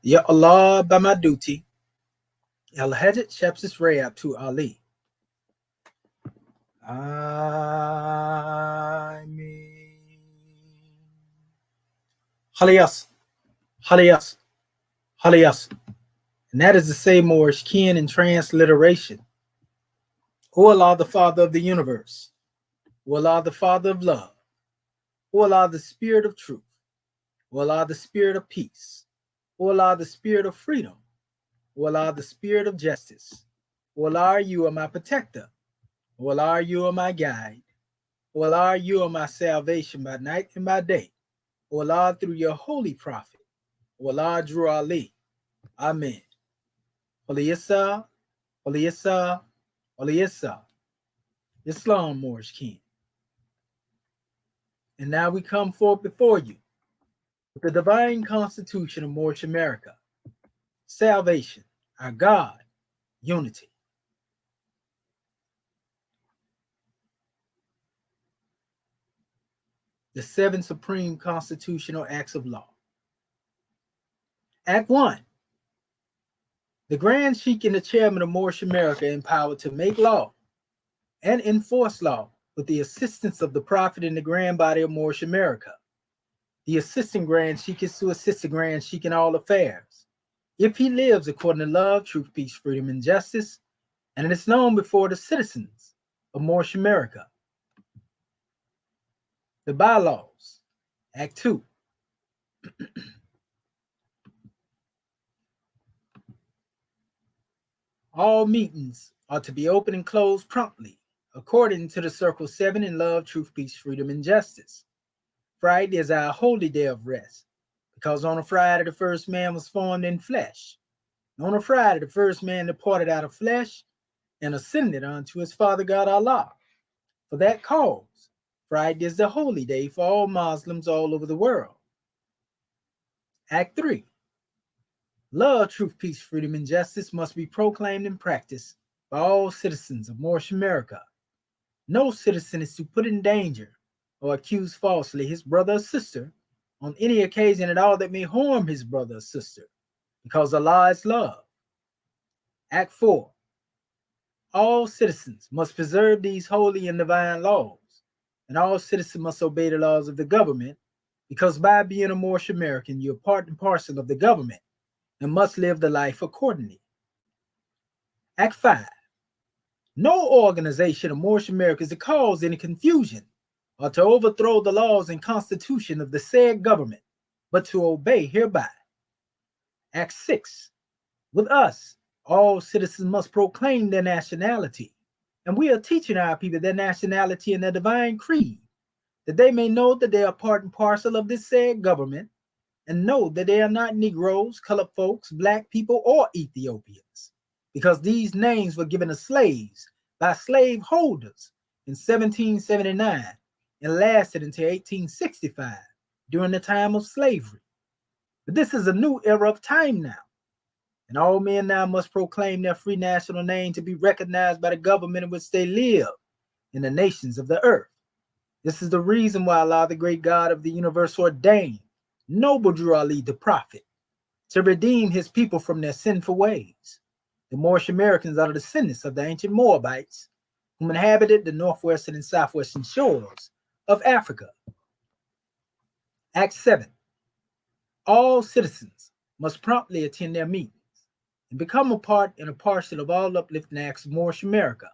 Ya Allah, by my duty, Al Hajjat Shepsis Rayab to Ali. I mean, Haliyas, Haliyas, Haliyas. And that is the same Moorish kin in transliteration. O Allah, the Father of the universe. O Allah, the Father of love. O Allah, the Spirit of truth. O Allah, the Spirit of peace. O Allah, the Spirit of freedom. O Allah, the Spirit of justice. O Allah, you are my protector. O Allah, you are my guide. O Allah, you are my salvation by night and by day. O Allah, through your holy prophet. O Allah, Drew Ali. Amen. Waliyasa, Waliyasa, Waliyasa. Islam, Moorish king. And now we come forth before you with the divine constitution of Moorish America. Salvation, our God, unity. The 7 supreme constitutional acts of law. Act 1. The Grand Sheikh and the Chairman of Moorish America empowered to make law and enforce law with the assistance of the Prophet and the Grand Body of Moorish America. The Assistant Grand Sheikh is to assist the Grand Sheikh in all affairs, if he lives according to love, truth, peace, freedom, and justice, and it is known before the citizens of Moorish America. The bylaws. Act 2. All meetings are to be open and closed promptly, according to the Circle 7 in love, truth, peace, freedom, and justice. Friday is our holy day of rest, because on a Friday the first man was formed in flesh. And on a Friday the first man departed out of flesh and ascended unto his Father God Allah. For that cause, Friday is the holy day for all Muslims all over the world. Act 3. Love, truth, peace, freedom, and justice must be proclaimed and practiced by all citizens of Moorish America. No citizen is to put in danger or accuse falsely his brother or sister on any occasion at all that may harm his brother or sister, because Allah is love. Act 4. All citizens must preserve these holy and divine laws, and all citizens must obey the laws of the government, because by being a Moorish American, you're part and parcel of the government and must live the life accordingly. Act 5. No organization of Moorish America is to cause any confusion or to overthrow the laws and constitution of the said government, but to obey hereby. Act 6. With us, all citizens must proclaim their nationality, and we are teaching our people their nationality and their divine creed, that they may know that they are part and parcel of this said government, and know that they are not Negroes, colored folks, black people, or Ethiopians, because these names were given to slaves by slave holders in 1779 and lasted until 1865 during the time of slavery. But this is a new era of time now, and all men now must proclaim their free national name to be recognized by the government in which they live in the nations of the earth. This is the reason why Allah, the great God of the universe, ordained noble Drew Ali the prophet to redeem his people from their sinful ways. The Moorish Americans are the descendants of the ancient Moabites whom inhabited the northwestern and southwestern shores of Africa. Act 7. All citizens must promptly attend their meetings and become a part and a parcel of all uplifting acts of Moorish America.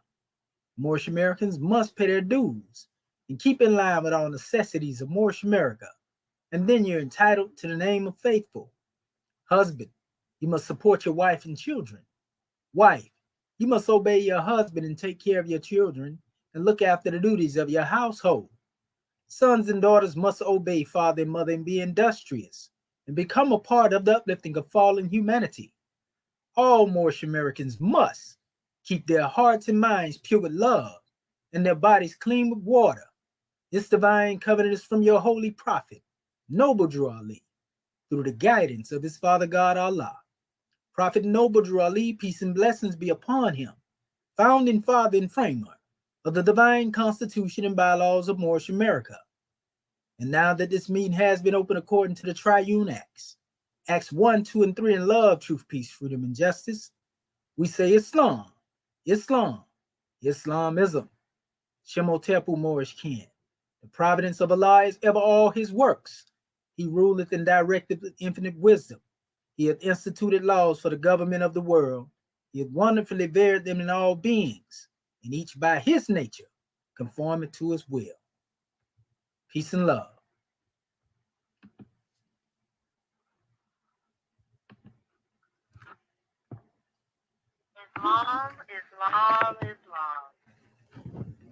Moorish Americans must pay their dues and keep in line with all necessities of Moorish America, and then you're entitled to the name of faithful. Husband, you must support your wife and children. Wife, you must obey your husband and take care of your children and look after the duties of your household. Sons and daughters must obey father and mother and be industrious and become a part of the uplifting of fallen humanity. All Moorish Americans must keep their hearts and minds pure with love and their bodies clean with water. This divine covenant is from your holy prophet, noble Drew Ali, through the guidance of his Father God Allah. Prophet noble Drew Ali, peace and blessings be upon him, founding father and framer of the divine constitution and bylaws of Moorish America. And now that this meeting has been opened according to the triune acts, Acts 1, 2, and 3 in love, truth, peace, freedom, and justice. We say Islam, Islam, Islamism, Shemotepu Moorish kin. The providence of Allah is ever all his works. He ruleth and directeth with infinite wisdom. He hath instituted laws for the government of the world. He hath wonderfully varied them in all beings, and each by his nature conforming to his will. Peace and love. Islam, Islam, Islam.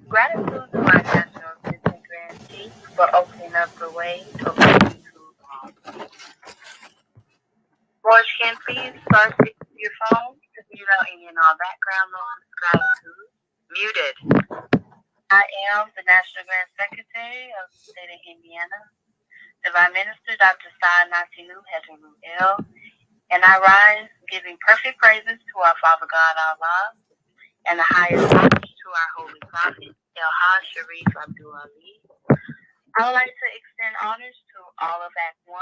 Gratitude to my national assistant Grand Chief for opening up the way to open to law. Voice, can please start speaking to your phone to mute out any and all background noise. Gratitude. Muted. I am the National Grand Secretary of the state of Indiana, Divine Minister Dr. Sai Natinu Heteru El, and I rise giving perfect praises to our Father God Allah and the highest homage to our holy prophet, El Haj Sharif Abdul Ali. I would like to extend honors to all of Act 1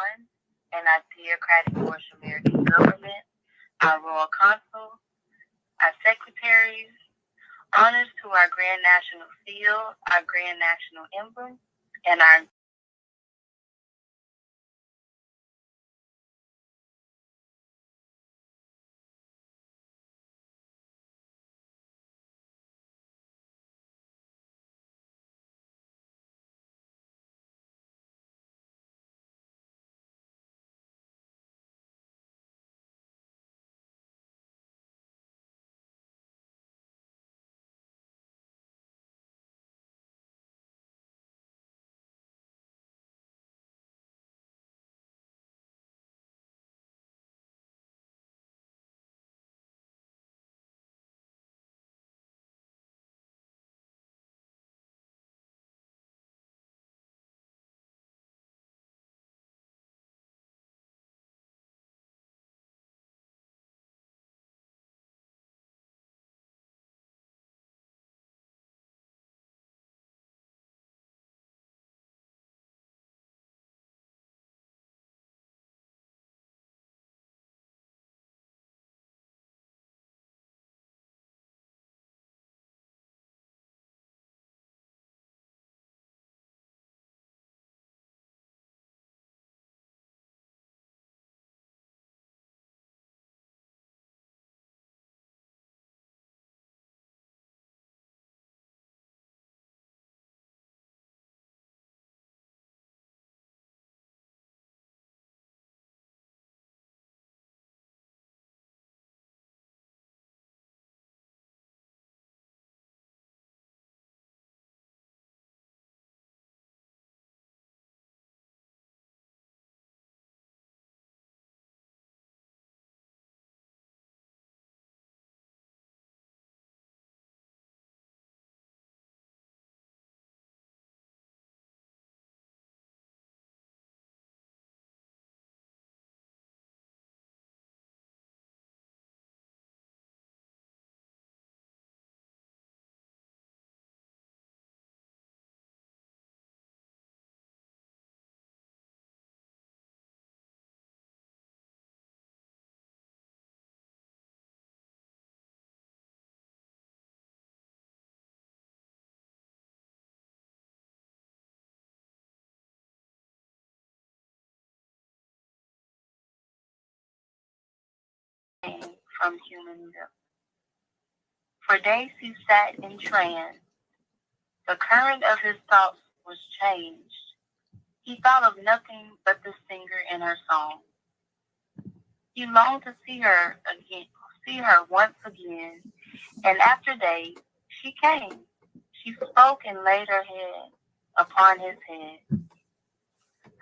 and our theocratic Moorish American government, our royal consul, our secretaries, honors to our Grand National Seal, our Grand National Emblem, and our from human milk. For days he sat in trance. The current of his thoughts was changed. He thought of nothing but the singer and her song. He longed to see her once again, and after days she came. She spoke and laid her head upon his head.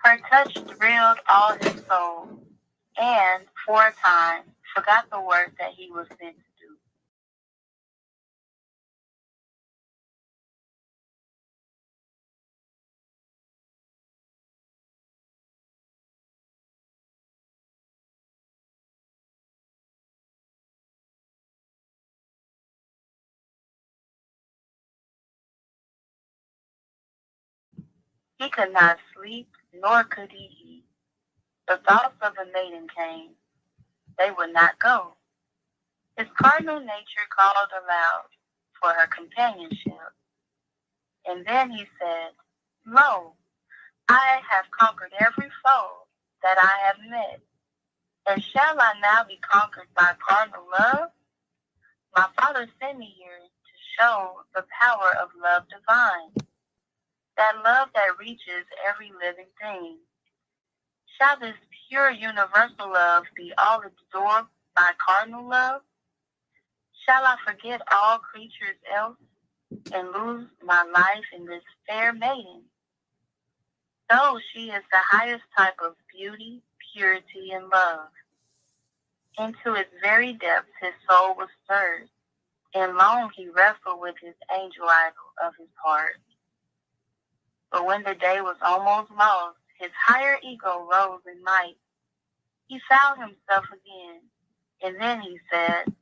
Her touch thrilled all his soul, and for a time forgot the work that he was sent to do. He could not sleep, nor could he eat. The thoughts of the maiden came. They would not go. His cardinal nature called aloud for her companionship. And then he said, Lo, I have conquered every foe that I have met. And shall I now be conquered by cardinal love? My Father sent me here to show the power of love divine, that love that reaches every living thing. Shall this pure universal love be all absorbed by cardinal love? Shall I forget all creatures else and lose my life in this fair maiden? Though she is the highest type of beauty, purity, and love. Into its very depths his soul was stirred, and long he wrestled with his angel idol of his heart. But when the day was almost lost, his higher ego rose in might. He found himself again, and then he said,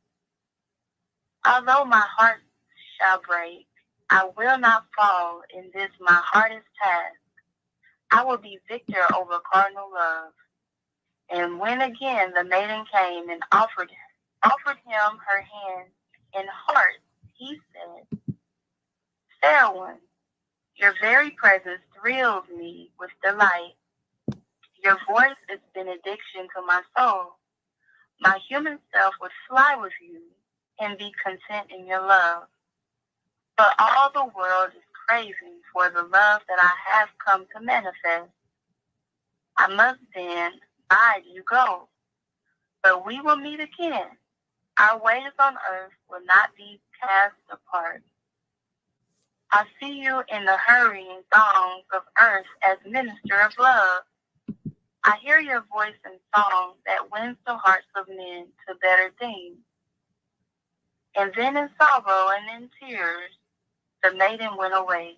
Although my heart shall break, I will not fall in this my hardest task. I will be victor over cardinal love. And when again the maiden came and offered him her hand and heart, he said, Fair one, your very presence thrills me with delight. Your voice is benediction to my soul. My human self would fly with you and be content in your love. But all the world is craving for the love that I have come to manifest. I must then bide you go. But we will meet again. Our ways on earth will not be cast apart. I see you in the hurrying throngs of earth as minister of love. I hear your voice in song that wins the hearts of men to better things. And then in sorrow and in tears, the maiden went away,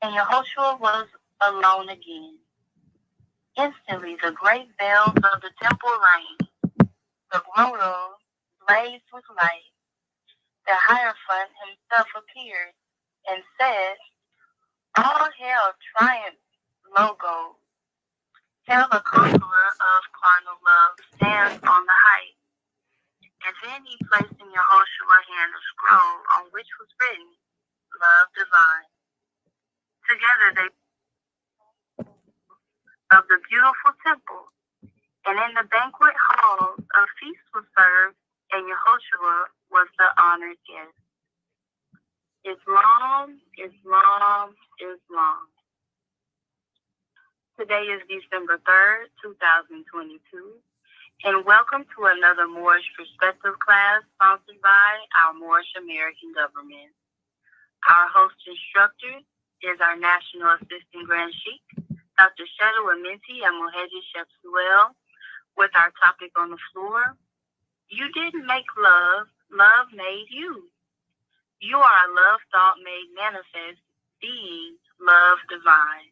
and Yehoshua was alone again. Instantly the great bells of the temple rang. The grotto blazed with light. The Hierophant himself appeared and said, All hail triumph logo. Hail the conqueror of cardinal love stands on the height. And then he placed in Yehoshua's hand a scroll on which was written, Love divine. Together they of the beautiful temple, and in the banquet hall a feast was served, and Yehoshua was the honored guest. Islam, Islam, Islam. Today is December 3rd, 2022, and welcome to another Moorish Perspective class sponsored by our Moorish American government. Our host instructor is our National Assistant Grand Sheikh, Dr. Shetu Aminti Amoheji Shepsuel, with our topic on the floor, You didn't make love, love made you. You are a love thought made manifest, being love divine.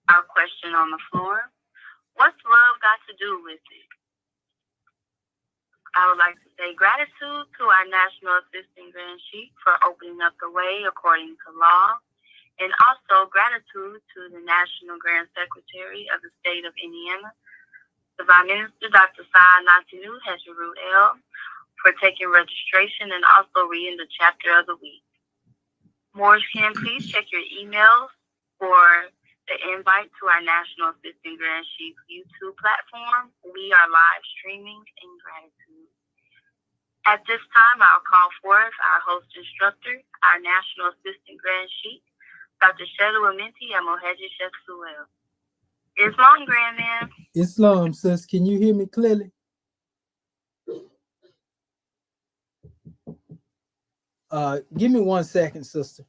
Our question on the floor, what's love got to do with it? I would like to say gratitude to our National Assistant Grand Sheikh for opening up the way according to law, and also gratitude to the National Grand Secretary of the State of Indiana, Divine Minister Dr. Saad Natinu Hesherut El, for taking registration and also reading the chapter of the week. Moorish, can please check your emails for the invite to our National Assistant Grand Sheikh YouTube platform. We are live streaming in gratitude. At this time, I'll call forth our host instructor, our National Assistant Grand Sheikh, Dr. Shetu Aminti Amoheji Shepsuel. Islam, Grandman. Islam, sis, can you hear me clearly? Give me 1 second, sister.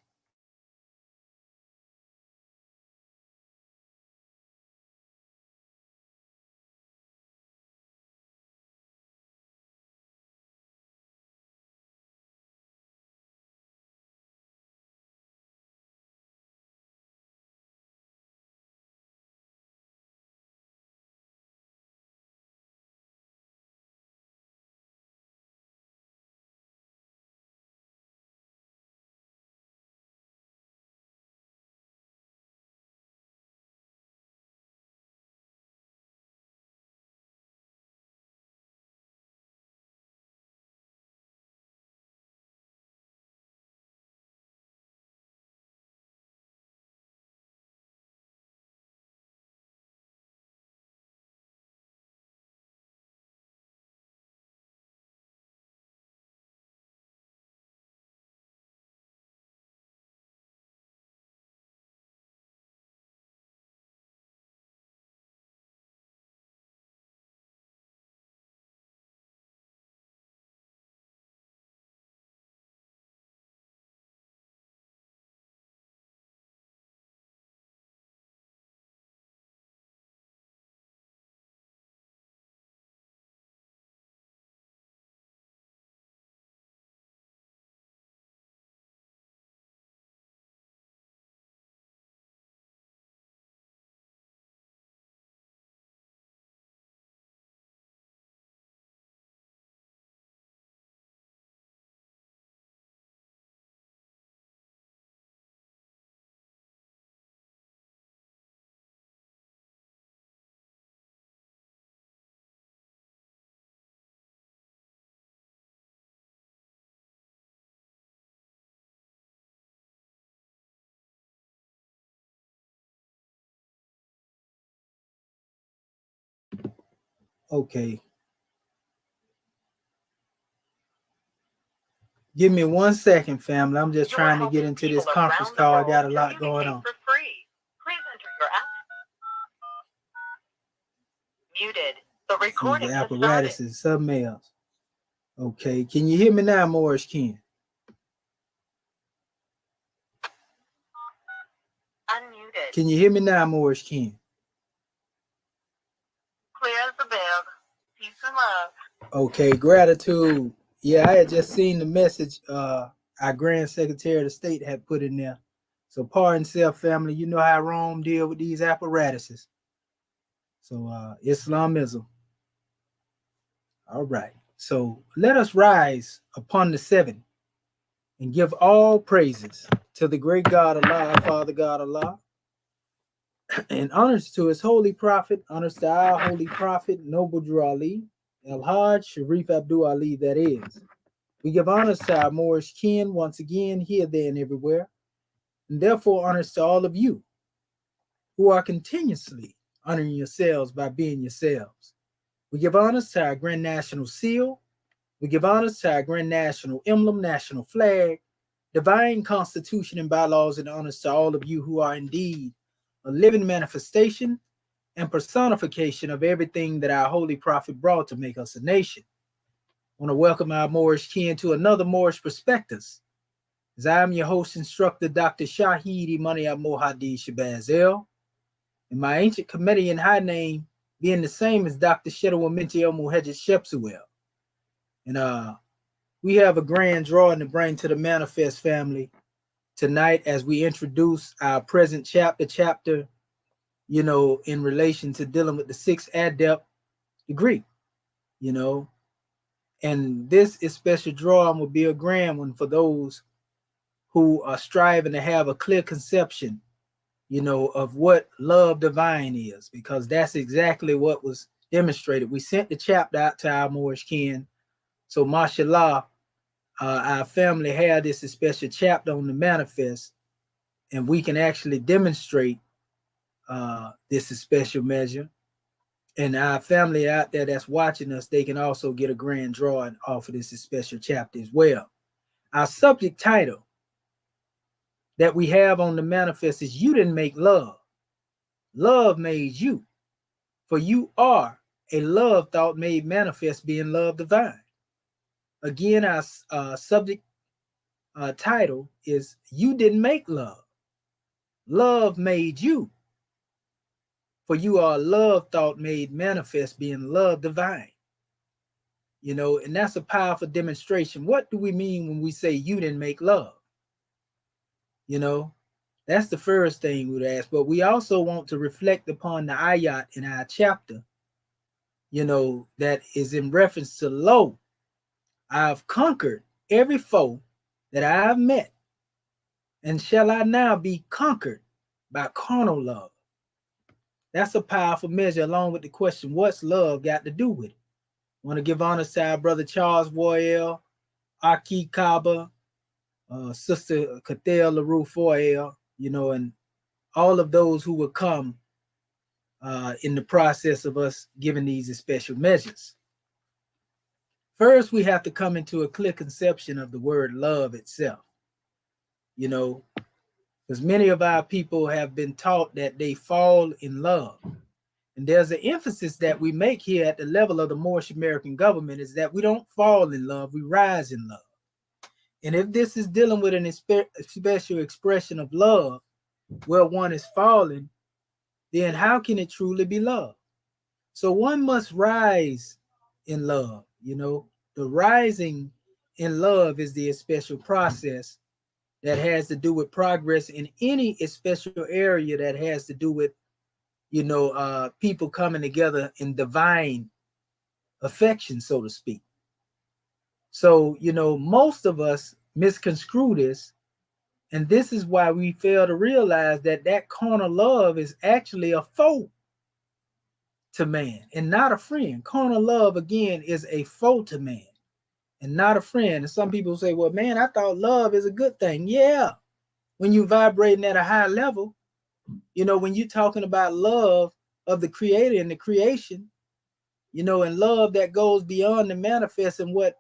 Okay. Give me 1 second, family. I'm just trying to get into this conference call. I got a lot going on. For free. Please enter your app. Muted. The recording The has apparatus started. is something else. Okay. Can you hear me now, Morris Ken? Unmuted. Can you hear me now, Morris Ken? Clear as a bell. Peace and love. Okay, gratitude. Yeah, I had just seen the message our Grand Secretary of the State had put in there. So pardon self, family. You know how Rome deal with these apparatuses. So Islamism. All right. So let us rise upon the seven and give all praises to the great God Allah, Father God Allah, and honors to his holy prophet, honors to our holy prophet, Noble Drew Ali, El Hajj Sharif Abdul Ali, that is. We give honors to our Moorish kin once again, here, there, and everywhere, and therefore honors to all of you who are continuously honoring yourselves by being yourselves. We give honors to our Grand National Seal. We give honors to our Grand National Emblem, National Flag, Divine Constitution, and bylaws, and honors to all of you who are indeed a living manifestation and personification of everything that our holy prophet brought to make us a nation. I want to welcome our Moorish kin to another Moorish Perspectives. As I am your host instructor, Dr. Shahid Imani Mohadi Shabazel, and my ancient Comedian high name being the same as Dr. Shedawa Mintiel Muhajid Shepsuel. And we have a grand drawing to bring to the Manifest family tonight as we introduce our present chapter, you know, in relation to dealing with the 6th adept degree, you know. And this is special drawing will be a grand one for those who are striving to have a clear conception, you know, of what love divine is, because that's exactly what was demonstrated. We sent the chapter out to our Moorish kin. So, mashallah, our family had this special chapter on the manifest, and we can actually demonstrate this special measure. And our family out there that's watching us, they can also get a grand drawing off of this special chapter as well. Our subject title that we have on the manifest is You Didn't Make Love. Love made you. For you are a love thought made manifest, being love divine. Again, our subject title is You Didn't Make Love. Love made you. For you are a love thought made manifest, being love divine. You know, and that's a powerful demonstration. What do we mean when we say you didn't make love? You know, that's the first thing we'd ask. But we also want to reflect upon the ayat in our chapter, you know, that is in reference to lo, I've conquered every foe that I've met. And shall I now be conquered by carnal love? That's a powerful measure, along with the question, what's love got to do with it? I want to give honor to our brother Charles Boyle, Aki Kaba, Sister Kathel LaRue Foyle, you know, and all of those who will come in the process of us giving these special measures. First, we have to come into a clear conception of the word love itself, you know, because many of our people have been taught that they fall in love. And there's an emphasis that we make here at the level of the Moorish American government is that we don't fall in love, we rise in love. And if this is dealing with an special expression of love where one is falling, then how can it truly be love? So one must rise in love, you know. The rising in love is the special process that has to do with progress in any special area that has to do with, you know, people coming together in divine affection, so to speak. So, you know, most of us misconstrue this, and this is why we fail to realize that that carnal love is actually a foe to man and not a friend. Carnal love, again, is a foe to man and not a friend. And some people say, well, man, I thought love is a good thing. Yeah, when you vibrating at a high level, you know, when you're talking about love of the creator and the creation, and love that goes beyond the manifest, and what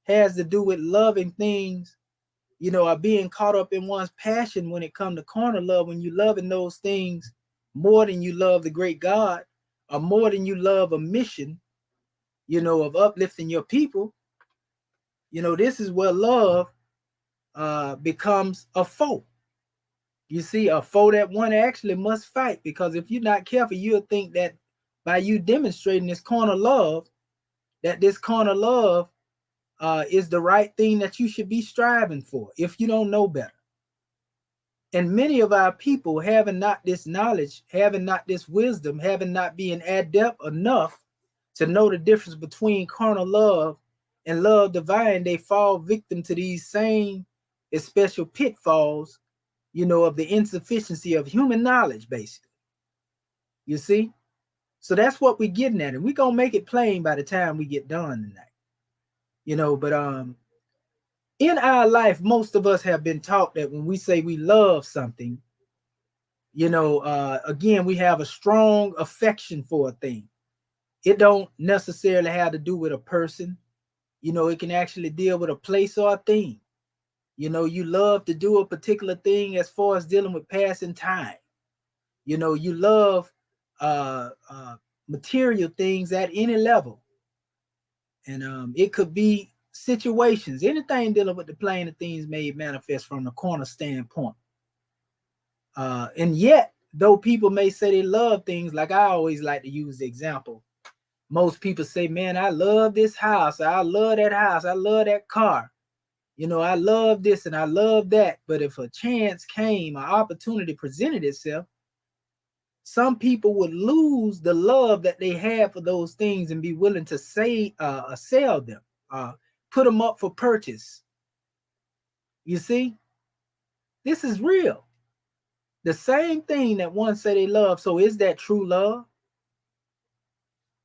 has to do with loving things, or being caught up in one's passion when it comes to carnal love, when you loving those things more than you love the great God, or more than you love a mission, of uplifting your people. This is where love becomes a foe. You see, a foe that one actually must fight, because if you're not careful, you'll think that by you demonstrating this carnal love, that this carnal love is the right thing that you should be striving for, if you don't know better. And many of our people, having not this knowledge, having not this wisdom, having not being adept enough to know the difference between carnal love and love divine, they fall victim to these same special pitfalls, of the insufficiency of human knowledge, basically. You see? So that's what we're getting at. And we're going to make it plain by the time we get done tonight. But in our life, most of us have been taught that when we say we love something, again, we have a strong affection for a thing. It don't necessarily have to do with a person. It can actually deal with a place or a thing. You love to do a particular thing as far as dealing with passing time. You love material things at any level. And it could be situations, anything dealing with the plane of things made manifest from the corner standpoint. And yet, though people may say they love things, like I always like to use the example, most people say, man, I love this house, I love that house, I love that car, I love this and I love that. But if a chance came, an opportunity presented itself, some people would lose the love that they have for those things and be willing to sell them, put them up for purchase. You see, this is real. The same thing that one say they love. So is that true love?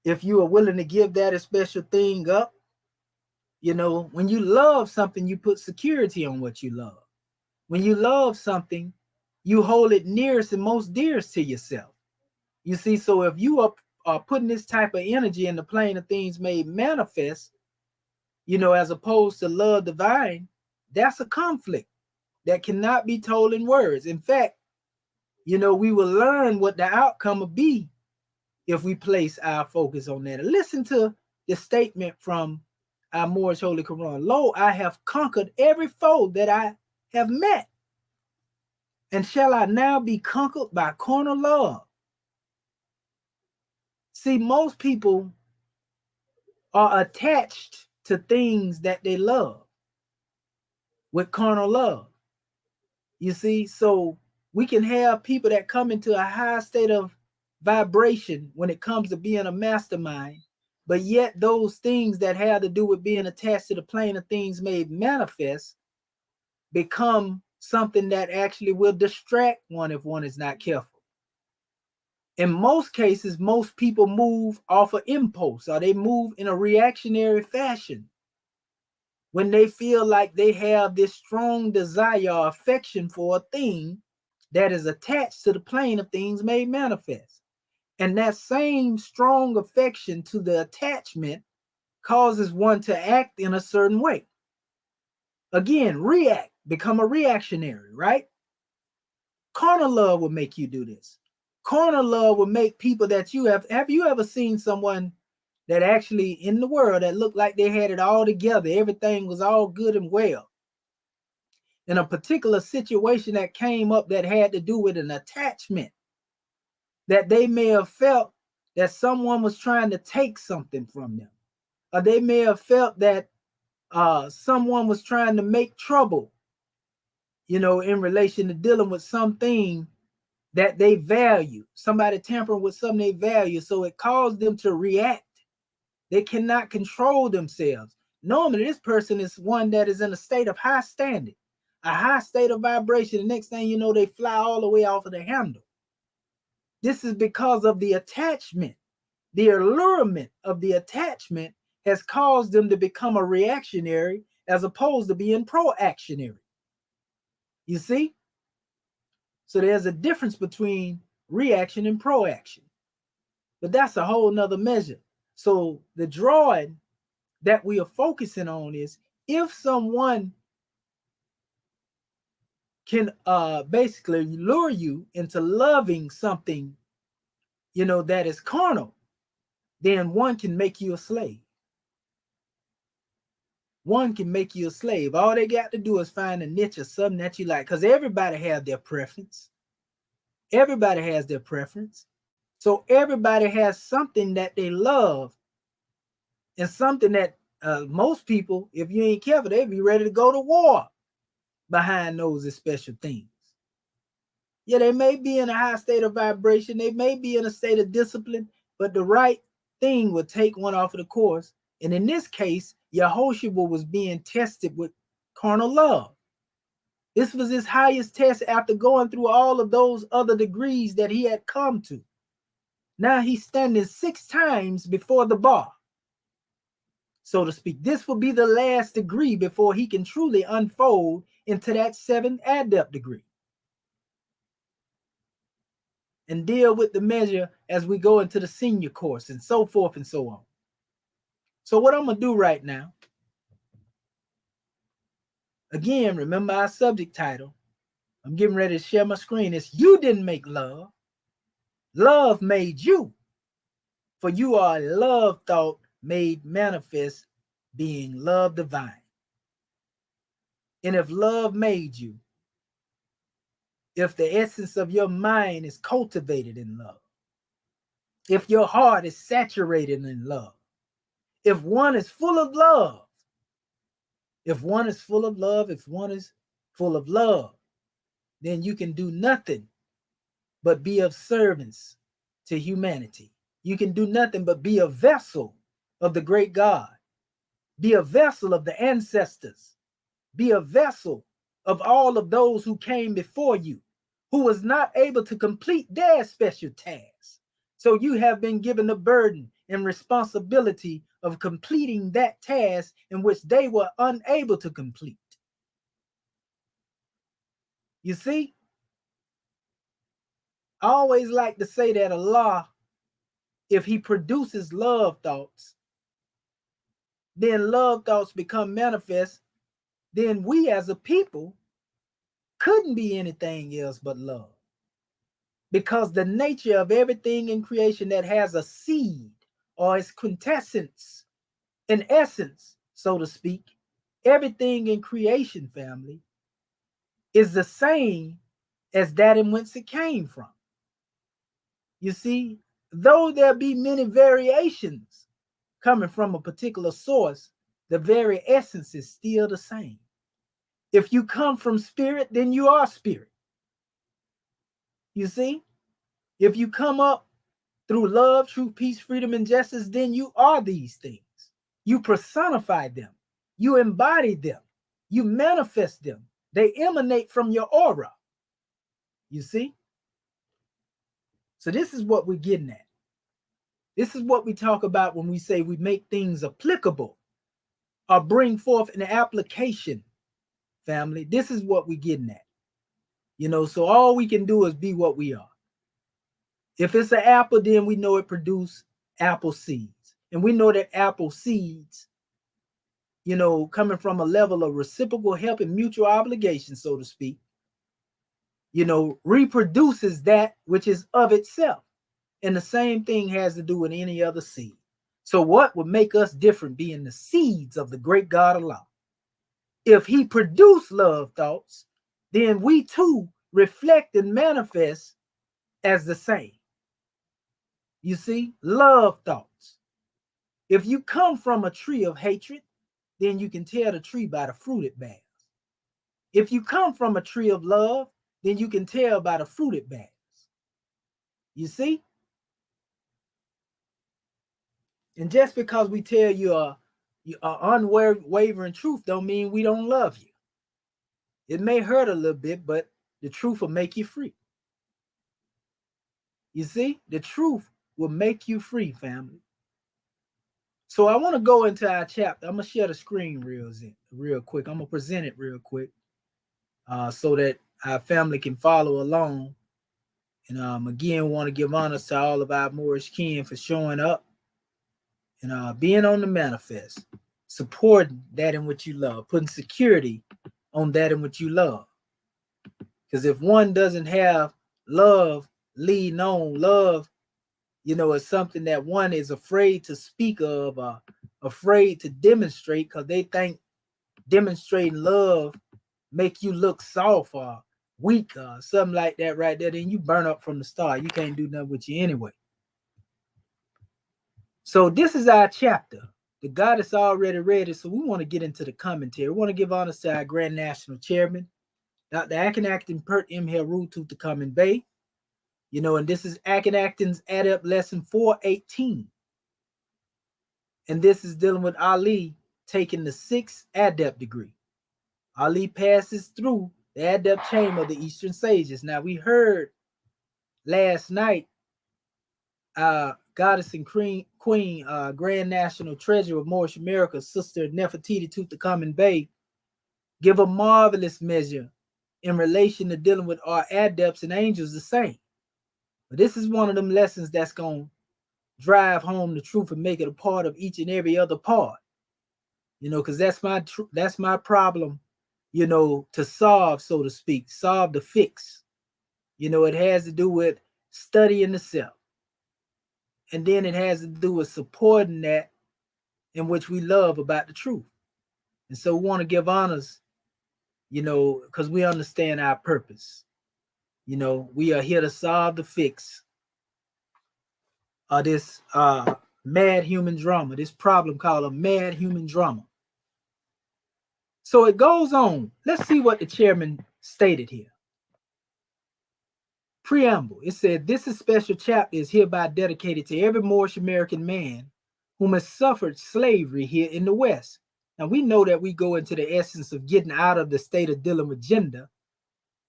If you are willing to give that a special thing up, when you love something, you put security on what you love. When you love something, you hold it nearest and most dearest to yourself. You see, so if you are putting this type of energy in the plane of things made manifest, as opposed to love divine, that's a conflict that cannot be told in words. In fact, we will learn what the outcome will be if we place our focus on that. And listen to the statement from our Moorish Holy Quran. Lo, I have conquered every foe that I have met. And shall I now be conquered by carnal love? See, most people are attached to things that they love with carnal love. You see, so we can have people that come into a high state of vibration when it comes to being a mastermind, but yet those things that have to do with being attached to the plane of things made manifest become something that actually will distract one if one is not careful. In most cases, most people move off of impulse, or they move in a reactionary fashion when they feel like they have this strong desire or affection for a thing that is attached to the plane of things made manifest. And that same strong affection to the attachment causes one to act in a certain way. Again, react, become a reactionary, right? Carnal love will make you do this. Carnal love will make people that you have you ever seen someone that actually in the world that looked like they had it all together, everything was all good and well, in a particular situation that came up that had to do with an attachment, that they may have felt that someone was trying to take something from them, or they may have felt that someone was trying to make trouble, in relation to dealing with something that they value, somebody tampering with something they value. So it caused them to react. They cannot control themselves. Normally, this person is one that is in a state of high standing, a high state of vibration. The next thing you know, they fly all the way off of the handle. This is because of the attachment. The allurement of the attachment has caused them to become a reactionary as opposed to being proactionary. You see? So there's a difference between reaction and proaction. But that's a whole nother measure. So the drawing that we are focusing on is if someone can basically lure you into loving something, that is carnal, then one can make you a slave. One can make you a slave. All they got to do is find a niche or something that you like, because everybody has their preference. Everybody has their preference. So everybody has something that they love, and something that most people, if you ain't careful, they be ready to go to war behind those special things. Yeah, they may be in a high state of vibration. They may be in a state of discipline, but the right thing would take one off of the course. And in this case, Yehoshua was being tested with carnal love. This was his highest test after going through all of those other degrees that he had come to. Now he's standing 6 times before the bar, so to speak. This will be the last degree before he can truly unfold into that 7th adept degree and deal with the measure as we go into the senior course and so forth and so on. So what I'm going to do right now, again, remember our subject title. I'm getting ready to share my screen. It's You Didn't Make Love. Love made you. For you are a love thought made manifest, being love divine. And if love made you, if the essence of your mind is cultivated in love, if your heart is saturated in love, if one is full of love, if one is full of love, if one is full of love, then you can do nothing but be of service to humanity. You can do nothing but be a vessel of the great God, be a vessel of the ancestors, be a vessel of all of those who came before you, who was not able to complete their special tasks. So you have been given the burden and responsibility of completing that task in which they were unable to complete. You see, I always like to say that Allah, if he produces love thoughts, then love thoughts become manifest, then we as a people couldn't be anything else but love. Because the nature of everything in creation that has a seed or its quintessence, an essence, so to speak, everything in creation, family, is the same as that in whence it came from. You see, though there be many variations coming from a particular source, the very essence is still the same. If you come from spirit, then you are spirit. You see, if you come up through love, truth, peace, freedom, and justice, then you are these things. You personify them. You embody them. You manifest them. They emanate from your aura. You see? So this is what we're getting at. This is what we talk about when we say we make things applicable or bring forth an application, family. This is what we're getting at. So all we can do is be what we are. If it's an apple, then we know it produces apple seeds. And we know that apple seeds, coming from a level of reciprocal help and mutual obligation, so to speak, reproduces that which is of itself. And the same thing has to do with any other seed. So what would make us different being the seeds of the great God Allah? If he produced love thoughts, then we too reflect and manifest as the same. You see, love thoughts. If you come from a tree of hatred, then you can tell the tree by the fruit it bears. If you come from a tree of love, then you can tell by the fruit it bears. You see? And just because we tell you a unwavering truth don't mean we don't love you. It may hurt a little bit, but the truth will make you free. You see? The truth will make you free, family. So I want to go into our chapter. I'm going to share the screen real quick. I'm going to present it real quick so that our family can follow along. And again, want to give honors to all of our Moorish kin for showing up and being on the manifest, supporting that in which you love, putting security on that in which you love. Because if one doesn't have love leading on, love, is something that one is afraid to speak of, afraid to demonstrate, because they think demonstrating love make you look soft or weak or something like that right there, then you burn up from the start. You can't do nothing with you anyway. So this is our chapter. The goddess already read it, so we want to get into the commentary. We want to give honor to our Grand National Chairman, Dr. Akhenaten Pert M. Heru Tutankhamun Bey. And this is Akhenaten's Adept Lesson 418. And this is dealing with Ali taking the 6th Adept degree. Ali passes through the Adept Chamber of the Eastern Sages. Now, we heard last night Goddess and Queen, Grand National Treasurer of Moorish America, Sister Nefertiti Tutankhamun Bey, give a marvelous measure in relation to dealing with our adepts and angels the same. But this is one of them lessons that's going to drive home the truth and make it a part of each and every other part. Because that's my problem, to solve, so to speak, solve the fix. It has to do with studying the self. And then it has to do with supporting that in which we love about the truth. And so we want to give honors, because we understand our purpose. We are here to solve the fix of this mad human drama, this problem called a mad human drama. So it goes on. Let's see what the chairman stated here. Preamble. It said, this special chapter is hereby dedicated to every Moorish American man whom has suffered slavery here in the West. Now, we know that we go into the essence of getting out of the state of dealing with gender.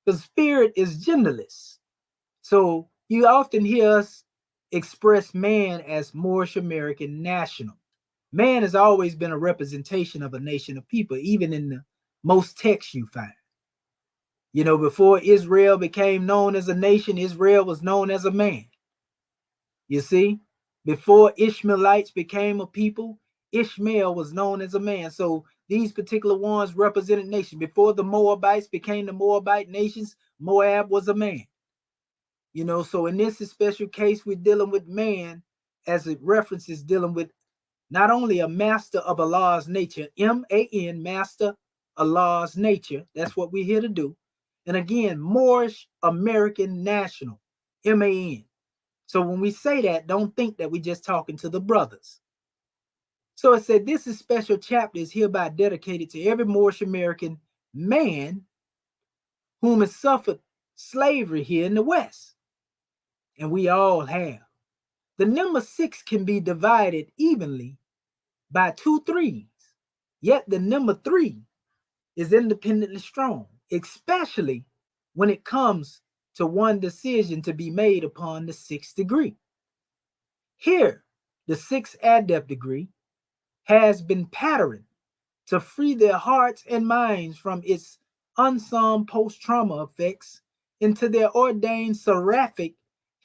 The spirit is genderless. So you often hear us express man as Moorish American national. Man has always been a representation of a nation of people, even in the most texts you find. Before Israel became known as a nation, Israel was known as a man. You see, before Ishmaelites became a people, Ishmael was known as a man. So these particular ones represented nations. Before the Moabites became the Moabite nations, Moab was a man. So in this special case, we're dealing with man as it references dealing with not only a master of Allah's nature, M-A-N, master Allah's nature. That's what we're here to do. And again, Moorish American national, M-A-N. So when we say that, don't think that we're just talking to the brothers. So it said, this special chapter is hereby dedicated to every Moorish American man whom has suffered slavery here in the West. And we all have. The number 6 can be divided evenly by 2 3s. Yet the number 3 is independently strong, especially when it comes to one decision to be made upon the 6th degree. Here, the 6th Adept degree has been patterned to free their hearts and minds from its unsung post-trauma effects into their ordained seraphic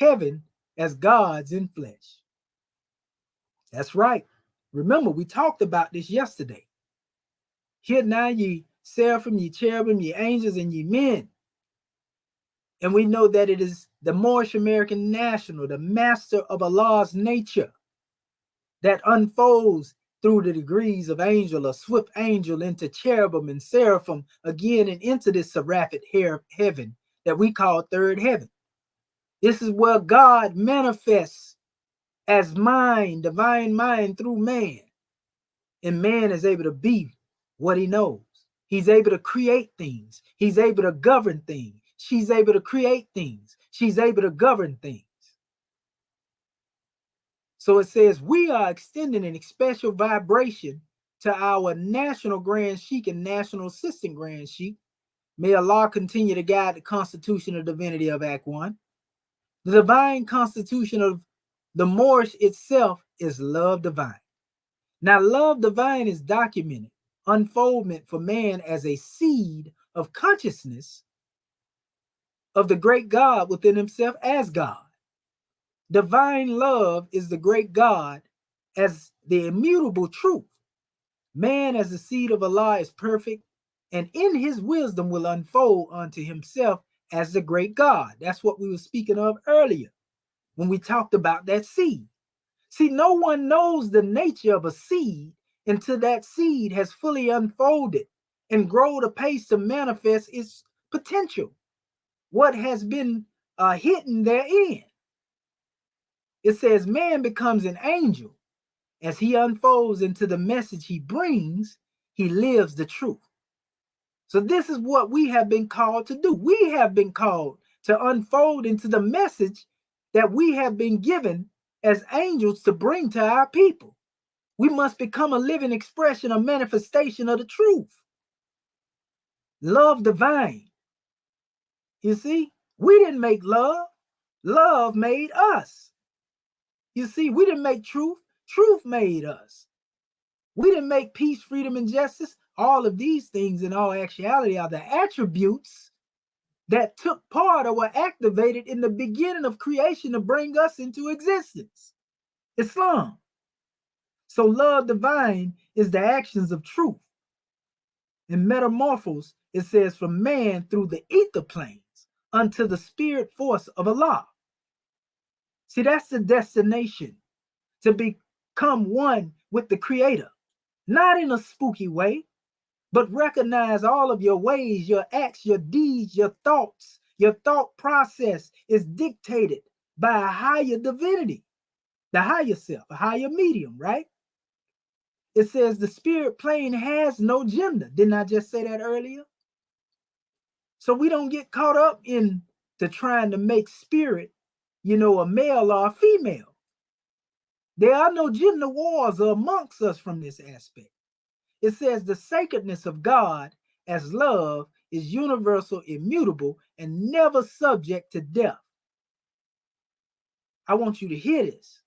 heaven as gods in flesh. That's right. Remember, we talked about this yesterday. Here now ye seraphim, ye cherubim, ye angels, and ye men. And we know that it is the Moorish American national, the master of Allah's nature, that unfolds through the degrees of angel, a swift angel, into cherubim and seraphim, again, and into this seraphic heaven that we call third heaven. This is where God manifests as mind, divine mind through man. And man is able to be what he knows. He's able to create things. He's able to govern things. She's able to create things. She's able to govern things. So it says, we are extending a special vibration to our National Grand Sheikh and National Assistant Grand Sheikh. May Allah continue to guide the constitutional divinity of Act 1. The divine constitution of the Moorish itself is love divine. Now, love divine is documented unfoldment for man as a seed of consciousness of the great God within himself as God. Divine love is the great God as the immutable truth. Man as the seed of Allah is perfect, and in his wisdom will unfold unto himself as the great God. That's what we were speaking of earlier when we talked about that seed. See, no one knows the nature of a seed until that seed has fully unfolded and grown apace to manifest its potential, what has been hidden therein. It says man becomes an angel. As he unfolds into the message he brings, he lives the truth. So this is what we have been called to do. We have been called to unfold into the message that we have been given as angels to bring to our people. We must become a living expression, a manifestation of the truth. Love divine. You see, we didn't make love. Love made us. You see, we didn't make truth. Truth made us. We didn't make peace, freedom, and justice. All of these things in all actuality are the attributes that took part or were activated in the beginning of creation to bring us into existence. Islam. So love divine is the actions of truth. In Metamorphose, it says from man through the ether planes unto the spirit force of Allah. See, that's the destination, to become one with the Creator. Not in a spooky way, but recognize all of your ways, your acts, your deeds, your thoughts. Your thought process is dictated by a higher divinity, the higher self, a higher medium, right? It says the spirit plane has no gender. Didn't I just say that earlier? So we don't get caught up in to trying to make spirit, a male or a female. There are no gender wars amongst us from this aspect. It says the sacredness of God as love is universal, immutable, and never subject to death. I want you to hear this.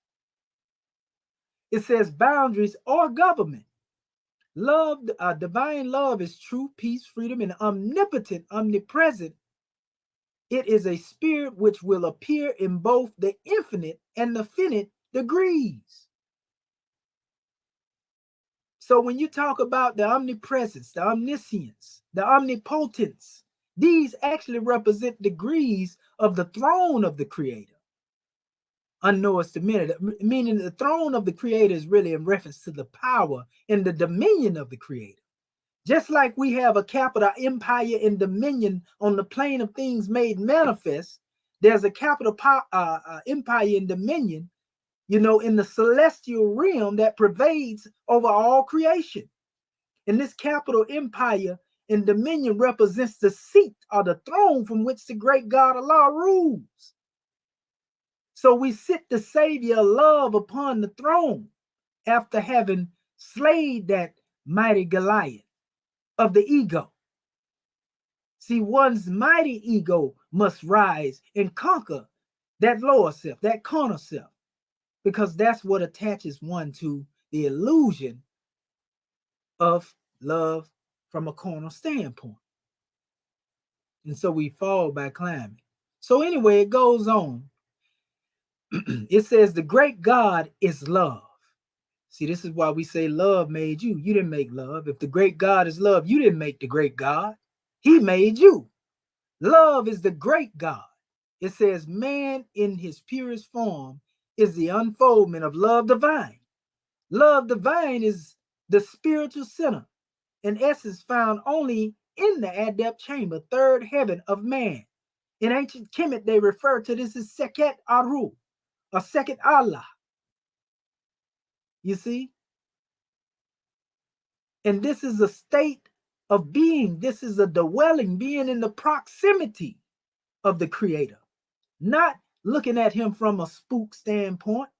It says boundaries or government. Love, divine love is true, peace, freedom, and omnipotent, omnipresent. It is a spirit which will appear in both the infinite and the finite degrees. So when you talk about the omnipresence, the omniscience, the omnipotence, these actually represent degrees of the throne of the Creator. Unknowest to many, meaning the throne of the Creator is really in reference to the power and the dominion of the Creator. Just like we have a capital empire and dominion on the plane of things made manifest, there's a capital empire and dominion, in the celestial realm that pervades over all creation. And this capital empire and dominion represents the seat or the throne from which the great God Allah rules. So we sit the Savior love upon the throne after having slayed that mighty Goliath of the ego. See, one's mighty ego must rise and conquer that lower self, that carnal self, because that's what attaches one to the illusion of love from a carnal standpoint. And so we fall by climbing. So anyway, it goes on. It says the great God is love. See, this is why we say love made you. You didn't make love. If the great God is love, you didn't make the great God. He made you. Love is the great God. It says man in his purest form is the unfoldment of love divine. Love divine is the spiritual center, in essence found only in the adept chamber, third heaven of man. In ancient Kemet, they refer to this as Seket Aru, or Seket Allah. You see? And this is a state of being. This is a dwelling, being in the proximity of the Creator, not looking at him from a spook standpoint.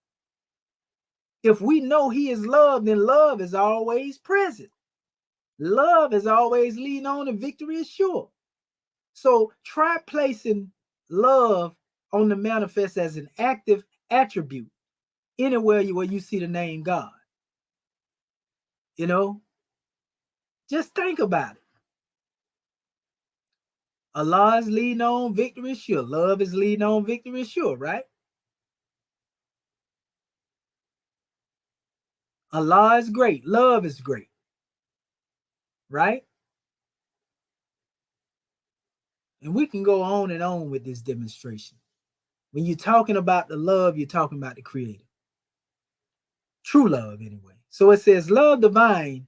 If we know he is love, then love is always present. Love is always leading on and victory is sure. So try placing love on the manifest as an active attribute anywhere where you see the name God. Just think about it. Allah is leading on, victory is sure. Love is leading on, victory is sure, right? Allah is great. Love is great. Right? And we can go on and on with this demonstration. When you're talking about the love, you're talking about the Creator. True love, anyway. So it says, love divine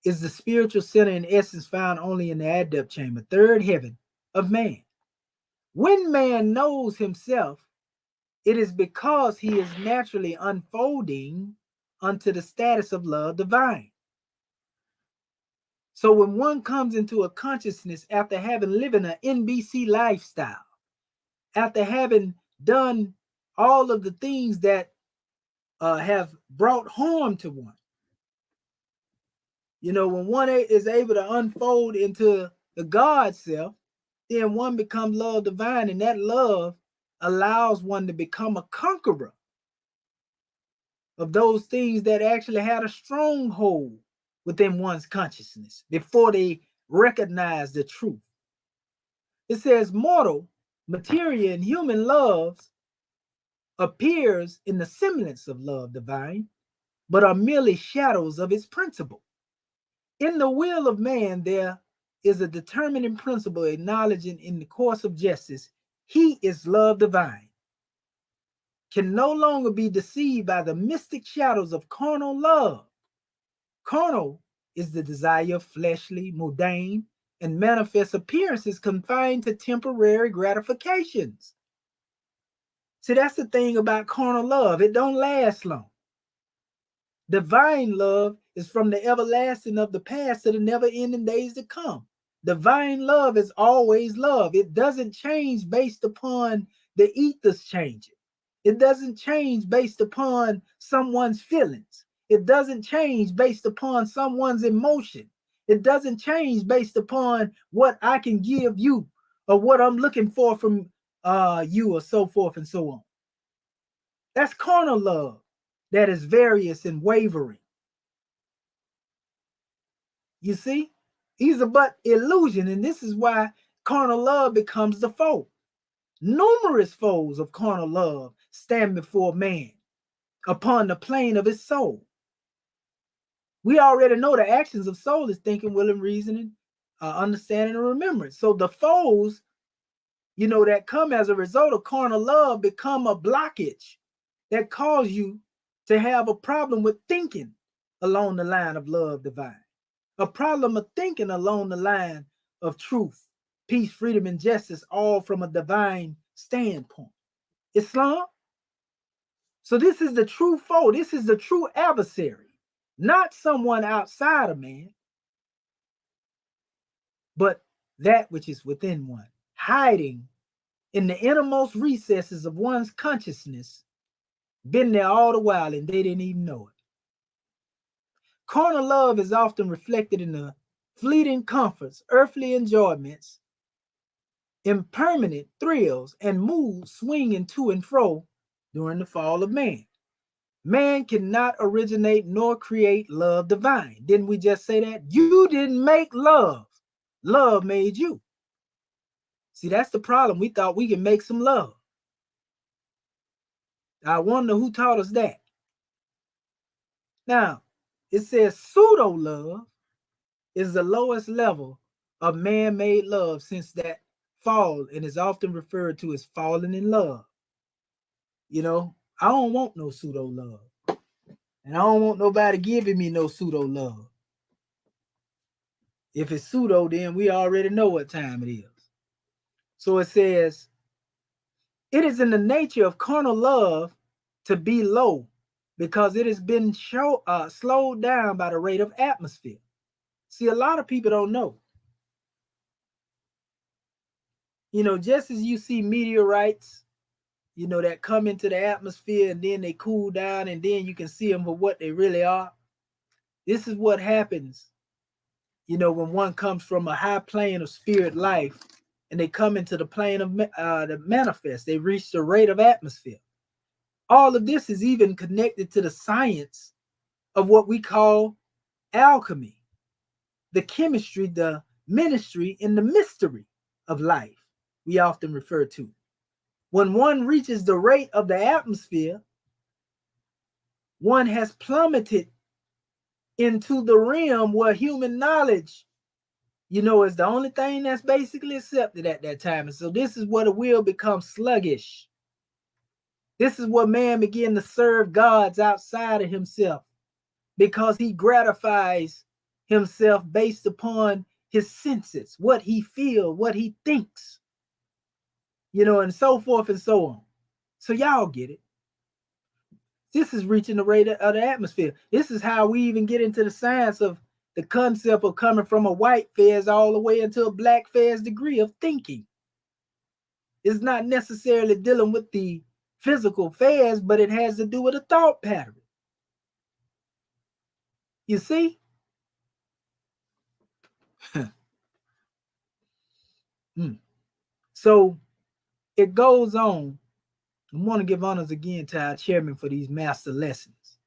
is the spiritual center and essence found only in the adept chamber, third heaven of man. When man knows himself, it is because he is naturally unfolding unto the status of love divine. So when one comes into a consciousness after having lived an NBC lifestyle, after having done all of the things that have brought harm to one, you know, when one is able to unfold into the God self, then one becomes love divine, and that love allows one to become a conqueror of those things that actually had a stronghold within one's consciousness before they recognize the truth. It says mortal, material, and human loves appears in the semblance of love divine, but are merely shadows of its principle. In the will of man, there is a determining principle acknowledging in the course of justice, he is love divine, can no longer be deceived by the mystic shadows of carnal love. Carnal is the desire of fleshly, mundane, and manifest appearances confined to temporary gratifications. See, that's the thing about carnal love. It don't last long. Divine love is from the everlasting of the past to the never-ending days to come. Divine love is always love. It doesn't change based upon the ethers changing. It doesn't change based upon someone's feelings. It doesn't change based upon someone's emotion. It doesn't change based upon what I can give you or what I'm looking for from you, or so forth and so on. That's carnal love that is various and wavering. You see, these are but illusion, and this is why carnal love becomes the foe. Numerous foes of carnal love stand before man upon the plane of his soul. We already know the actions of soul is thinking, willing, reasoning, understanding, and remembrance. So the foes, you know, that come as a result of carnal love become a blockage that cause you to have a problem with thinking along the line of love divine, a problem of thinking along the line of truth, peace, freedom, and justice, all from a divine standpoint. Islam. So this is the true foe. This is the true adversary, not someone outside of man, but that which is within one, hiding in the innermost recesses of one's consciousness, been there all the while and they didn't even know it. Carnal love is often reflected in the fleeting comforts, earthly enjoyments, impermanent thrills, and moods swinging to and fro during the fall of man. Man cannot originate nor create love divine. Didn't we just say that? You didn't make love. Love made you. See, that's the problem. We thought we can make some love. I wonder who taught us that. Now, it says pseudo love is the lowest level of man-made love since that fall, and is often referred to as falling in love. You know, I don't want no pseudo love, and I don't want nobody giving me no pseudo love. If it's pseudo, then we already know what time it is. So it says, it is in the nature of carnal love to be low because it has been slowed down by the rate of atmosphere. See, a lot of people don't know. You know, just as you see meteorites, you know, that come into the atmosphere and then they cool down and then you can see them for what they really are. This is what happens, you know, when one comes from a high plane of spirit life and they come into the plane of the manifest. They reach the rate of atmosphere. All of this is even connected to the science of what we call alchemy, the chemistry, the ministry, and the mystery of life we often refer to. When one reaches the rate of the atmosphere, one has plummeted into the realm where human knowledge, is the only thing that's basically accepted at that time. And so this is where the will becomes sluggish. This is where man begins to serve gods outside of himself, because he gratifies himself based upon his senses, what he feels, what he thinks, and so forth and so on. So y'all get it. This is reaching the rate of the atmosphere. This is how we even get into the science of the concept of coming from a white phase all the way into a black phase degree of thinking. It's not necessarily dealing with the physical phase, but it has to do with a thought pattern. You see? So it goes on. I want to give honors again to our chairman for these master lessons.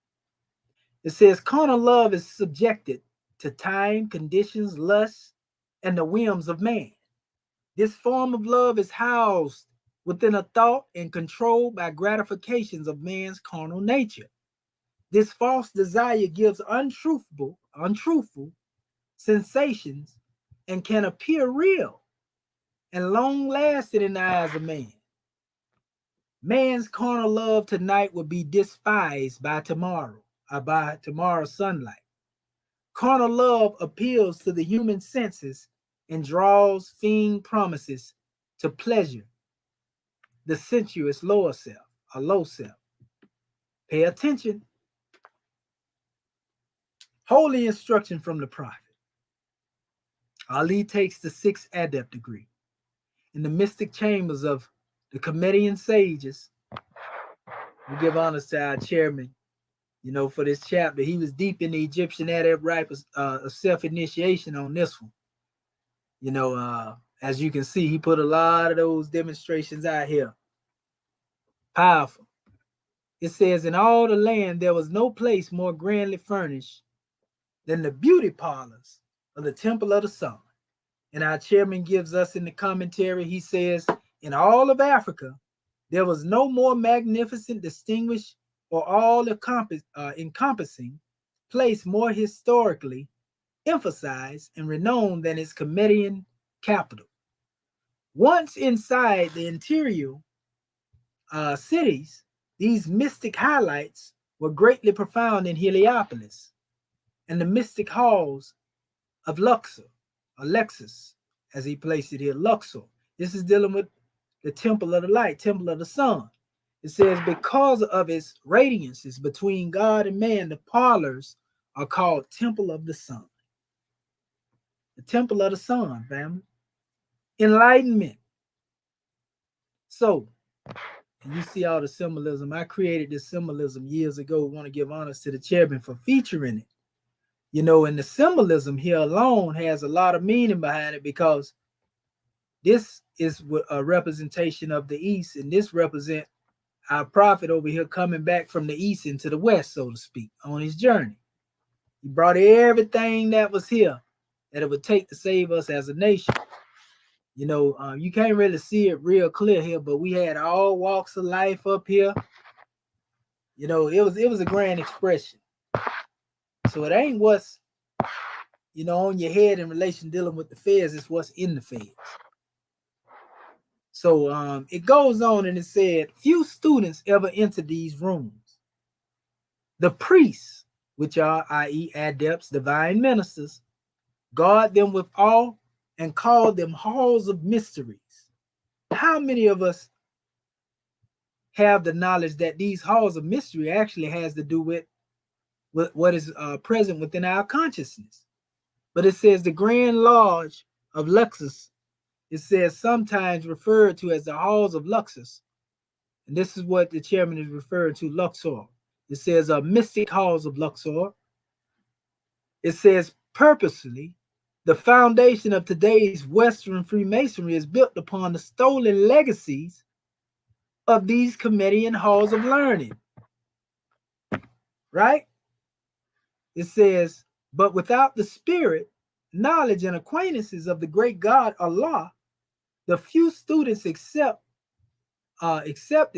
It says, carnal love is subjected to time, conditions, lust, and the whims of man. This form of love is housed within a thought and controlled by gratifications of man's carnal nature. This false desire gives untruthful sensations and can appear real and long-lasting in the eyes of man. Man's carnal love tonight will be despised by tomorrow, or by tomorrow's sunlight. Carnal love appeals to the human senses and draws fiend promises to pleasure the sensuous lower self, or low self. Pay attention. Holy instruction from the prophet. Ali takes the 6th adept degree. In the mystic chambers of the Comedian sages, we give honors to our chairman, for this chapter. He was deep in the Egyptian adept rite of self-initiation on this one. As you can see, he put a lot of those demonstrations out here. Powerful. It says, in all the land, there was no place more grandly furnished than the beauty parlors of the Temple of the Sun. And our chairman gives us in the commentary, he says, in all of Africa, there was no more magnificent, distinguished, or all-encompassing place more historically emphasized and renowned than its Comedian capital. Once inside the interior cities, these mystic highlights were greatly profound in Heliopolis and the mystic halls of Luxor, or Lexus, as he placed it here, Luxor. This is dealing with the temple of the light, temple of the sun. It says, because of its radiances between God and man, the parlors are called temple of the sun. The temple of the sun, family. Enlightenment. So, and you see all the symbolism. I created this symbolism years ago. I want to give honors to the chairman for featuring it. And the symbolism here alone has a lot of meaning behind it, because this is a representation of the East, and this represents our prophet over here coming back from the East into the West, so to speak, on his journey. He brought everything that was here that it would take to save us as a nation. You can't really see it real clear here, but we had all walks of life up here. It was a grand expression. So it ain't what's, on your head in relation dealing with the feds, it's what's in the feds. So it goes on and it said, few students ever enter these rooms. The priests, which are, i.e., adepts, divine ministers, guard them with awe and call them halls of mysteries. How many of us have the knowledge that these halls of mystery actually has to do with what is present within our consciousness? But it says the Grand Lodge of Luxus, it says sometimes referred to as the halls of Luxus. And this is what the chairman is referring to, Luxor. It says mystic halls of Luxor. It says purposely, the foundation of today's Western Freemasonry is built upon the stolen legacies of these Comedian halls of learning. Right? It says, but without the spirit, knowledge, and acquaintances of the great God Allah, the few students accepted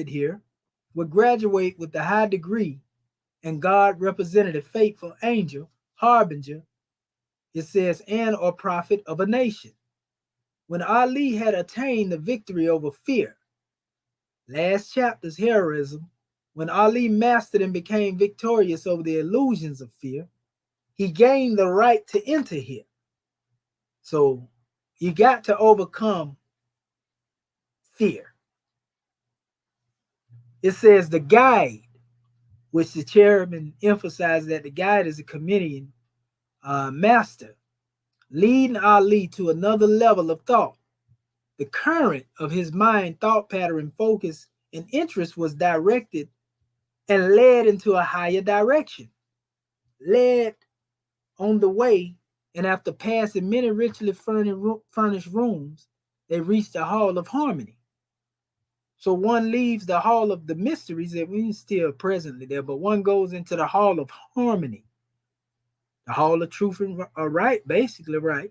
here would graduate with the high degree and God represented a faithful angel, harbinger, it says, and or prophet of a nation. When Ali had attained the victory over fear, last chapter's heroism, when Ali mastered and became victorious over the illusions of fear, he gained the right to enter here. So you got to overcome fear. It says the guide, which the chairman emphasized that the guide is a comedian master, leading Ali to another level of thought. The current of his mind, thought pattern, focus, and interest was directed and led into a higher direction, led on the way, and after passing many richly furnished rooms, they reached the Hall of Harmony. So one leaves the Hall of the Mysteries, that we still presently there, but one goes into the Hall of Harmony, the Hall of Truth and Right, basically, right?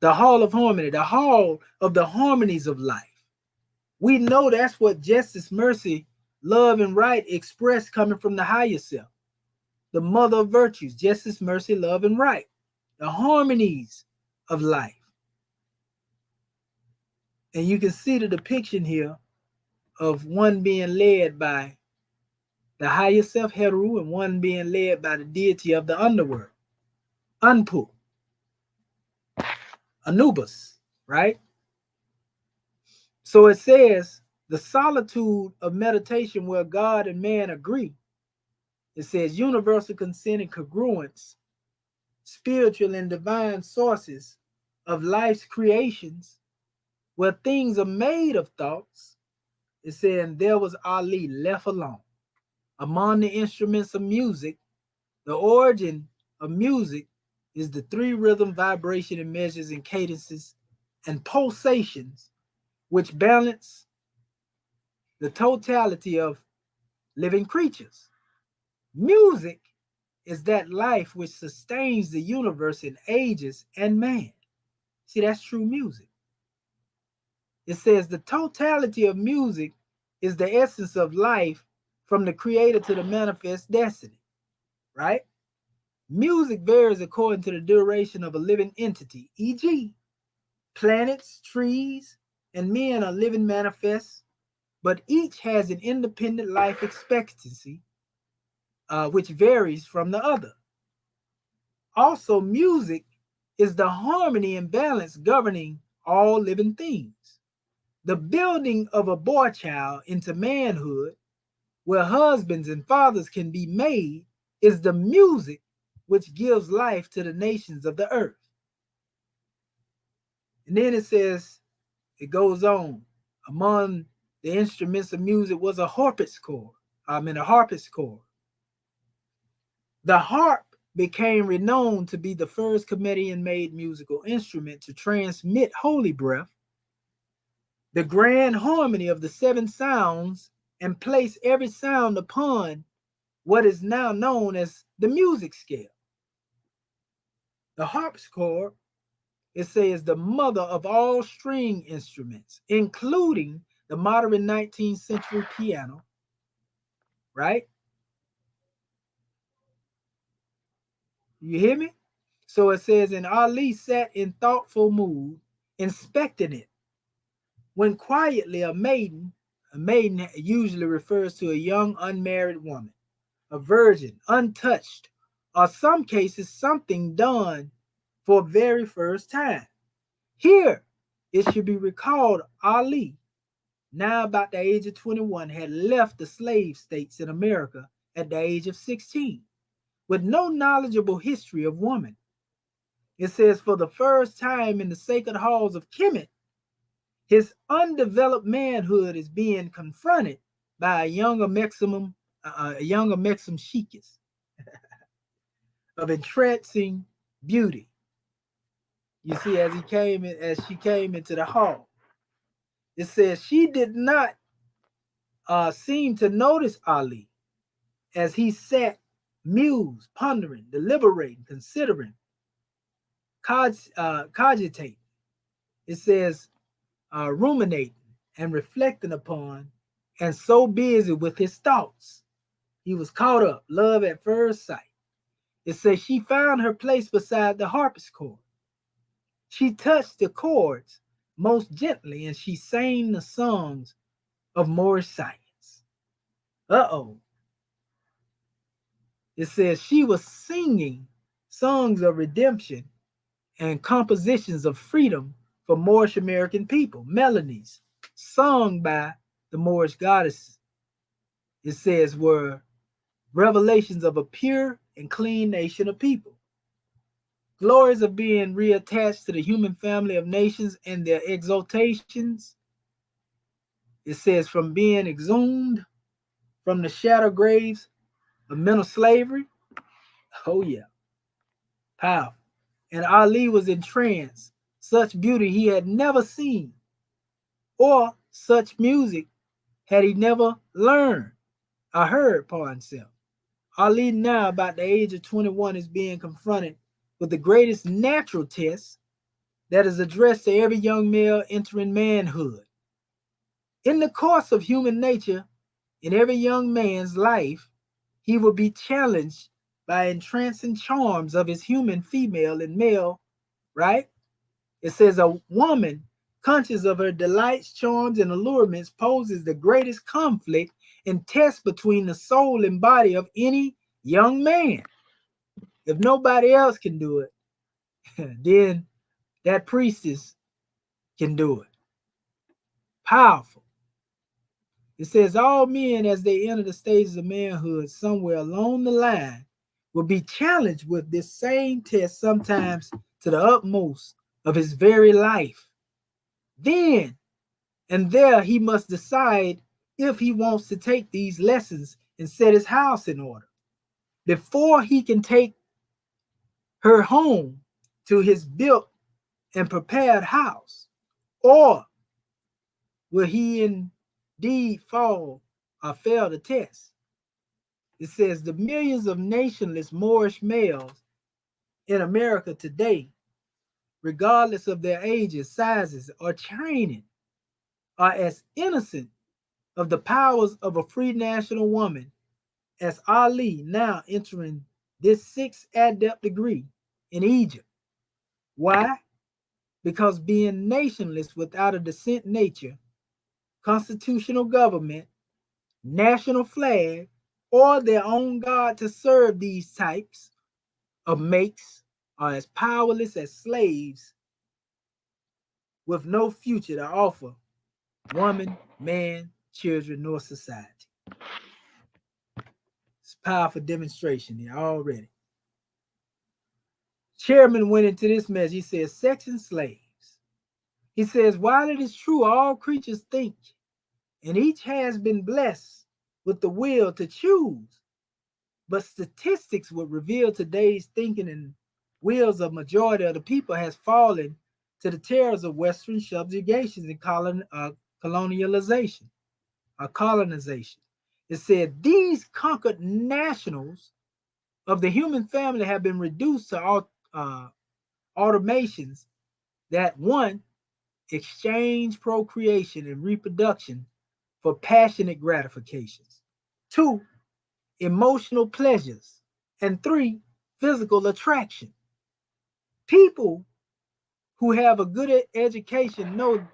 The Hall of Harmony, the Hall of the harmonies of life. We know that's what justice, mercy, love, and right expressed coming from the higher self. The mother of virtues, justice, mercy, love, and right. The harmonies of life. And you can see the depiction here of one being led by the higher self, Heru, and one being led by the deity of the underworld, Anpu, Anubis, right? So it says, the solitude of meditation where God and man agree. It says universal consent and congruence, spiritual and divine sources of life's creations, where things are made of thoughts. It said, and there was Ali left alone. Among the instruments of music, the origin of music is the three rhythm, vibration, and measures and cadences and pulsations, which balance the totality of living creatures. Music is that life which sustains the universe in ages and man. See, that's true music. It says the totality of music is the essence of life from the creator to the manifest destiny, right? Music varies according to the duration of a living entity, e.g., planets, trees, and men are living manifests, but each has an independent life expectancy, which varies from the other. Also, music is the harmony and balance governing all living things. The building of a boy child into manhood, where husbands and fathers can be made, is the music which gives life to the nations of the earth. And then it says, it goes on, among the instruments of music was a harpsichord. A harpsichord. The harp became renowned to be the first Comedian-made musical instrument to transmit holy breath, the grand harmony of the seven sounds, and place every sound upon what is now known as the music scale. The harpsichord, it says, the mother of all string instruments, including the modern 19th century piano, right? You hear me? So it says, and Ali sat in thoughtful mood, inspecting it. When quietly a maiden usually refers to a young unmarried woman, a virgin, untouched, or some cases something done for very first time. Here, it should be recalled Ali, now about the age of 21, had left the slave states in America at the age of 16, with no knowledgeable history of woman. It says, for the first time in the sacred halls of Kemet, his undeveloped manhood is being confronted by a younger Mexim Shikis of entrancing beauty. You see, as she came into the hall, it says she did not seem to notice Ali as he sat mused, pondering, deliberating, considering, cogitating. It says ruminating and reflecting upon, and so busy with his thoughts. He was caught up, love at first sight. It says she found her place beside the harpsichord. She touched the chords most gently, and she sang the songs of Moorish science. Uh-oh. It says she was singing songs of redemption and compositions of freedom for Moorish American people, melodies sung by the Moorish goddesses. It says were revelations of a pure and clean nation of people. Glories of being reattached to the human family of nations and their exaltations. It says from being exhumed from the shadow graves of mental slavery. Oh yeah, powerful. And Ali was in trance, such beauty he had never seen, or such music had he never learned or heard upon himself. Ali, now about the age of 21, is being confronted with the greatest natural test that is addressed to every young male entering manhood. In the course of human nature, in every young man's life, he will be challenged by entrancing charms of his human female and male, right? It says a woman conscious of her delights, charms, and allurements poses the greatest conflict and test between the soul and body of any young man. If nobody else can do it, then that priestess can do it. Powerful. It says all men, as they enter the stages of manhood somewhere along the line, will be challenged with this same test, sometimes to the utmost of his very life. Then and there he must decide if he wants to take these lessons and set his house in order before he can take her home to his built and prepared house, or will he indeed fall or fail the test? It says the millions of nationless Moorish males in America today, regardless of their ages, sizes, or training, are as innocent of the powers of a free national woman as Ali, now entering this sixth adept degree in Egypt. Why? Because being nationless without a distinct nature, constitutional government, national flag, or their own God to serve these types of makes are as powerless as slaves with no future to offer woman, man, children, nor society. It's a powerful demonstration here already. Chairman went into this message. He says, sex and slaves. He says, while it is true all creatures think, and each has been blessed with the will to choose, but statistics would reveal today's thinking and wills of majority of the people has fallen to the terrors of Western subjugations and colonization. It said these conquered nationals of the human family have been reduced to automations that one, exchange procreation and reproduction for passionate gratifications, two, emotional pleasures, and three, physical attraction. People who have a good education know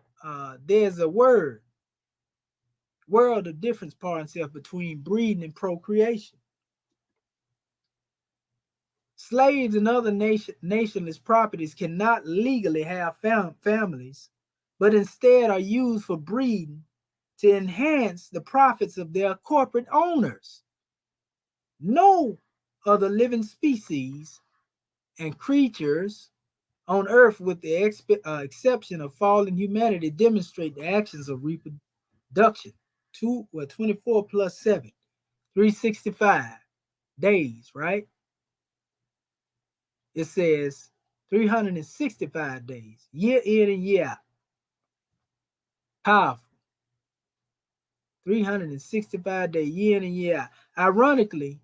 there's a world of difference between breeding and procreation. Slaves and other nationless properties cannot legally have families, but instead are used for breeding to enhance the profits of their corporate owners. No other living species and creatures on Earth, with the exception of fallen humanity, demonstrate the actions of reproduction. 24 plus 7, 365 days, right? It says 365 days, year in and year out. Powerful. 365 day year in and year out. Ironically,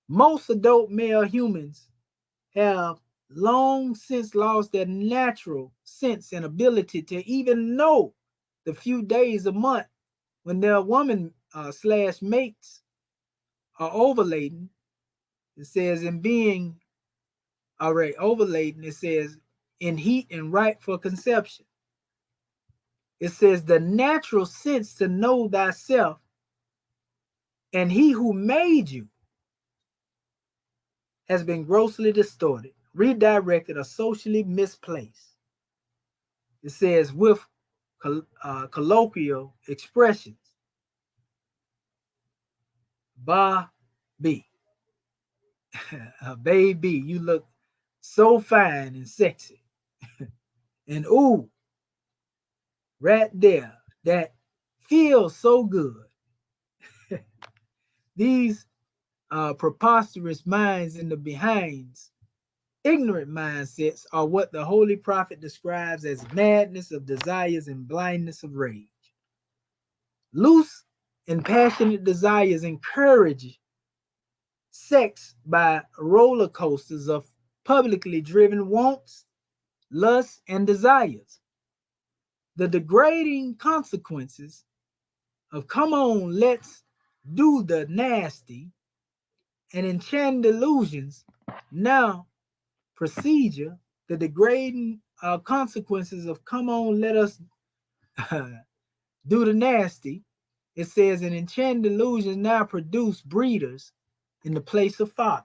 most adult male humans have long since lost their natural sense and ability to even know the few days a month when their woman slash mates or overladen. It says in being already overladen, it says in heat and ripe for conception. It says the natural sense to know thyself and he who made you has been grossly distorted, redirected, or socially misplaced. It says with colloquial expressions, ba be, baby, you look so fine and sexy, and ooh, right there, that feels so good. These preposterous minds in the behinds, ignorant mindsets are what the Holy Prophet describes as madness of desires and blindness of rage. Loose and passionate desires encourage sex by roller coasters of publicly driven wants, lusts, and desires. The degrading consequences of come on, let's do the nasty and enchant delusions now procedure, the degrading consequences of come on, let us do the nasty. It says, an enchanted delusions now produce breeders in the place of fathers.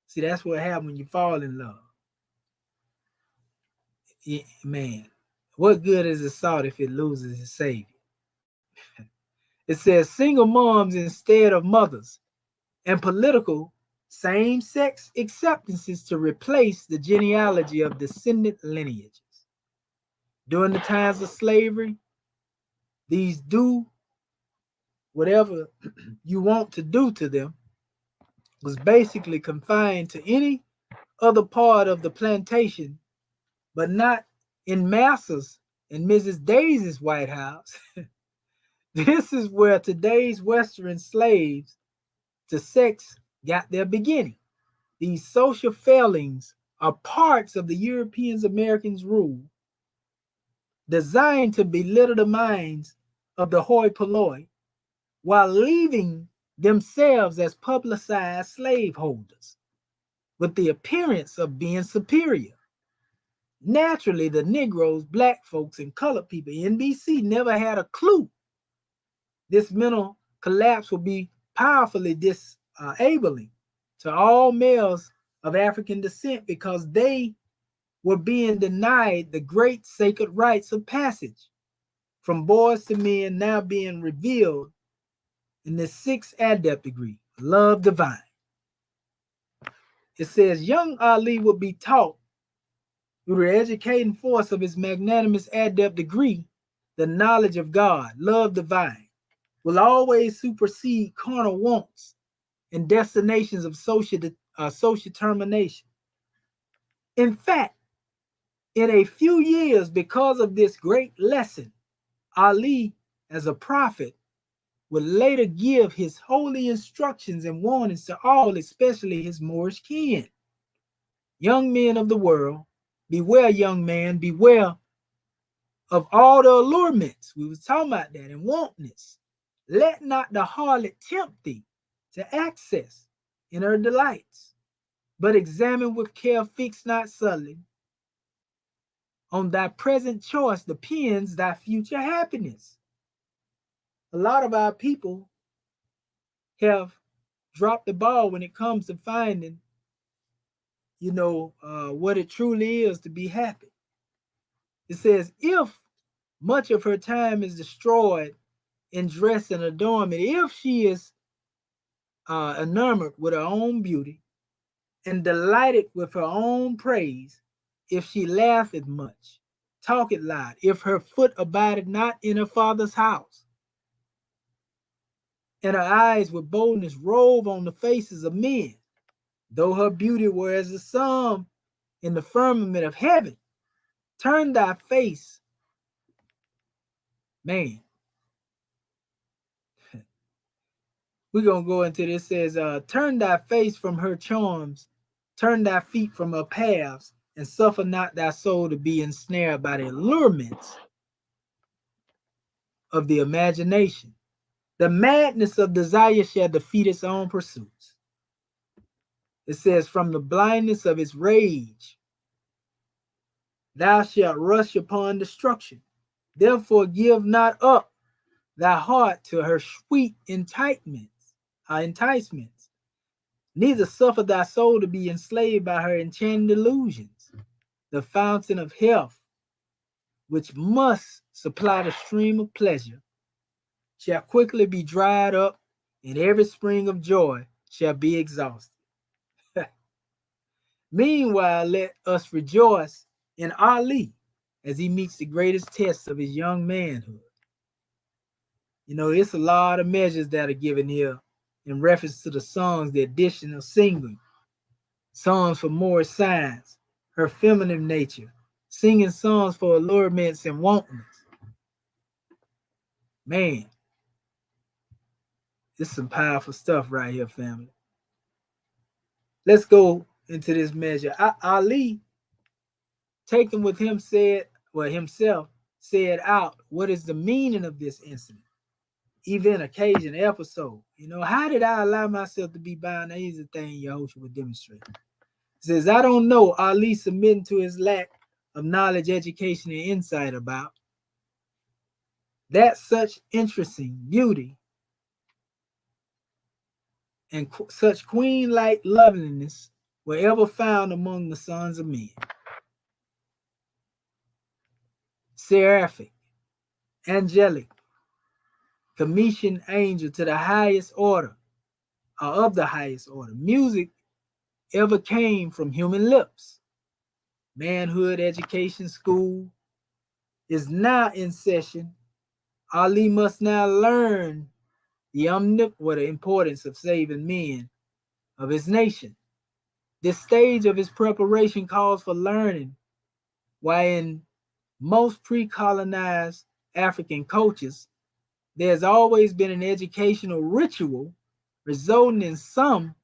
See, that's what happens when you fall in love. Man, what good is a salt if it loses its savior? It says single moms instead of mothers, and political same-sex acceptances to replace the genealogy of descendant lineages. During the times of slavery, these do whatever you want to do to them was basically confined to any other part of the plantation, but not in Massa's and Mrs. Daisy's White House. This is where today's Western slaves to sex got their beginning. These social failings are parts of the Europeans Americans' rule, designed to belittle the minds of the hoi polloi while leaving themselves as publicized slaveholders with the appearance of being superior. Naturally, the Negroes, black folks, and colored people, NBC never had a clue this mental collapse will be powerfully disabling to all males of African descent because they were being denied the great sacred rites of passage from boys to men now being revealed in the sixth adept degree, love divine. It says young Ali would be taught through the educating force of his magnanimous adept degree, the knowledge of God, love divine, will always supersede carnal wants and destinations of social termination. In fact, in a few years, because of this great lesson, Ali, as a prophet, would later give his holy instructions and warnings to all, especially his Moorish kin. Young men of the world, beware, young man, beware of all the allurements. We was talking about that and wantonness. Let not the harlot tempt thee to access in her delights, but examine with care, fix not subtly. On thy present choice depends thy future happiness. A lot of our people have dropped the ball when it comes to finding, what it truly is to be happy. It says, if much of her time is destroyed in dress and adornment, if she is enamored with her own beauty and delighted with her own praise, if she laugheth much, talketh loud, if her foot abideth not in her father's house, and her eyes with boldness rove on the faces of men, though her beauty were as the sun in the firmament of heaven, turn thy face, man. We're going to go into this. It says, turn thy face from her charms, turn thy feet from her paths, and suffer not thy soul to be ensnared by the allurements of the imagination. The madness of desire shall defeat its own pursuits. It says, from the blindness of its rage, thou shalt rush upon destruction. Therefore give not up thy heart to her sweet enticements, neither suffer thy soul to be enslaved by her enchanting delusions. The fountain of health, which must supply the stream of pleasure, shall quickly be dried up, and every spring of joy shall be exhausted. Meanwhile, let us rejoice in Ali as he meets the greatest tests of his young manhood. You know, it's a lot of measures that are given here in reference to the songs, the addition of singing, songs for more signs, her feminine nature, singing songs for allurements and wantonness. Man, this is some powerful stuff right here, family. Let's go into this measure. Ali, taken with him, himself said out, what is the meaning of this incident, event, occasion, episode? You know, how did I allow myself to be bound? Now, here's the thing Yahushua would demonstrate. It says, I don't know Ali submitting to his lack of knowledge, education, and insight about that such interesting beauty and such queen-like loveliness were ever found among the sons of men. Seraphic, angelic, commissioned angel to the highest order, or of the highest order, music ever came from human lips. Manhood education school is now in session. Ali must now learn the importance of saving men of his nation. This stage of his preparation calls for learning, while in most pre-colonized African cultures, there's always been an educational ritual resulting in some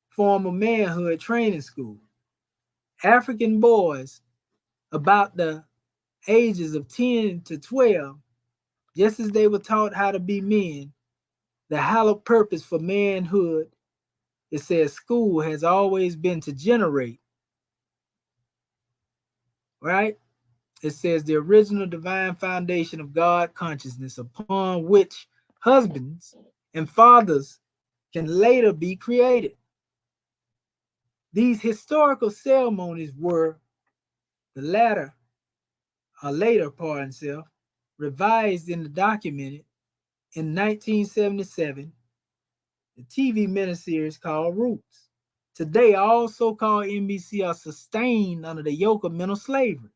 form of manhood training school. African boys about the ages of 10 to 12, just as they were taught how to be men, the hallowed purpose for manhood, it says school has always been to generate, right? It says the original divine foundation of God consciousness upon which husbands and fathers can later be created. These historical ceremonies were later, revised in the documented in 1977, the TV miniseries called Roots. Today, all so-called NBC are sustained under the yoke of mental slavery.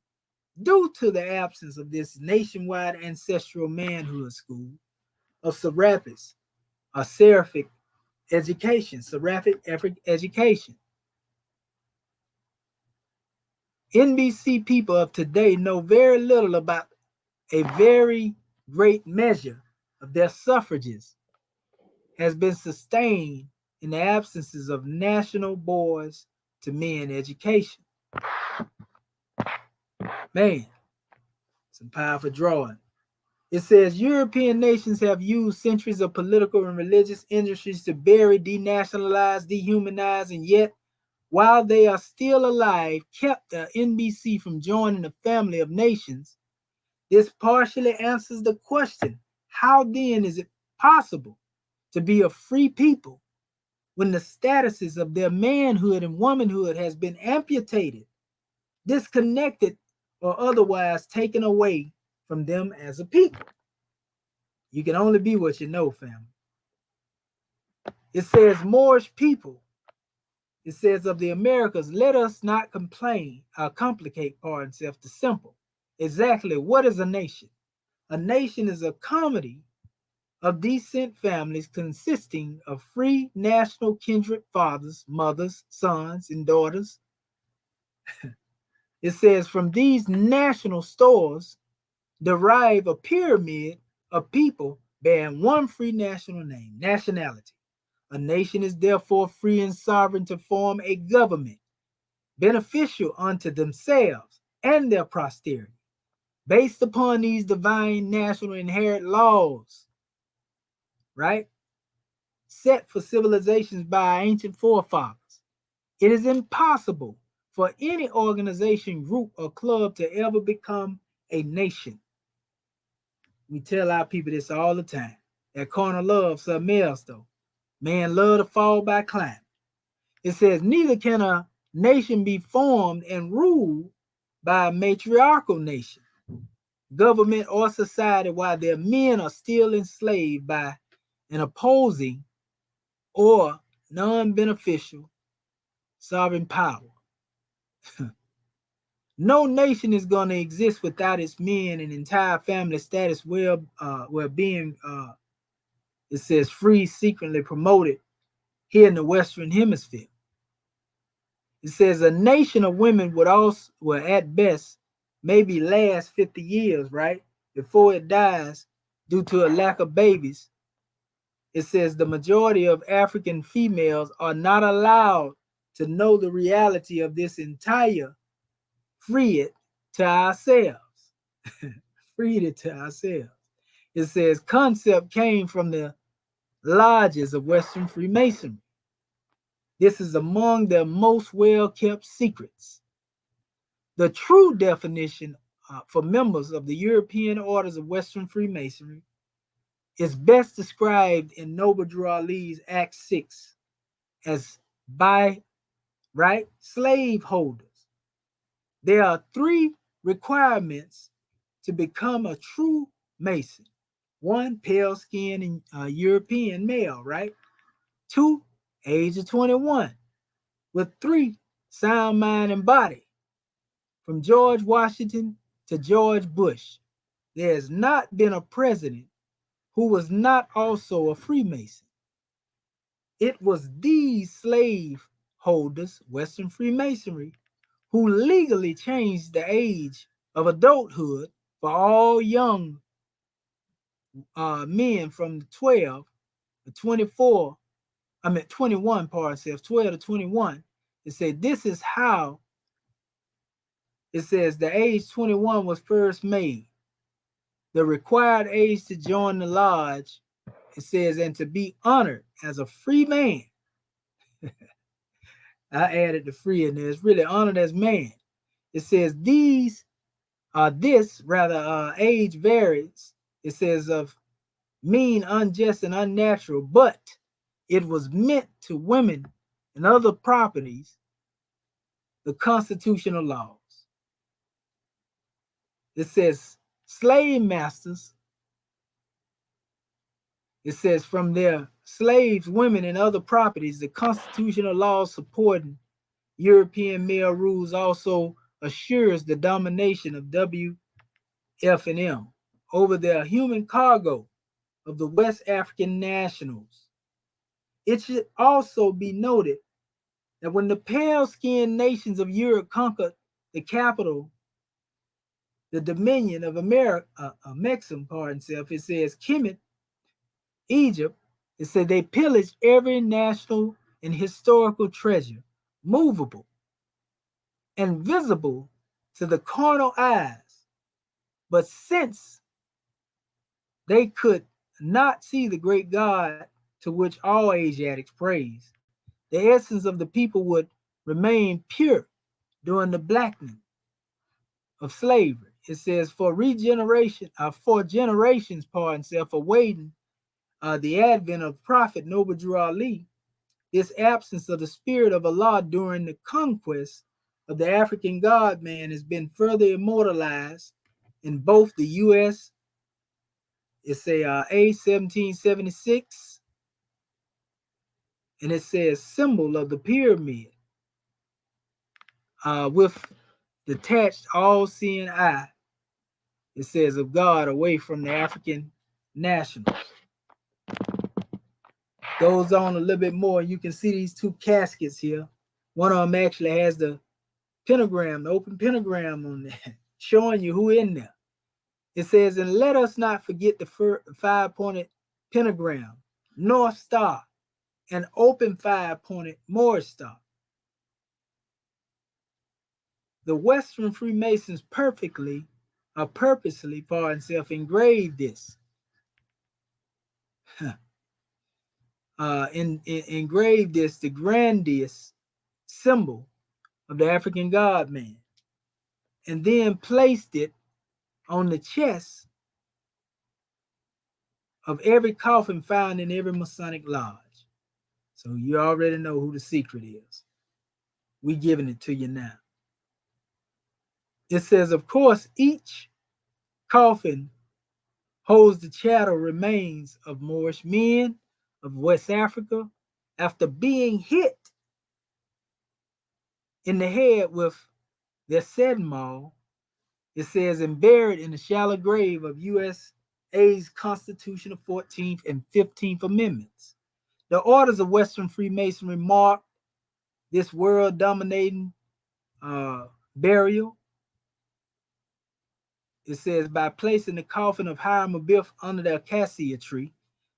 Due to the absence of this nationwide ancestral manhood school of seraphic education, NBC people of today know very little about a very great measure of their suffrages has been sustained in the absences of national boys to men education. Man, some powerful drawing. It says European nations have used centuries of political and religious industries to bury, denationalize, dehumanize, and yet, while they are still alive, kept the NBC from joining the family of nations. This partially answers the question, how then is it possible to be a free people when the statuses of their manhood and womanhood has been amputated, disconnected, or otherwise taken away from them as a people? You can only be what you know, family. It says Moorish people. It says of the Americas, let us not complicate the simple. Exactly, what is a nation? A nation is a comedy of decent families consisting of free national kindred fathers, mothers, sons, and daughters. It says from these national stores derive a pyramid of people bearing one free national name, nationality. A nation is therefore free and sovereign to form a government beneficial unto themselves and their posterity. based upon these divine national inherent laws, right? Set for civilizations by our ancient forefathers. It is impossible for any organization, group, or club to ever become a nation. We tell our people this all the time. That corner love something else though. Man love to fall by climb. It says neither can a nation be formed and ruled by a matriarchal nation, government, or society while their men are still enslaved by an opposing or non-beneficial sovereign power. No nation is going to exist without its men and entire family status well-being. It says free, secretly promoted here in the Western Hemisphere. It says a nation of women would also, well, at best, maybe last 50 years, right? Before it dies due to a lack of babies. It says the majority of African females are not allowed to know the reality of this entire free it to ourselves. Freed it to ourselves. It says concept came from the lodges of Western Freemasonry. This is among their most well-kept secrets. The true definition for members of the European Orders of Western Freemasonry is best described in Noble Drew Ali's Act 6 as by right slave holders. There are 3 requirements to become a true Mason. 1, pale skin and European male, right? 2, age of 21. With 3, sound mind and body. From George Washington to George Bush, there has not been a president who was not also a Freemason. It was these slave holders, Western Freemasonry, who legally changed the age of adulthood for all young men from 12 to 24, 21, pardon self, 12 to 21. It said this is how it says the age 21 was first made. The required age to join the lodge, it says, and to be honored as a free man. I added the free in there. It's really honored as man. It says age varies. It says of mean, unjust, and unnatural, but it was meant to women and other properties, the constitutional laws. It says slave masters. It says from their slaves, women, and other properties, the constitutional laws supporting European male rules also assures the domination of WF&M over their human cargo of the West African nationals. It should also be noted that when the pale-skinned nations of Europe conquered the capital, the dominion of Mexico, pardon self, it says Kemet, Egypt, it said they pillaged every national and historical treasure, movable and visible to the carnal eyes. But since they could not see the great God to which all Asiatics praise, the essence of the people would remain pure during the blackening of slavery. It says for generations, pardon self, awaiting the advent of Prophet Noble Drew Ali, this absence of the spirit of Allah during the conquest of the African God man has been further immortalized in both the U.S. It's a A1776, and it says symbol of the pyramid with detached all-seeing eye. It says of God away from the African nationals. Goes on a little bit more. You can see these 2 caskets here. One of them actually has the pentagram, the open pentagram on there, showing you who in there. It says, and let us not forget the 5-pointed pentagram, North Star, and open 5-pointed Morris Star. The Western Freemasons perfectly purposely for himself engraved this. Engraved this, the grandest symbol of the African God man, and then placed it on the chest of every coffin found in every Masonic lodge. So you already know who the secret is. We giving it to you now. It says, of course, each coffin holds the chattel remains of Moorish men of West Africa after being hit in the head with their sedmal. It says, and buried in the shallow grave of USA's constitutional 14th and 15th Amendments. The orders of Western Freemasonry marked this world-dominating burial. It says, by placing the coffin of Hiram Abiff under the acacia tree,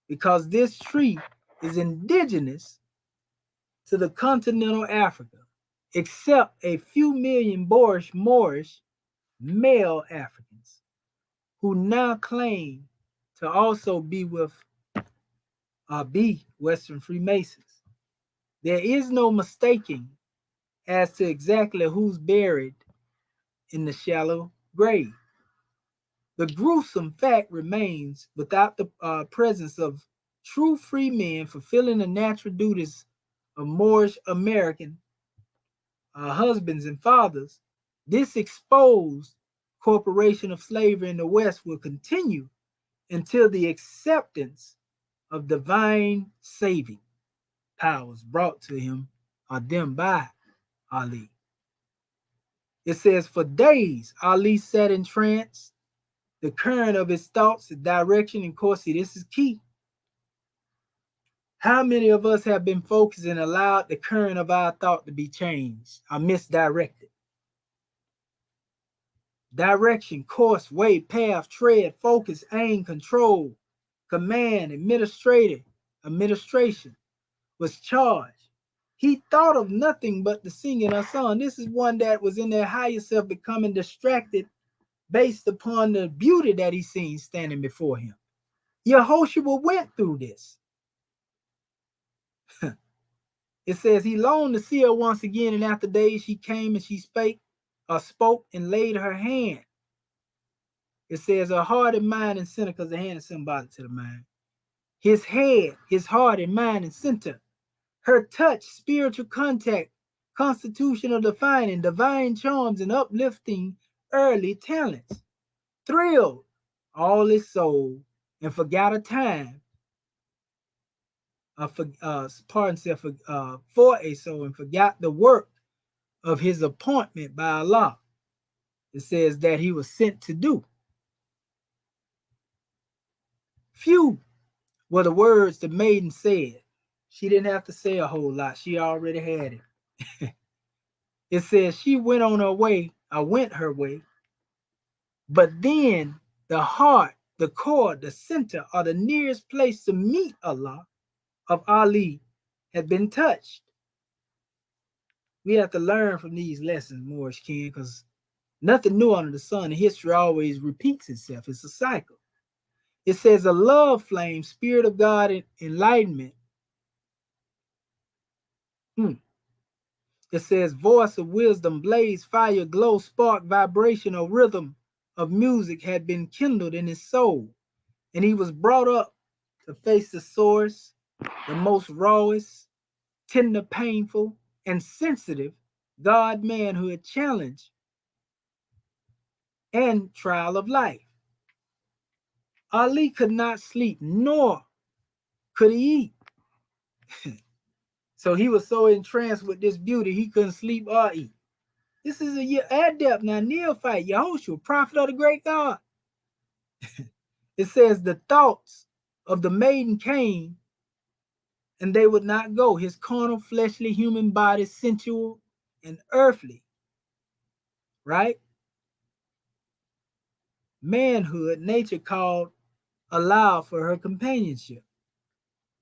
because this tree is indigenous to the continental Africa, except a few million Moorish male Africans, who now claim to also be Western Freemasons. There is no mistaking as to exactly who's buried in the shallow grave. The gruesome fact remains, without the presence of true free men fulfilling the natural duties of Moorish American husbands and fathers, this exposed corporation of slavery in the West will continue until the acceptance of divine saving powers brought to him or them by Ali. It says, for days, Ali sat in trance. The current of his thoughts, the direction, and course, see, this is key. How many of us have been focused and allowed the current of our thought to be changed or misdirected? Direction, course, way, path, tread, focus, aim, control, command, administration was charged. He thought of nothing but the singing a song. This is one that was in their higher self becoming distracted based upon the beauty that he seen standing before him. Yehoshua went through this. It says he longed to see her once again, and after days she came and she spoke and laid her hand. It says her heart and mind and center, because the hand is symbolic to the mind. His head, his heart and mind and center. Her touch, spiritual contact, constitutional defining, divine charms and uplifting early talents. Thrilled all his soul and forgot a time. For a soul, and forgot the work of his appointment by Allah. It says that he was sent to do. Few were the words the maiden said. She didn't have to say a whole lot. She already had it. It says she went on her way, or went her way, but then the heart, the core, the center, or the nearest place to meet Allah of Ali had been touched. We have to learn from these lessons, Moorish King, because nothing new under the sun. History always repeats itself. It's a cycle. It says a love flame, spirit of God, and enlightenment. It says voice of wisdom, blaze, fire, glow, spark, vibration, or rhythm of music had been kindled in his soul. And he was brought up to face the source, the most rawest, tender, painful, and sensitive God manhood challenge and trial of life. Ali could not sleep, nor could he eat. So he was so entranced with this beauty, he couldn't sleep or eat. This is a adept, now neophyte, Yehoshua, prophet of the great God. It says the thoughts of the maiden came, and they would not go. His carnal, fleshly, human body, sensual and earthly, right? Manhood, nature called aloud for her companionship.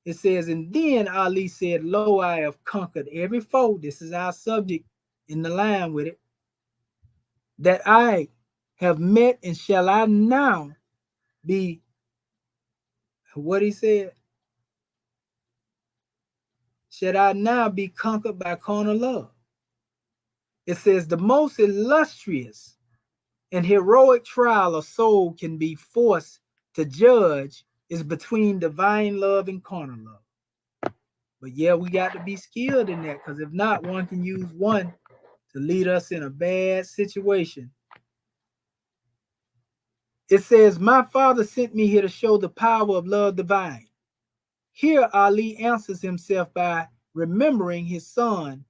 It says, and then Ali said, lo, I have conquered every foe. This is our subject in the line with it. That I have met, and shall I now be, what he said, shall I now be conquered by carnal love? It says the most illustrious and heroic trial a soul can be forced to judge is between divine love and carnal love. But yeah, we got to be skilled in that, because if not, one can use one to lead us in a bad situation. It says, my Father sent me here to show the power of love divine. Here Ali answers himself by remembering his son,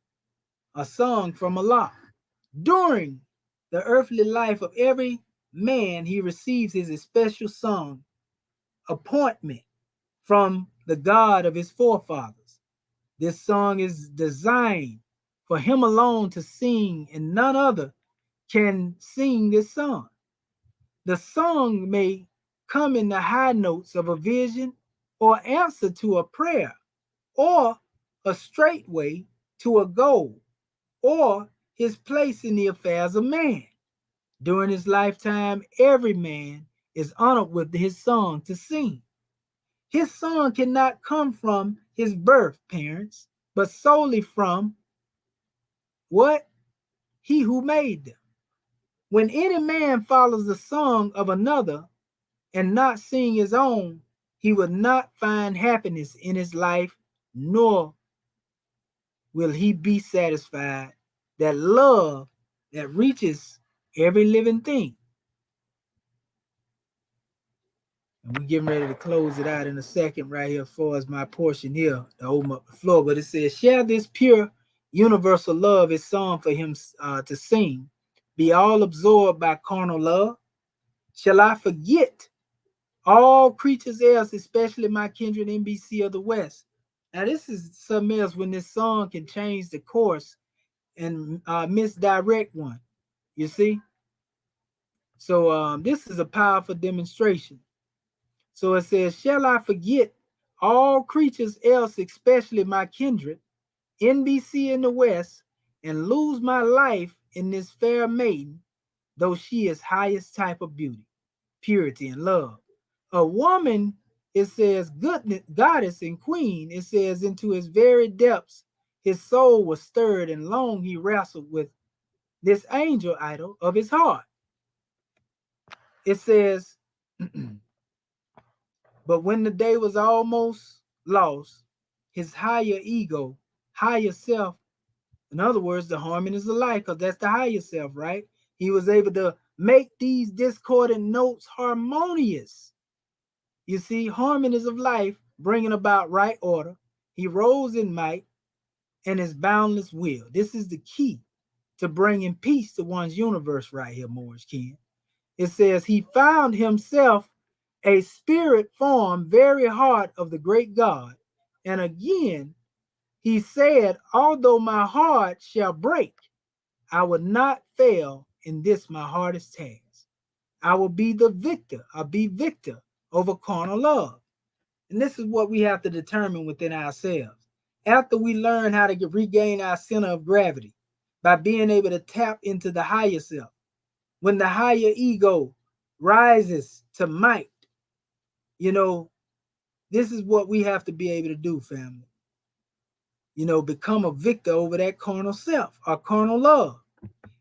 a song from Allah. During the earthly life of every man, he receives his special song, appointment from the God of his forefathers. This song is designed for him alone to sing, and none other can sing this song. The song may come in the high notes of a vision, or answer to a prayer, or a straight way to a goal, or his place in the affairs of man. During his lifetime, every man is honored with his song to sing. His song cannot come from his birth parents, but solely from what? He who made them. When any man follows the song of another and not sing his own, he will not find happiness in his life, nor will he be satisfied. That love that reaches every living thing. And we're getting ready to close it out in a second right here, as far as my portion here to open up the floor. But it says, share this pure universal love is song for him to sing. Be all absorbed by carnal love. Shall I forget all creatures else, especially my kindred NBC of the West? Now, this is something else when this song can change the course and misdirect one. You see? So this is a powerful demonstration. So it says, shall I forget all creatures else, especially my kindred, NBC in the West, and lose my life in this fair maiden, though she is highest type of beauty, purity, and love? A woman, it says, goodness, goddess and queen, it says, into his very depths, his soul was stirred, and long he wrestled with this angel idol of his heart. It says, but when the day was almost lost, his higher ego, higher self, in other words, the harmonies of life, because that's the higher self, right? He was able to make these discordant notes harmonious. You see, harmonies of life bringing about right order. He rose in might and his boundless will. This is the key to bringing peace to one's universe right here, Morris King. It says he found himself a spirit form very heart of the great God. And again, he said, although my heart shall break, I will not fail in this my hardest task. I will be the victor. I'll be victor over carnal love. And this is what we have to determine within ourselves. After we learn how to regain our center of gravity by being able to tap into the higher self, when the higher ego rises to might, you know, this is what we have to be able to do, family. You know, become a victor over that carnal self, or carnal love.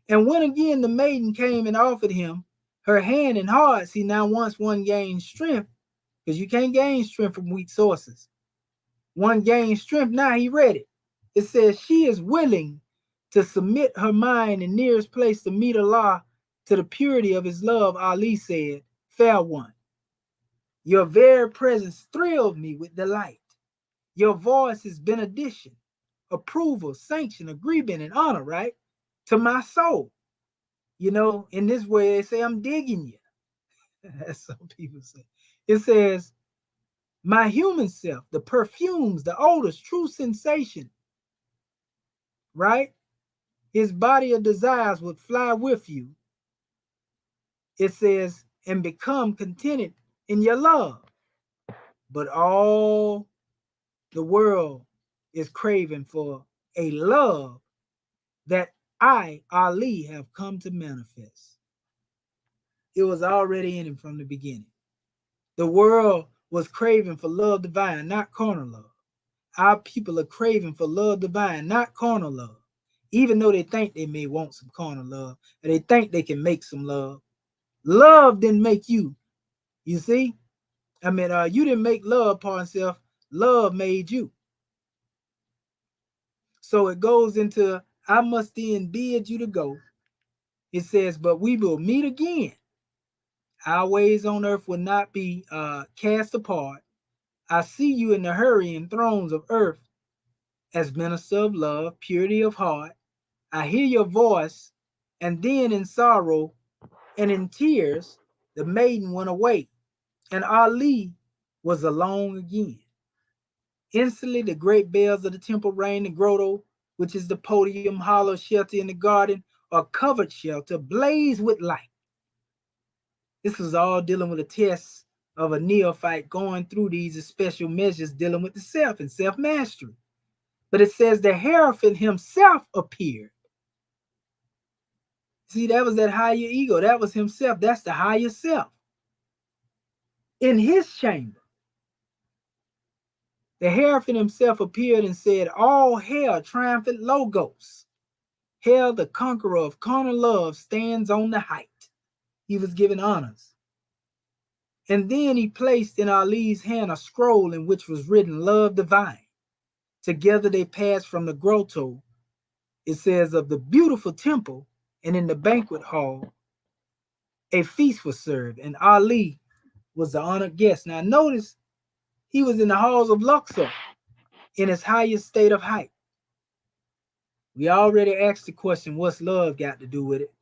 And when again the maiden came and offered him her hand and heart, see, now once one gains strength, because you can't gain strength from weak sources. One gains strength, now he read it. It says she is willing to submit her mind in nearest place to meet Allah, to the purity of his love. Ali said, fair one, your very presence thrilled me with delight. Your voice is benediction, approval, sanction, agreement, and honor, right? To my soul. You know, in this way, they say, I'm digging you. As some people say. It says, my human self, the perfumes, the odors, true sensation, right? His body of desires would fly with you. It says, and become contented in your love. But all the world is craving for a love that I, Ali, have come to manifest. It was already in him from the beginning. The world was craving for love divine, not carnal love. Our people are craving for love divine, not carnal love. Even though they think they may want some carnal love, and they think they can make some love. Love didn't make you. You see? I mean, you didn't make love upon itself. Love made you. So it goes into, I must then bid you to go. It says, but we will meet again. Our ways on earth will not be cast apart. I see you in the hurrying thrones of earth as minister of love, purity of heart. I hear your voice, and then in sorrow and in tears, the maiden went away, and Ali was alone again. Instantly, the great bells of the temple rang, the grotto, which is the podium, hollow shelter in the garden, or covered shelter, blazed with light. This was all dealing with a test of a neophyte going through these special measures dealing with the self and self-mastery. But it says the Hierophant himself appeared. See, that was that higher ego. That was himself. That's the higher self. In his chamber, the Hierophant himself appeared and said, all hail, triumphant Logos. Hail, the conqueror of carnal love, stands on the height. He was given honors. And then he placed in Ali's hand a scroll in which was written, love divine. Together they passed from the grotto, it says, of the beautiful temple, and in the banquet hall, a feast was served, and Ali was the honored guest. Now notice, he was in the halls of Luxor, in his highest state of height. We already asked the question, what's love got to do with it?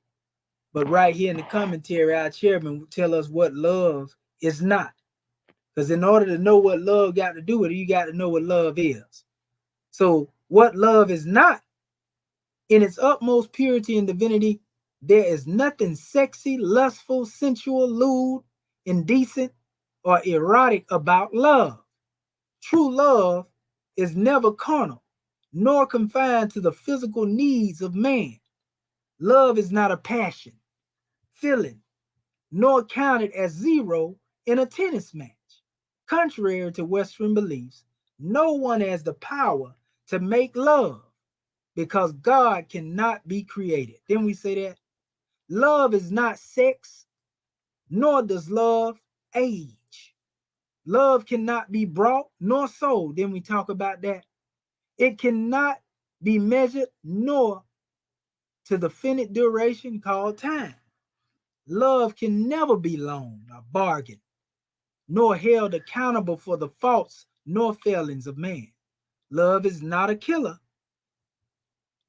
But right here in the commentary, our chairman will tell us what love is not. Because in order to know what love got to do with it, you got to know what love is. So what love is not, in its utmost purity and divinity, there is nothing sexy, lustful, sensual, lewd, indecent, or erotic about love. True love is never carnal, nor confined to the physical needs of man. Love is not a passion, feeling, nor counted as zero in a tennis match. Contrary to Western beliefs, no one has the power to make love because God cannot be created. Didn't we say that? Love is not sex, nor does love age. Love cannot be brought nor sold. Didn't we talk about that? It cannot be measured nor to the finite duration called time. Love can never be loaned or bargained, nor held accountable for the faults nor failings of man. Love is not a killer,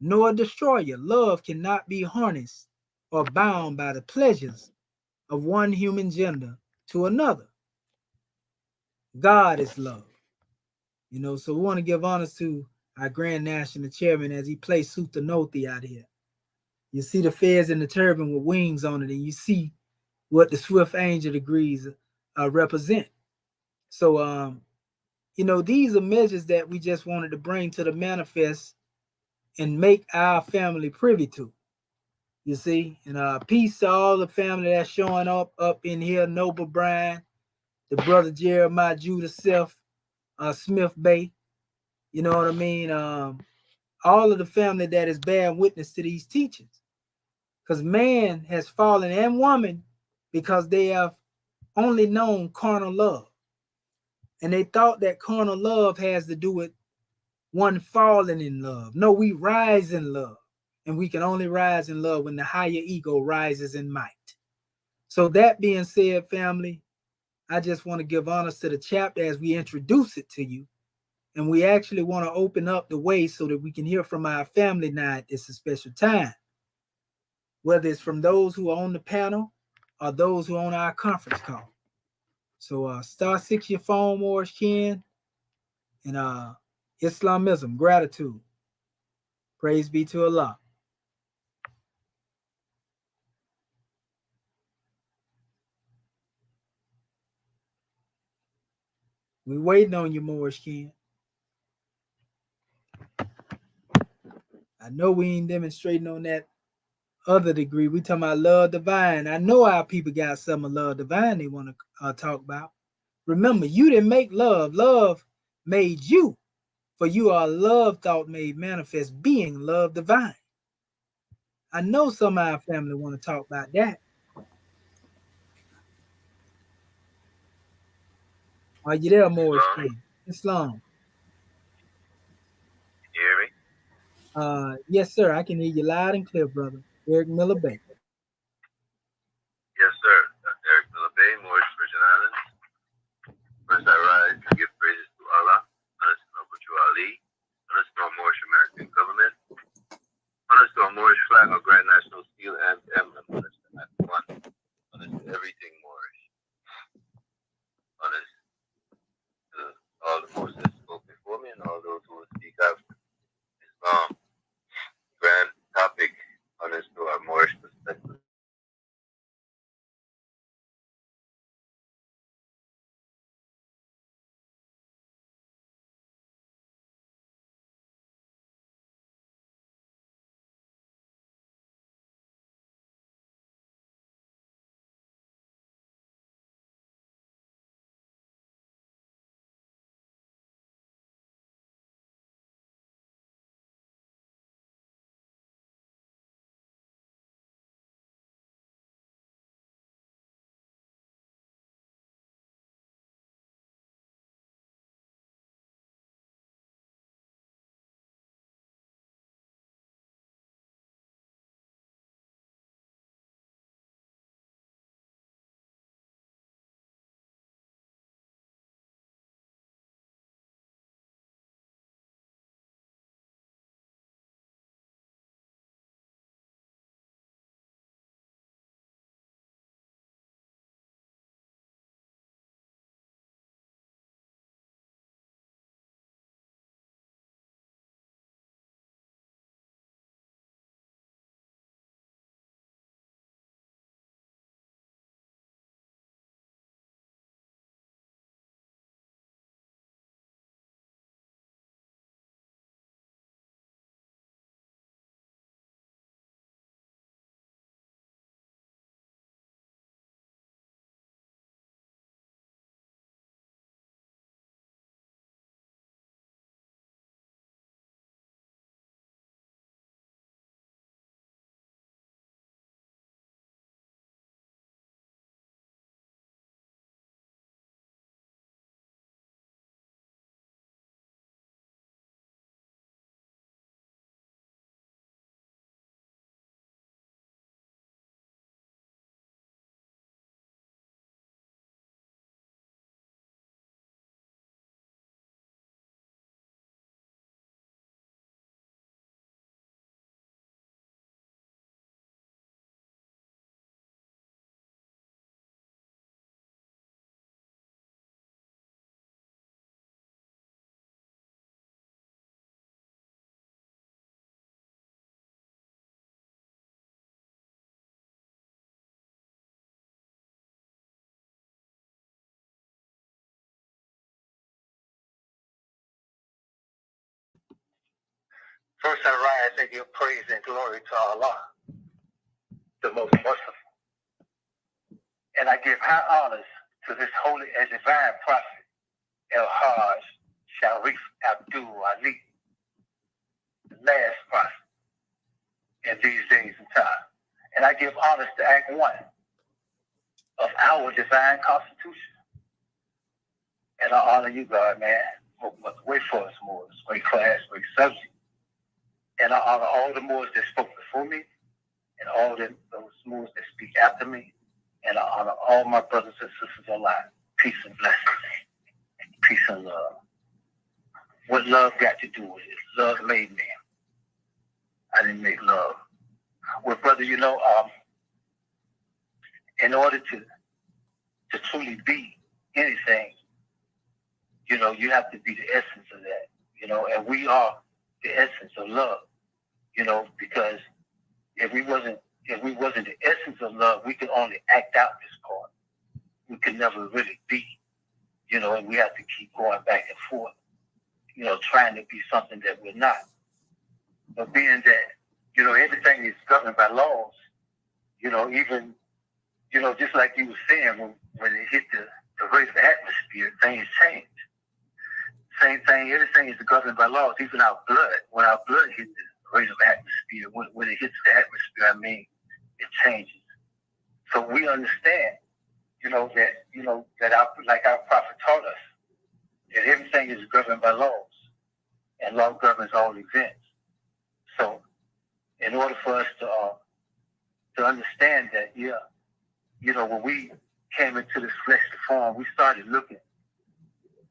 nor a destroyer. Love cannot be harnessed or bound by the pleasures of one human gender to another. God is love. So we want to give honors to our Grand National Chairman as he plays Sutta Nothi out here. You see the fez in the turban with wings on it, and you see what the swift angel degrees represent. So, these are measures that we just wanted to bring to the manifest and make our family privy to. You see, and peace to all the family that's showing up in here. Noble Brian, the brother Jeremiah Judah Self, Smith Bay. You know what I mean? All of the family that is bearing witness to these teachings. Because man has fallen, and woman, because they have only known carnal love. And they thought that carnal love has to do with one falling in love. No, we rise in love. And we can only rise in love when the higher ego rises in might. So that being said, family, I just want to give honors to the chapter as we introduce it to you. And we actually want to open up the way so that we can hear from our family now at this special time. Whether it's from those who are on the panel or those who are on our conference call. So *6 your phone, Morris Ken, and Islamism, gratitude. Praise be to Allah. We waiting on you, Morris Ken. I know we ain't demonstrating on that other degree. We talking about love divine. I know our people got some of love divine they want to talk about. Remember, you didn't make love. Love made you. For you are love thought made manifest being love divine. I know some of our family want to talk about that. Are you there, Morris? Islam. You hear me? Yes, sir. I can hear you loud and clear, brother. Eric Miller Bay. Yes, sir. Dr. Eric Miller Bay, Morris, Virgin Islands. First I rise to give praises to Allah, honest to Abu Ali, honest to our Moorish American government, honest to our Moorish flag, our Grand National Steel and emblem, honest to Act 1, honest to everything Moorish, honest to all the Moors that spoke before me and all those who will speak after. Islam, grand topic, honest to our Moorish perspective. First I rise and give praise and glory to Allah, the most merciful. And I give high honors to this holy and divine prophet, El-Hajj Sharif Abdul Ali, the last prophet in these days and time. And I give honors to Act 1 of our divine constitution. And I honor you, God, man, for way for us Moors, great class, great subject. And I honor all the Moors that spoke before me and all those Moors that speak after me. And I honor all my brothers and sisters alive. Peace and blessings. Peace and love. What love got to do with it? Love made me. I didn't make love. Well, brother, you know, in order to truly be anything, you know, you have to be the essence of that, you know, and we are the essence of love, you know, because if we wasn't the essence of love, we could only act out this part. We could never really be, you know, and we have to keep going back and forth, you know, trying to be something that we're not. But being that, you know, everything is governed by laws. You know, even, you know, just like you were saying, when it hit the race atmosphere, things change. Same thing, everything is governed by laws, even our blood. When our blood hits the rate of atmosphere, when it hits the atmosphere, I mean, it changes. So we understand, that our prophet taught us that everything is governed by laws, and law governs all events. So, in order for us to understand that, when we came into this fleshly form, we started looking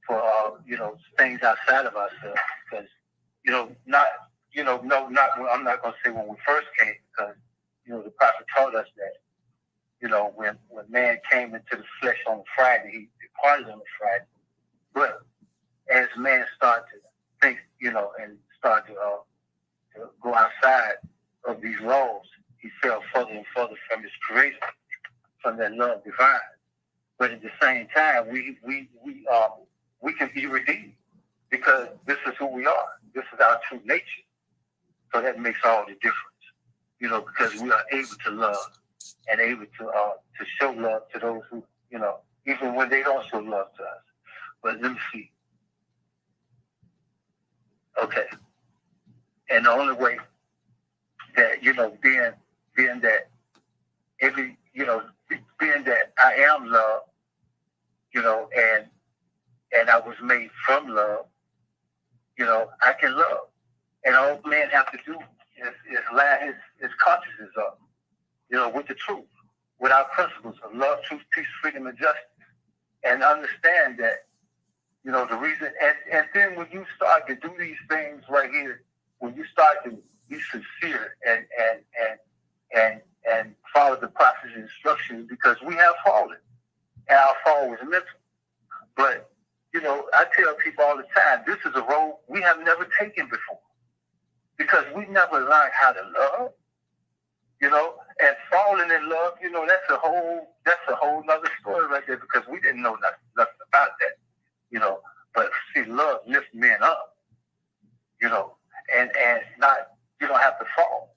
for things outside of ourselves, because I'm not going to say when we first came, because the prophet taught us that when man came into the flesh on Friday, he departed on the Friday. But as man started to think, and started to go outside of these laws, he fell further and further from his creator, from that love divine. But at the same time, we can be redeemed, because this is who we are. This is our true nature. So that makes all the difference, because we are able to love and able to show love to those who, even when they don't show love to us. But let me see. Okay. And the only way that, being that being that I am love, and I was made from love, I can love. And all man have to do is line his consciousness up, with the truth, with our principles of love, truth, peace, freedom, and justice. And understand that, the reason, and then when you start to do these things right here, when you start to be sincere and follow the process and instructions, because we have fallen, and our fall was mental. But, I tell people all the time, this is a road we have never taken before, because we never learned how to love, and falling in love, that's a whole nother story right there, because we didn't know nothing about that, but see, love lifts men up, and not, you don't have to fall.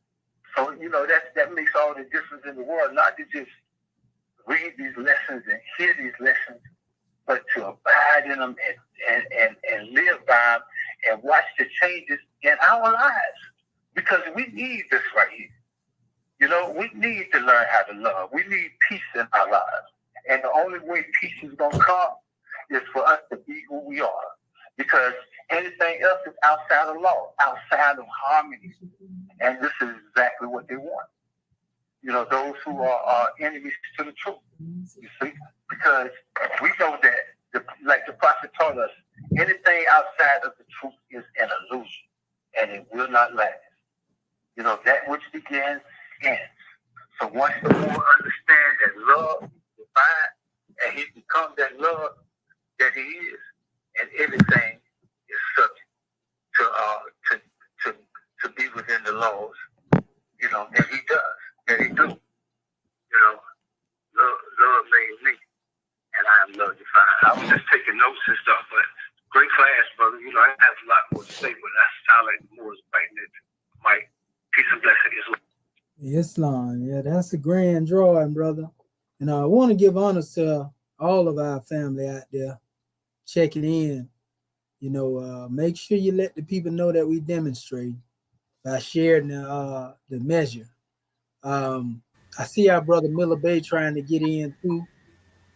So, that makes all the difference in the world, not to just read these lessons and hear these lessons, but to abide in them and live by them and watch the changes in our lives, because we need this right here. We need to learn how to love. We need peace in our lives. And the only way peace is going to come is for us to be who we are. Because anything else is outside of law, outside of harmony. And this is exactly what they want. Those who are enemies to the truth. You see? Because we know that, like the prophet taught us, anything outside of the truth is an illusion. And it will not last. That which begins ends. So once the more understand that love is divine, and he becomes that love that he is, and everything is subject to be within the laws, that he does, that he do. Love made me, and I am love divine. I was just taking notes and stuff, but great class, brother. I have a lot more to say, but that's how like more is biting it. Mike, peace and blessings. Islam, yeah, that's a grand drawing, brother. And I want to give honor to all of our family out there checking in. Make sure you let the people know that we demonstrate by sharing the measure. I see our brother Miller Bay trying to get in too.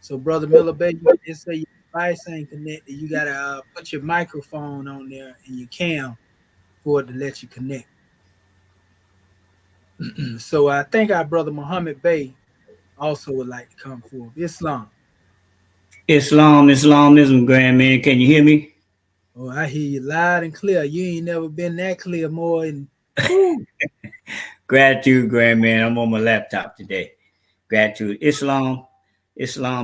So, brother Miller Bay, just say your device ain't connected. You gotta put your microphone on there and your cam for it to let you connect. So I think our brother Muhammad Bay also would like to come forth. Islam. Islamism, grand man. Can you hear me? Oh, I hear you loud and clear. You ain't never been that clear more than Gratitude, grand man. I'm on my laptop today. Gratitude. Islam,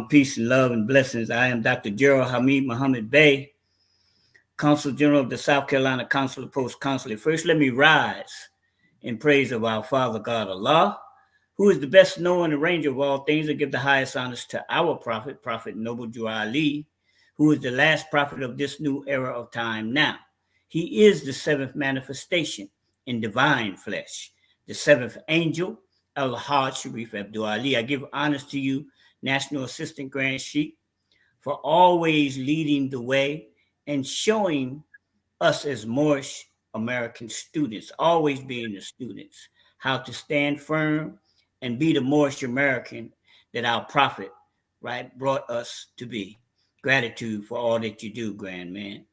peace and love and blessings. I am Dr. Gerald Hamid Muhammad Bay, Consul General of the South Carolina Consular Post Consulate. First, let me rise in praise of our Father God Allah, who is the best knower and arranger of all things, and give the highest honors to our prophet, Prophet Noble Drew Ali, who is the last prophet of this new era of time now. He is the seventh manifestation in divine flesh, the seventh angel, El-Hajj Sharif Abdul Ali. I give honors to you, National Assistant Grand Sheikh, for always leading the way and showing us as Moorish American students, always being the students, how to stand firm and be the Moorish American that our prophet, right, brought us to be. Gratitude for all that you do, grand man.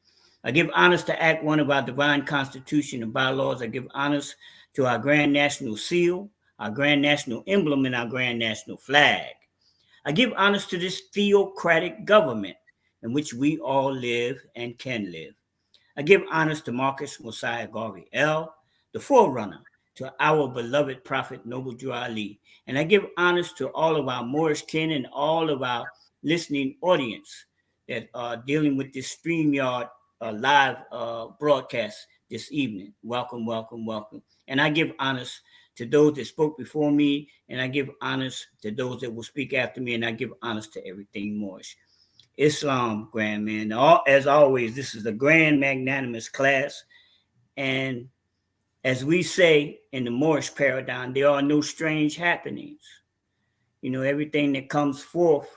I give honors to Act 1 of our divine constitution and bylaws. I give honors to our grand national seal, our grand national emblem, and our grand national flag. I give honors to this theocratic government in which we all live and can live. I give honors to Marcus Mosiah Garvey L., the forerunner to our beloved prophet Noble Drew Ali. And I give honors to all of our Moorish kin and all of our listening audience that are dealing with this StreamYard live broadcast this evening. Welcome, welcome, welcome. And I give honors to those that spoke before me, and I give honors to those that will speak after me, and I give honors to everything Moorish. Islam, grand man. As always, this is a grand magnanimous class. And as we say in the Moorish paradigm, there are no strange happenings. You know, everything that comes forth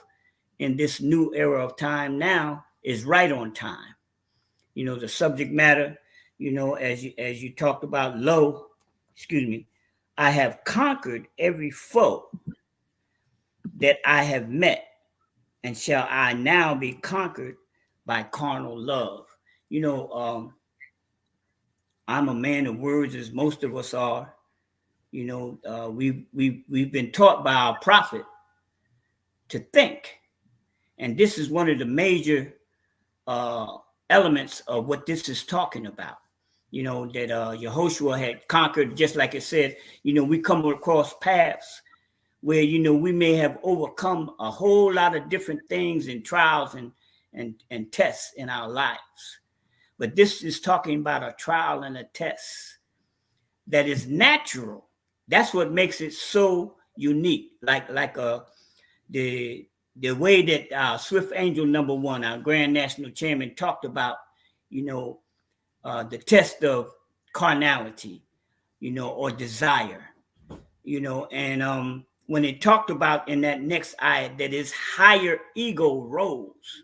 in this new era of time now is right on time. You know, the subject matter, you know, as you talked about, I have conquered every foe that I have met, and shall I now be conquered by carnal love? You know, I'm a man of words, as most of us are. You know, we've been taught by our prophet to think, and this is one of the major elements of what this is talking about. You know, that Yehoshua had conquered, just like it said. You know, we come across paths where, you know, we may have overcome a whole lot of different things and trials and tests in our lives. But this is talking about a trial and a test that is natural. That's what makes it so unique. Like the way that Swift Angel #1, our Grand National Chairman, talked about, you know, the test of carnality, you know, or desire, you know, and when it talked about in that next ayat that his higher ego rose.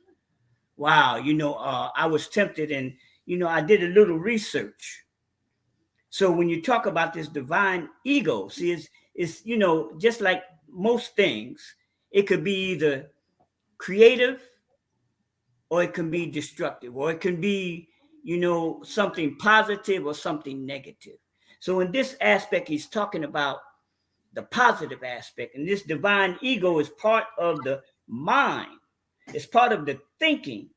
Wow, you know, I was tempted, and, you know, I did a little research. So when you talk about this divine ego, see, it's you know, just like most things, it could be either creative or it can be destructive, or it can be, you know, something positive or something negative. So in this aspect, he's talking about the positive aspect. And this divine ego is part of the mind. It's part of the thinking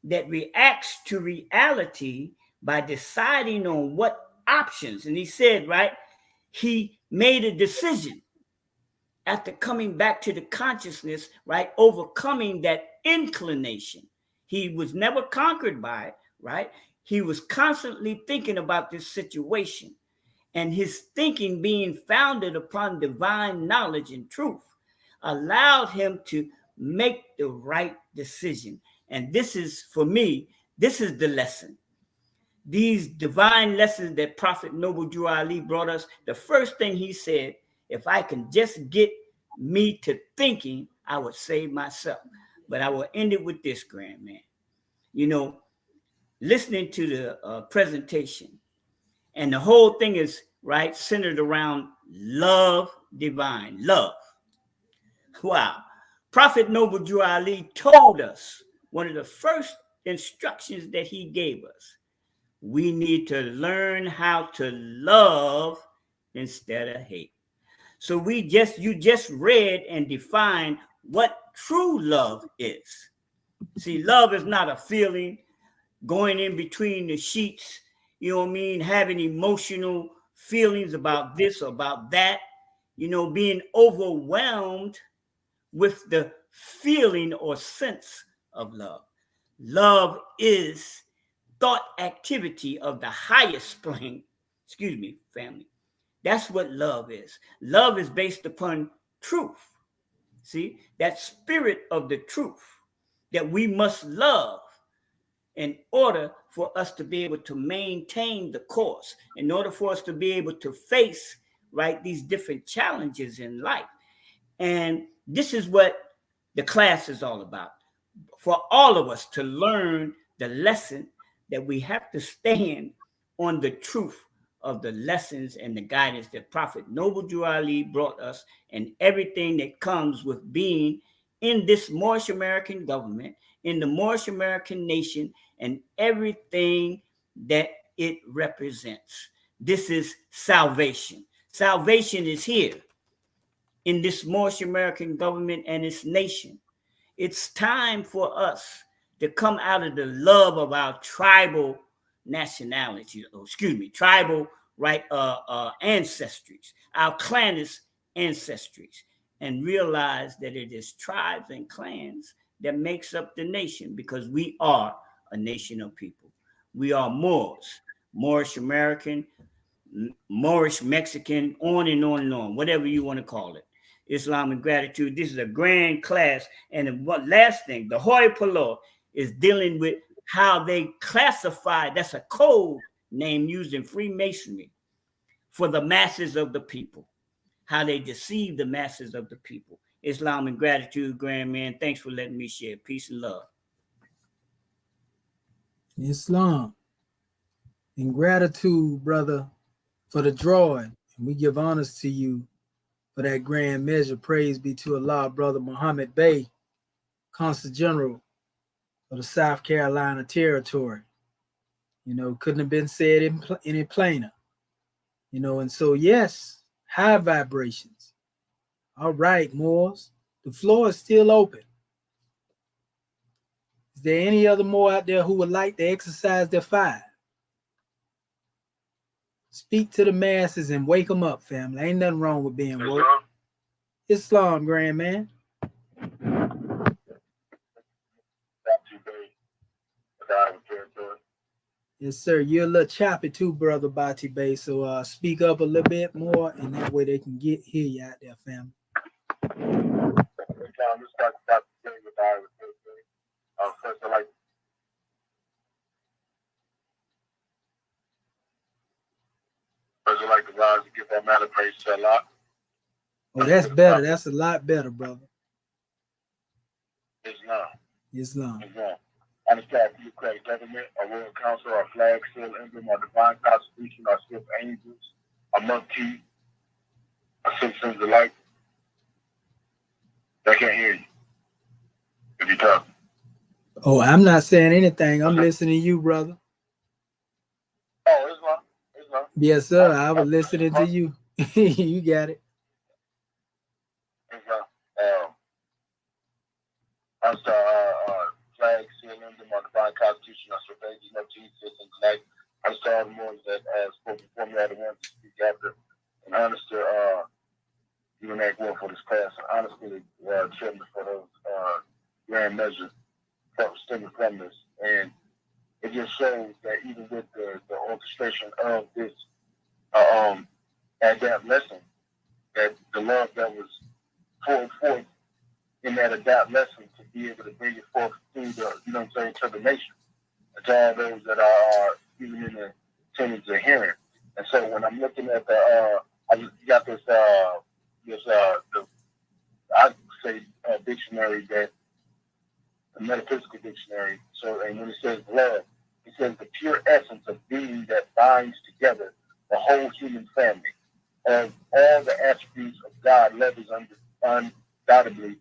that reacts to reality by deciding on what options. And he said, right, he made a decision after coming back to the consciousness, right, overcoming that inclination. He was never conquered by it, right? He was constantly thinking about this situation, and his thinking, being founded upon divine knowledge and truth, allowed him to make the right decision. And this is, for me, this is the lesson. These divine lessons that Prophet Noble Drew Ali brought us, the first thing he said, if I can just get me to thinking, I would save myself. But I will end it with this, grand man. You know, listening to the presentation, and the whole thing is, right, centered around love divine, love. Wow. Prophet Noble Drew Ali told us, one of the first instructions that he gave us, we need to learn how to love instead of hate. So you just read and defined what true love is. See, love is not a feeling going in between the sheets, you know what I mean, having emotional feelings about this or about that, you know, being overwhelmed with the feeling or sense of love. Love is thought activity of the highest plane. Excuse me, family. That's what love is. Love is based upon truth. See, that spirit of the truth that we must love in order for us to be able to maintain the course, in order for us to be able to face, right? These different challenges in life. And this is what the class is all about. For all of us to learn the lesson that we have to stand on the truth of the lessons and the guidance that Prophet Noble Drew Ali brought us, and everything that comes with being in this Moorish American government, in the Moorish American nation, and everything that it represents. This is salvation. Salvation is here in this Moorish American government and its nation. It's time for us to come out of the love of our tribal nationality, tribal ancestries, our clanist ancestries, and realize that it is tribes and clans that makes up the nation, because we are a nation of people. We are Moors, Moorish American, Moorish Mexican, on and on and on, whatever you want to call it. Islam and gratitude. This is a grand class. And the last thing, the Hoi Polloi is dealing with how they classify, that's a code name used in Freemasonry for the masses of the people, how they deceive the masses of the people. Islam and gratitude, grand man. Thanks for letting me share. Peace and love. Islam and gratitude, brother, for the drawing. And we give honors to you for that grand measure. Praise be to Allah, brother Muhammad Bey, Consul General of the South Carolina Territory. Couldn't have been said any plainer. And so, yes, high vibrations. All right, Moors, the floor is still open. Is there any other Moor out there who would like to exercise their fire? Speak to the masses and wake them up, family. Ain't nothing wrong with being woke. Islam, grand man. Yes, sir. You're a little choppy too, brother Bati Bey. So speak up a little bit more, and that way they can hear you out there, family. First, I'd like to rise and give that matter praise to Allah. Oh, that's better. That's a lot better, brother. Islam. I understand bureaucratic government, our royal council, our flag, seal, emblem, our divine constitution, our swift angels, our monkey, our citizens alike. They can't hear you if you talk. Oh, I'm not saying anything. I'm listening to you, brother. Oh, Islam. Yes, sir. I was listening to you. You got it. Islam. I'm sorry, flag, seal, emblem, our divine constitution, our swift angels, monkey, citizens alike. I'm sorry, all the ones that spoke before me, are the ones to speak after. And honest to even make war for this class, and honestly, chairman for those grand measures stemming from this. And it just shows that even with the orchestration of this adapt lesson, that the love that was poured forth in that adapt lesson to be able to bring it forth through the, to the nation, and to all those that are even in the attendance of hearing. And so when I'm looking at the, I got this dictionary, that the metaphysical dictionary. So, and when it says love, it says the pure essence of being that binds together the whole human family. Of all the attributes of God, love is undoubtedly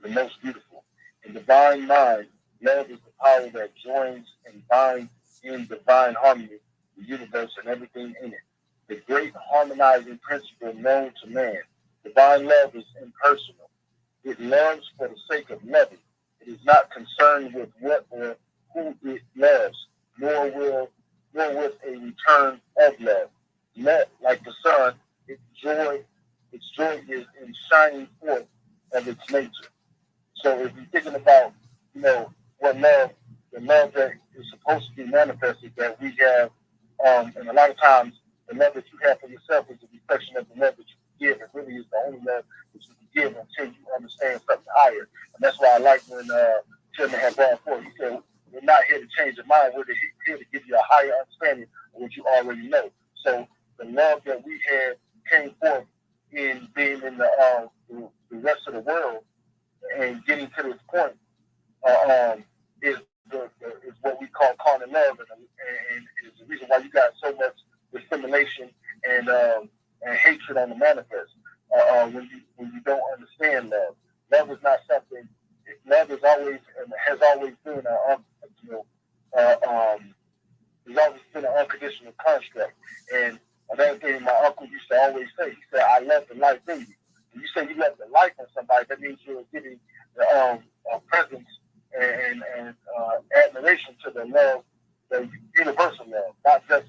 the most beautiful. In divine mind, love is the power that joins and binds in divine harmony the universe and everything in it. The great harmonizing principle known to man. Divine love is impersonal. It loves for the sake of loving. It is not concerned with what or who it loves, nor with a return of love. Let, like the sun, its joy is in shining forth of its nature. So if you're thinking about, what love, the love that is supposed to be manifested that we have, and a lot of times the love that you have for yourself is a reflection of the love that you can give. It really is the only love that you can give until you understand something higher. And that's why I like when Chairman had brought forth. He said, we're not here to change your mind. We're here to give you a higher understanding of what you already know. So the love that we have came forth in being in the rest of the world and getting to this point is is what we call carnal love, and is the reason why you got so much dissimulation and hatred on the manifest. When you don't understand love, love is not something. Love is always and has always been it's always been an unconditional construct. And another thing my uncle used to always say, he said, "I love the life in you." When you say you love the life in somebody, that means you're giving presence and admiration to the love, the universal love, not just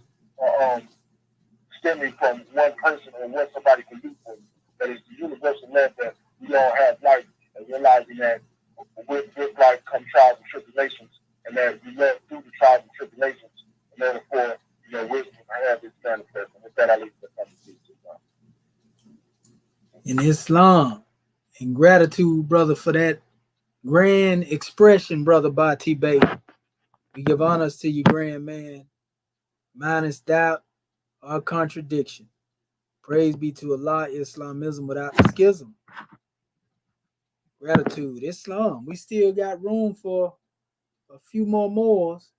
stemming from one person or what somebody can do for you. But it's the universal love that we all have life, and realizing that with life come trials and tribulations, and that we love through the trials and tribulations in order for wisdom to have its manifest. And with that, I leave the conversation. In Islam, and gratitude, brother, for that grand expression, brother Bati Bey. We give honors to you, grand man, minus doubt or contradiction. Praise be to Allah, Islamism without the schism. Gratitude, Islam. We still got room for a few more Moors.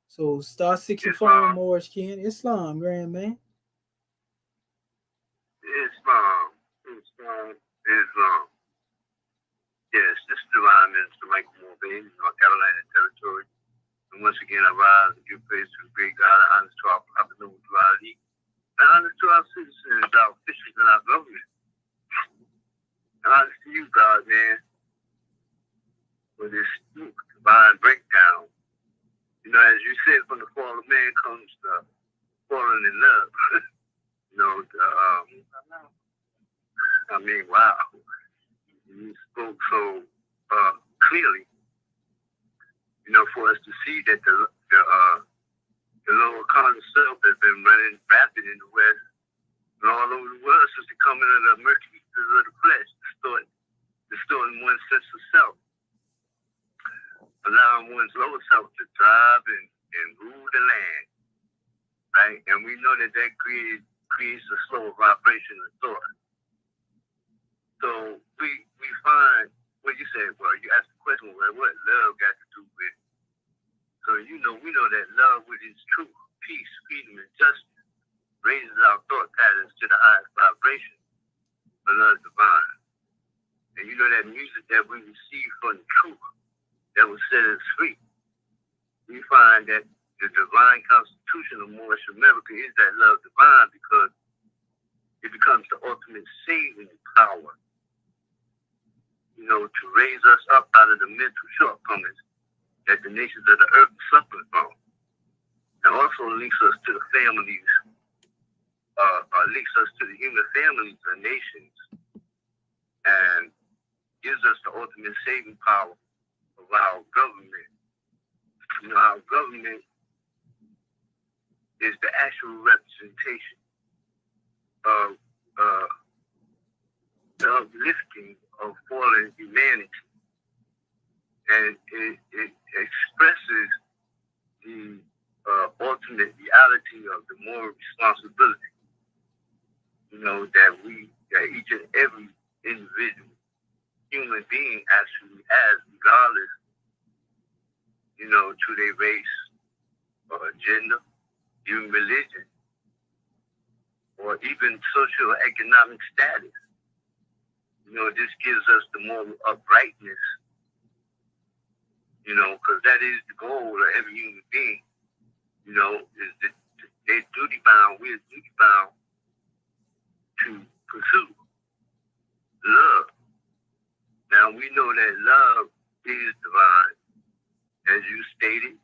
So star 64 Moors, Ken. Islam, grand man. Islam. Yes, this is Divine Minister Michael Moore, North Carolina territory. And once again, I rise and give praise to the great God, honor to our prophet, Noah Ali, and honor to our citizens, our officials, and our government. And honor to you, God, man, for this divine breakdown. As you said, from the fall of man comes the falling in love. Wow. You spoke so clearly, for us to see that the lower carnal self has been running rapid in the West and all over the world since the coming of the murky of the flesh, distorting one's sense of self, allowing one's lower self to thrive and rule the land, right? And we know that creates a slower vibration of thought. So we find, what you said, well, you asked the question, well, what love got to do with it? So we know that love, which is truth, peace, freedom, and justice, raises our thought patterns to the highest vibration of love divine. And that music that we receive from the truth that will set us free. We find that the divine constitution of Moorish America is that love divine because it becomes the ultimate saving power, to raise us up out of the mental shortcomings that the nations of the earth suffer from. And also links us to the families, links us to the human families and nations, and gives us the ultimate saving power of our government. Our government is the actual representation of the uplifting of fallen humanity, and it expresses the ultimate reality of the moral responsibility, that each and every individual human being actually has, regardless, to their race or gender, even religion, or even socio-economic status. This gives us the moral uprightness, because that is the goal of every human being, is that they're duty bound, we're duty bound to pursue love. Now, we know that love is divine. As you stated,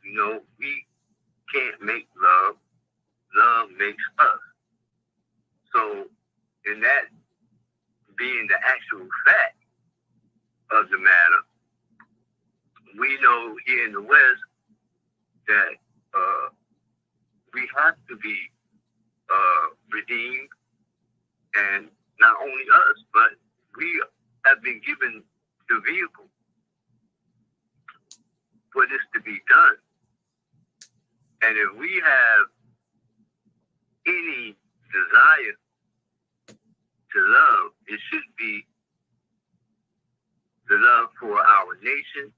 we can't make love. Love makes us. So, in that being the actual fact of the matter, we know here in the West that we have to be redeemed, and not only us, but we have been given the vehicle for this to be done. And if we have any desire to love, it should be the love for our nation,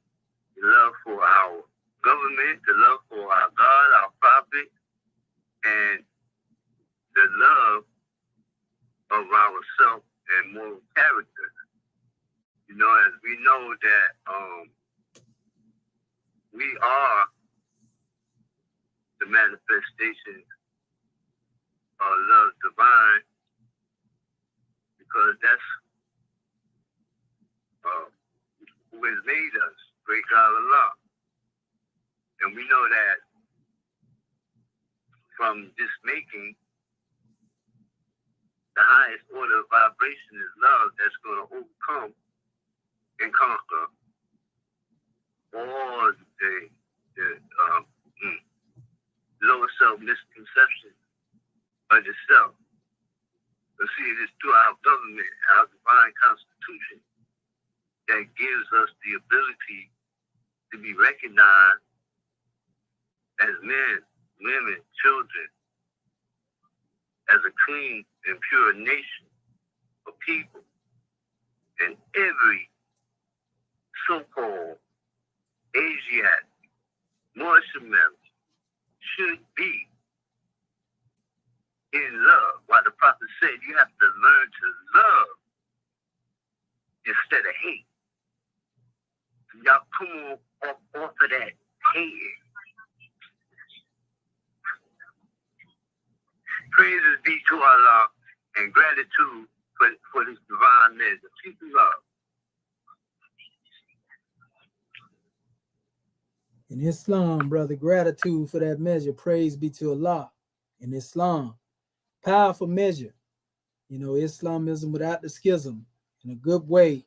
the love for our government, the love for our God, our prophet, and the love of ourself and moral character. You know, as we know that we are the manifestation of love divine, because that's who has made us, great God Allah. And we know that from this making, the highest order of vibration is love that's going to overcome and conquer all the lower self misconceptions of yourself. But see, it is through our government, our divine constitution, that gives us the ability to be recognized as men, women, children, as a clean and pure nation of people. And every so-called Asiatic, Moorish American should be in love. While the prophet said you have to learn to love instead of hate. Y'all come off of that hating. Praises be to Allah and gratitude for this divine measure. Peace and love. In Islam, brother, gratitude for that measure. Praise be to Allah. In Islam, powerful measure. You know, Islamism without the schism, in a good way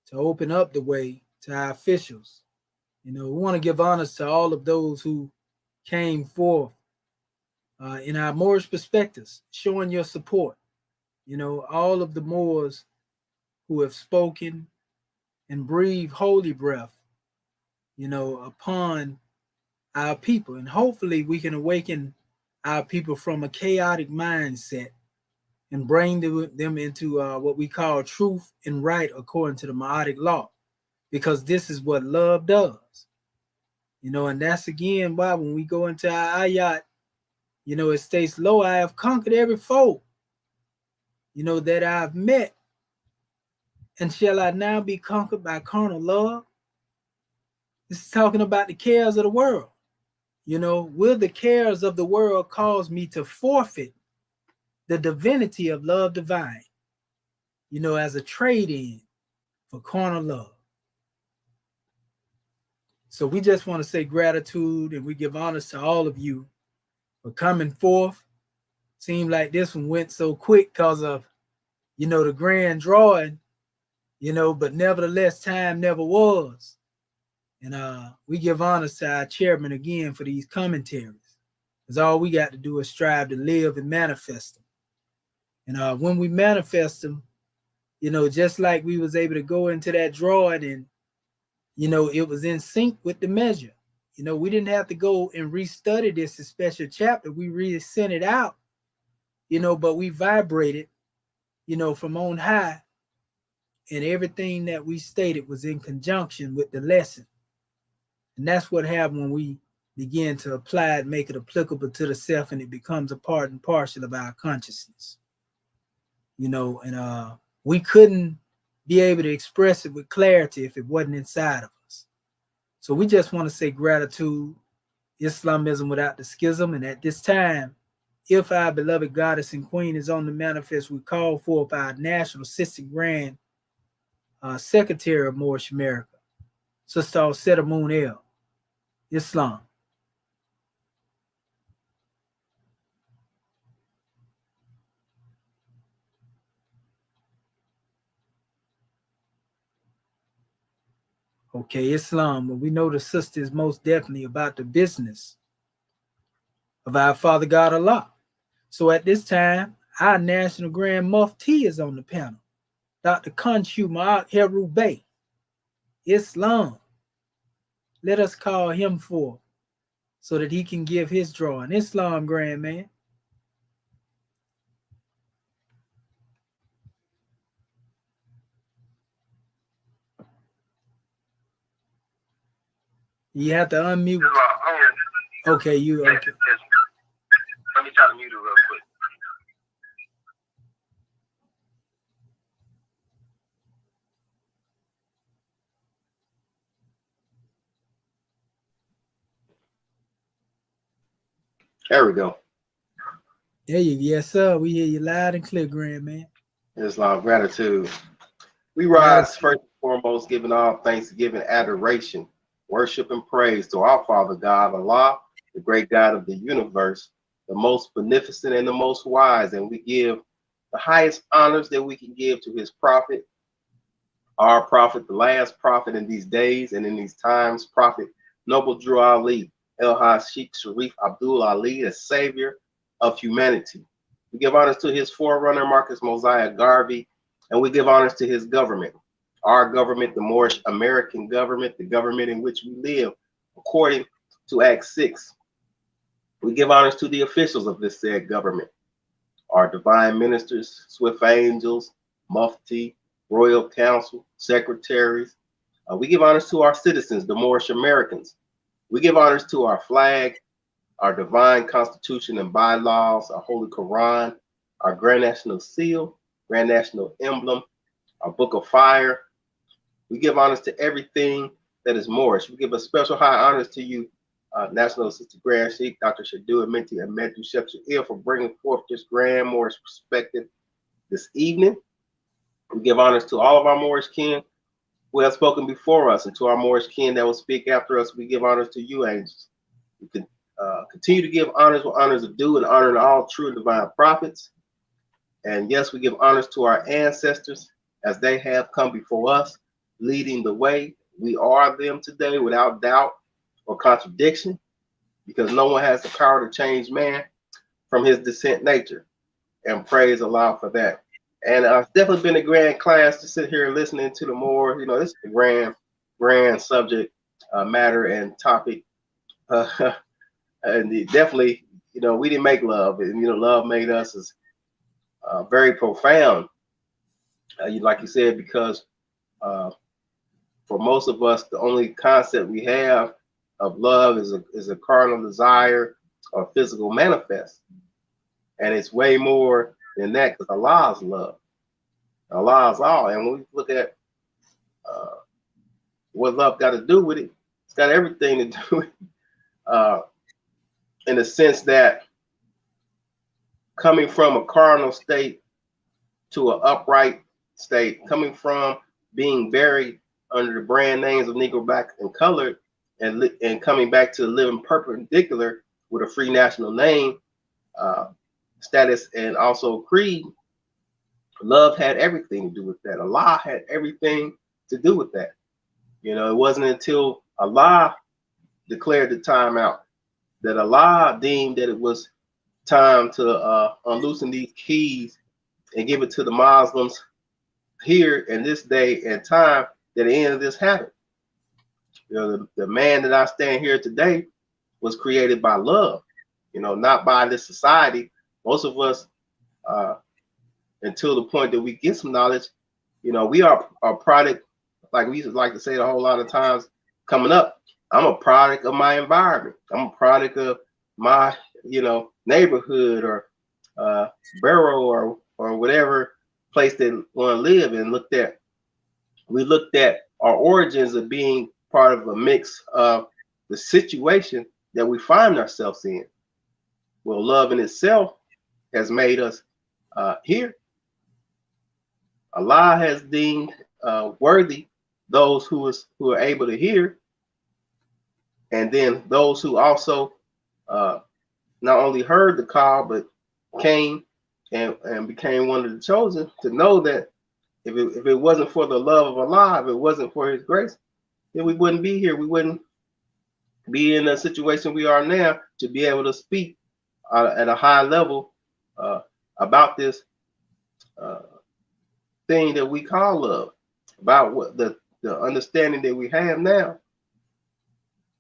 to open up the way to our officials. You know, we want to give honors to all of those who came forth in our Moorish perspectives, showing your support. You know, all of the Moors who have spoken and breathed holy breath, you know, upon our people. And hopefully we can awaken our people from a chaotic mindset and bring them into what we call truth and right according to the Ma'atic law, because this is what love does. You know, and that's again why when we go into our ayat, you know, it states, lo, I have conquered every foe, you know, that I've met. And shall I now be conquered by carnal love? This is talking about the cares of the world. You know, will the cares of the world cause me to forfeit the divinity of love divine, you know, as a trade-in for carnal love? So we just want to say gratitude, and we give honors to all of you for coming forth. Seemed like this one went so quick because of, you know, the grand drawing, you know, but nevertheless, time never was. And we give honors to our chairman again for these commentaries, because all we got to do is strive to live and manifest them. And when we manifest them, you know, just like we was able to go into that drawing and, you know, it was in sync with the measure. You know, we didn't have to go and restudy this a special chapter. We really sent it out, you know, but we vibrated, you know, from on high, and everything that we stated was in conjunction with the lesson. And that's what happened when we begin to apply it, make it applicable to the self, and it becomes a part and parcel of our consciousness. You know, and we couldn't be able to express it with clarity if it wasn't inside of us. So we just want to say gratitude, Islamism without the schism. And at this time, if our beloved goddess and queen is on the manifest, we call forth our National Assistant Grand Secretary of Moorish America, Sister Alceta Moon El, Islam. Okay, Islam. Well, we know the sister is most definitely about the business of our Father God Allah. So at this time, our National Grand Mufti is on the panel, Dr. Khonshu Ma'ak Heru Bey, Islam. Let us call him forth so that he can give his drawing. Islam, Grand Man. You have to unmute. Okay, you okay. Let me try to mute it real quick. There we go. There you yes, sir. We hear you loud and clear, Grand man. Islam, gratitude. We rise first and foremost, giving all thanksgiving, adoration, worship, and praise to our Father God, Allah, the great God of the universe, the most beneficent and the most wise. And we give the highest honors that we can give to his prophet, our prophet, the last prophet in these days and in these times, Prophet Noble Drew Ali, El-Haj Sheikh Sharif Abdul Ali, the savior of humanity. We give honors to his forerunner, Marcus Mosiah Garvey, and we give honors to his government, our government, the Moorish American government, the government in which we live, according to Act 6. We give honors to the officials of this said government, our divine ministers, swift angels, mufti, royal council, secretaries. We give honors to our citizens, the Moorish Americans. We give honors to our flag, our divine constitution and bylaws, our holy Quran, our grand national seal, grand national emblem, our book of fire. We give honors to everything that is Moorish. We give a special high honors to you, National Assistant Grand Sheikh, Dr. Shadu Amenti Ahmedu Shep Sha'ir, for bringing forth this grand Moorish perspective this evening. We give honors to all of our Moorish kin who have spoken before us, and to our Moorish kin that will speak after us. We give honors to you, angels. We can continue to give honors where honors are due, and honor to all true and divine prophets. And yes, we give honors to our ancestors as they have come before us, leading the way. We are them today without doubt or contradiction, because no one has the power to change man from his descent nature. And praise Allah for that. And it's definitely been a grand class to sit here listening to the more, you know, this is a grand subject matter and topic. And definitely, you know, we didn't make love, and you know, love made us as very profound. Like you said, because for most of us, the only concept we have of love is a carnal desire or physical manifest, and it's way more than that, because Allah's love, Allah's all. And when we look at what love got to do with it, it's got everything to do with it. In the sense that coming from a carnal state to an upright state, coming from being buried under the brand names of Negro, Black, and Colored, and coming back to living perpendicular with a free national name, status, and also creed, love had everything to do with that. Allah had everything to do with that. You know, it wasn't until Allah declared the time out that Allah deemed that it was time to unloosen these keys and give it to the Muslims here in this day and time, that the end of this happened. You know, the man that I stand here today was created by love, you know, not by this society. Most of us, until the point that we get some knowledge, you know, we are a product, like we used to like to say a whole lot of times coming up, I'm a product of my environment. I'm a product of my, you know, neighborhood or borough or whatever place they want to live in. We looked at our origins of being part of a mix of the situation that we find ourselves in. Well, love in itself has made us here. Allah has deemed worthy those who are able to hear, and then those who also not only heard the call, but came and became one of the chosen, to know that if it wasn't for the love of Allah, if it wasn't for his grace, then we wouldn't be here. We wouldn't be in the situation we are now to be able to speak at a high level about this thing that we call love, about what the understanding that we have now.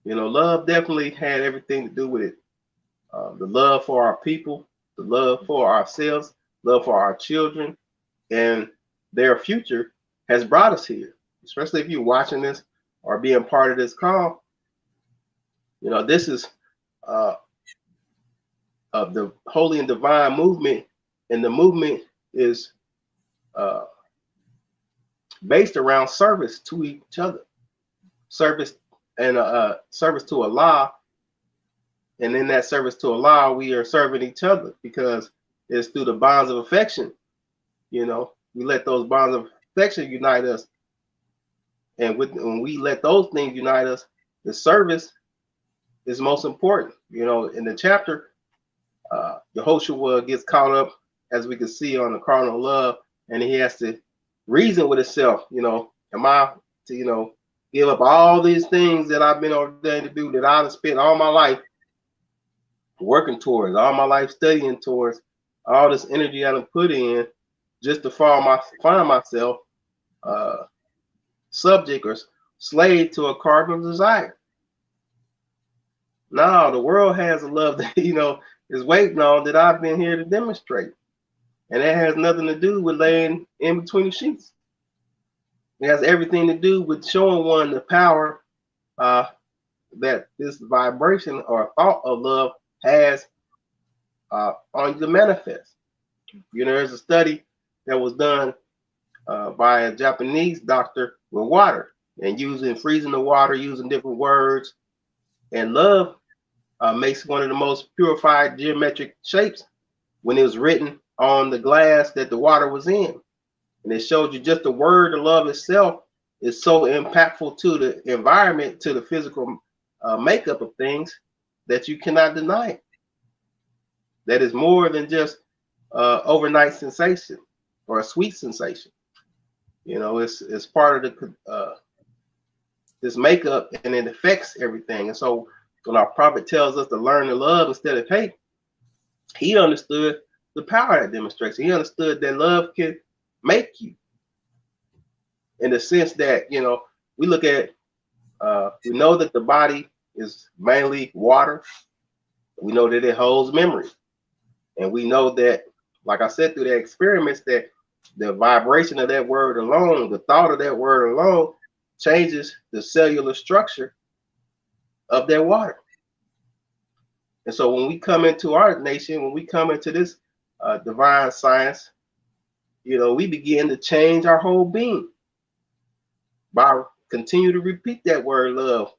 You know, love definitely had everything to do with it. The love for our people, the love for ourselves, love for our children, and their future has brought us here. Especially if you're watching this or being part of this call, You know, this is of the holy and divine movement, and the movement is based around service to each other, service and service to Allah. And in that service to Allah, we are serving each other because it's through the bonds of affection. You know, we let those bonds of affection unite us. And when we let those things unite us, the service is most important. You know, in the chapter, Yehoshua gets caught up, as we can see, on the carnal love, and he has to reason with himself. You know, am I to, you know, give up all these things that I've been ordained to do, that I've spent all my life working towards, all my life studying towards, all this energy I've put in, just to find myself subject or slave to a carnal desire? No, the world has a love that, you know, is waiting on, that I've been here to demonstrate. And that has nothing to do with laying in between the sheets. It has everything to do with showing one the power that this vibration or thought of love has on the manifest. You know, there's a study that was done by a Japanese doctor with water, and freezing the water, using different words. And love makes one of the most purified geometric shapes when it was written on the glass that the water was in. And it showed you just the word of love itself is so impactful to the environment, to the physical makeup of things, that you cannot deny it. That is more than just overnight sensation or a sweet sensation. You know, it's part of the this makeup, and it affects everything. And so when our prophet tells us to learn to love instead of hate, he understood the power that demonstrates. He understood that love can make you, in the sense that, you know, we look at, we know that the body is mainly water. We know that it holds memory. And we know that, like I said, through the experiments, that the vibration of that word alone, the thought of that word alone, changes the cellular structure of that water. And so when we come into our nation, when we come into this divine science, you know, we begin to change our whole being by continue to repeat that word love,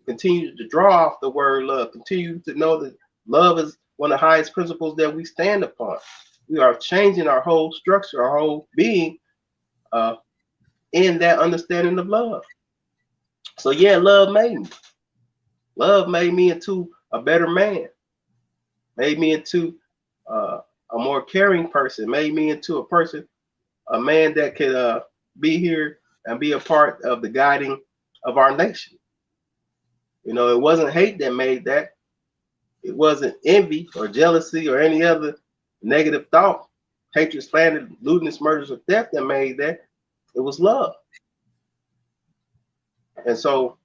continue to draw off the word love, continue to know that love is one of the highest principles that we stand upon. We are changing our whole structure, our whole being in that understanding of love. So yeah, love made me. Love made me into a better man, made me into a more caring person, made me into a person, a man that could be here and be a part of the guiding of our nation. You know, it wasn't hate that made that. It wasn't envy or jealousy or any other negative thought, hatred, slander, lewdness, murders, or theft that made that. It was love. And so,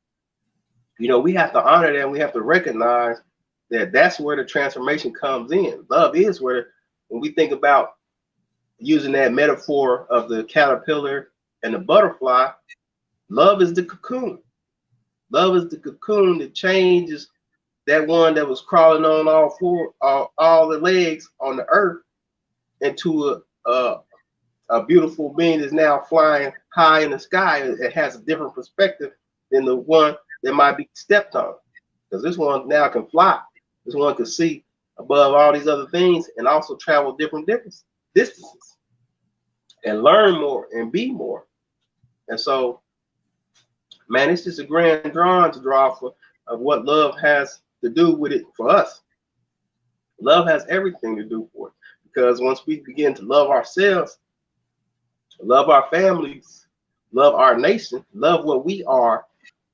you know, we have to honor that. And we have to recognize that that's where the transformation comes in. Love is where, when we think about using that metaphor of the caterpillar and the butterfly, love is the cocoon. Love is the cocoon that changes that one that was crawling on all the legs on the earth into a beautiful being that's now flying high in the sky. It has a different perspective than the one that might be stepped on, because this one now can fly. This one can see above all these other things and also travel different distances and learn more and be more. And so, man, it's just a grand drawing to draw for of what love has to do with it for us. Love has everything to do for it, because once we begin to love ourselves, love our families, love our nation, love what we are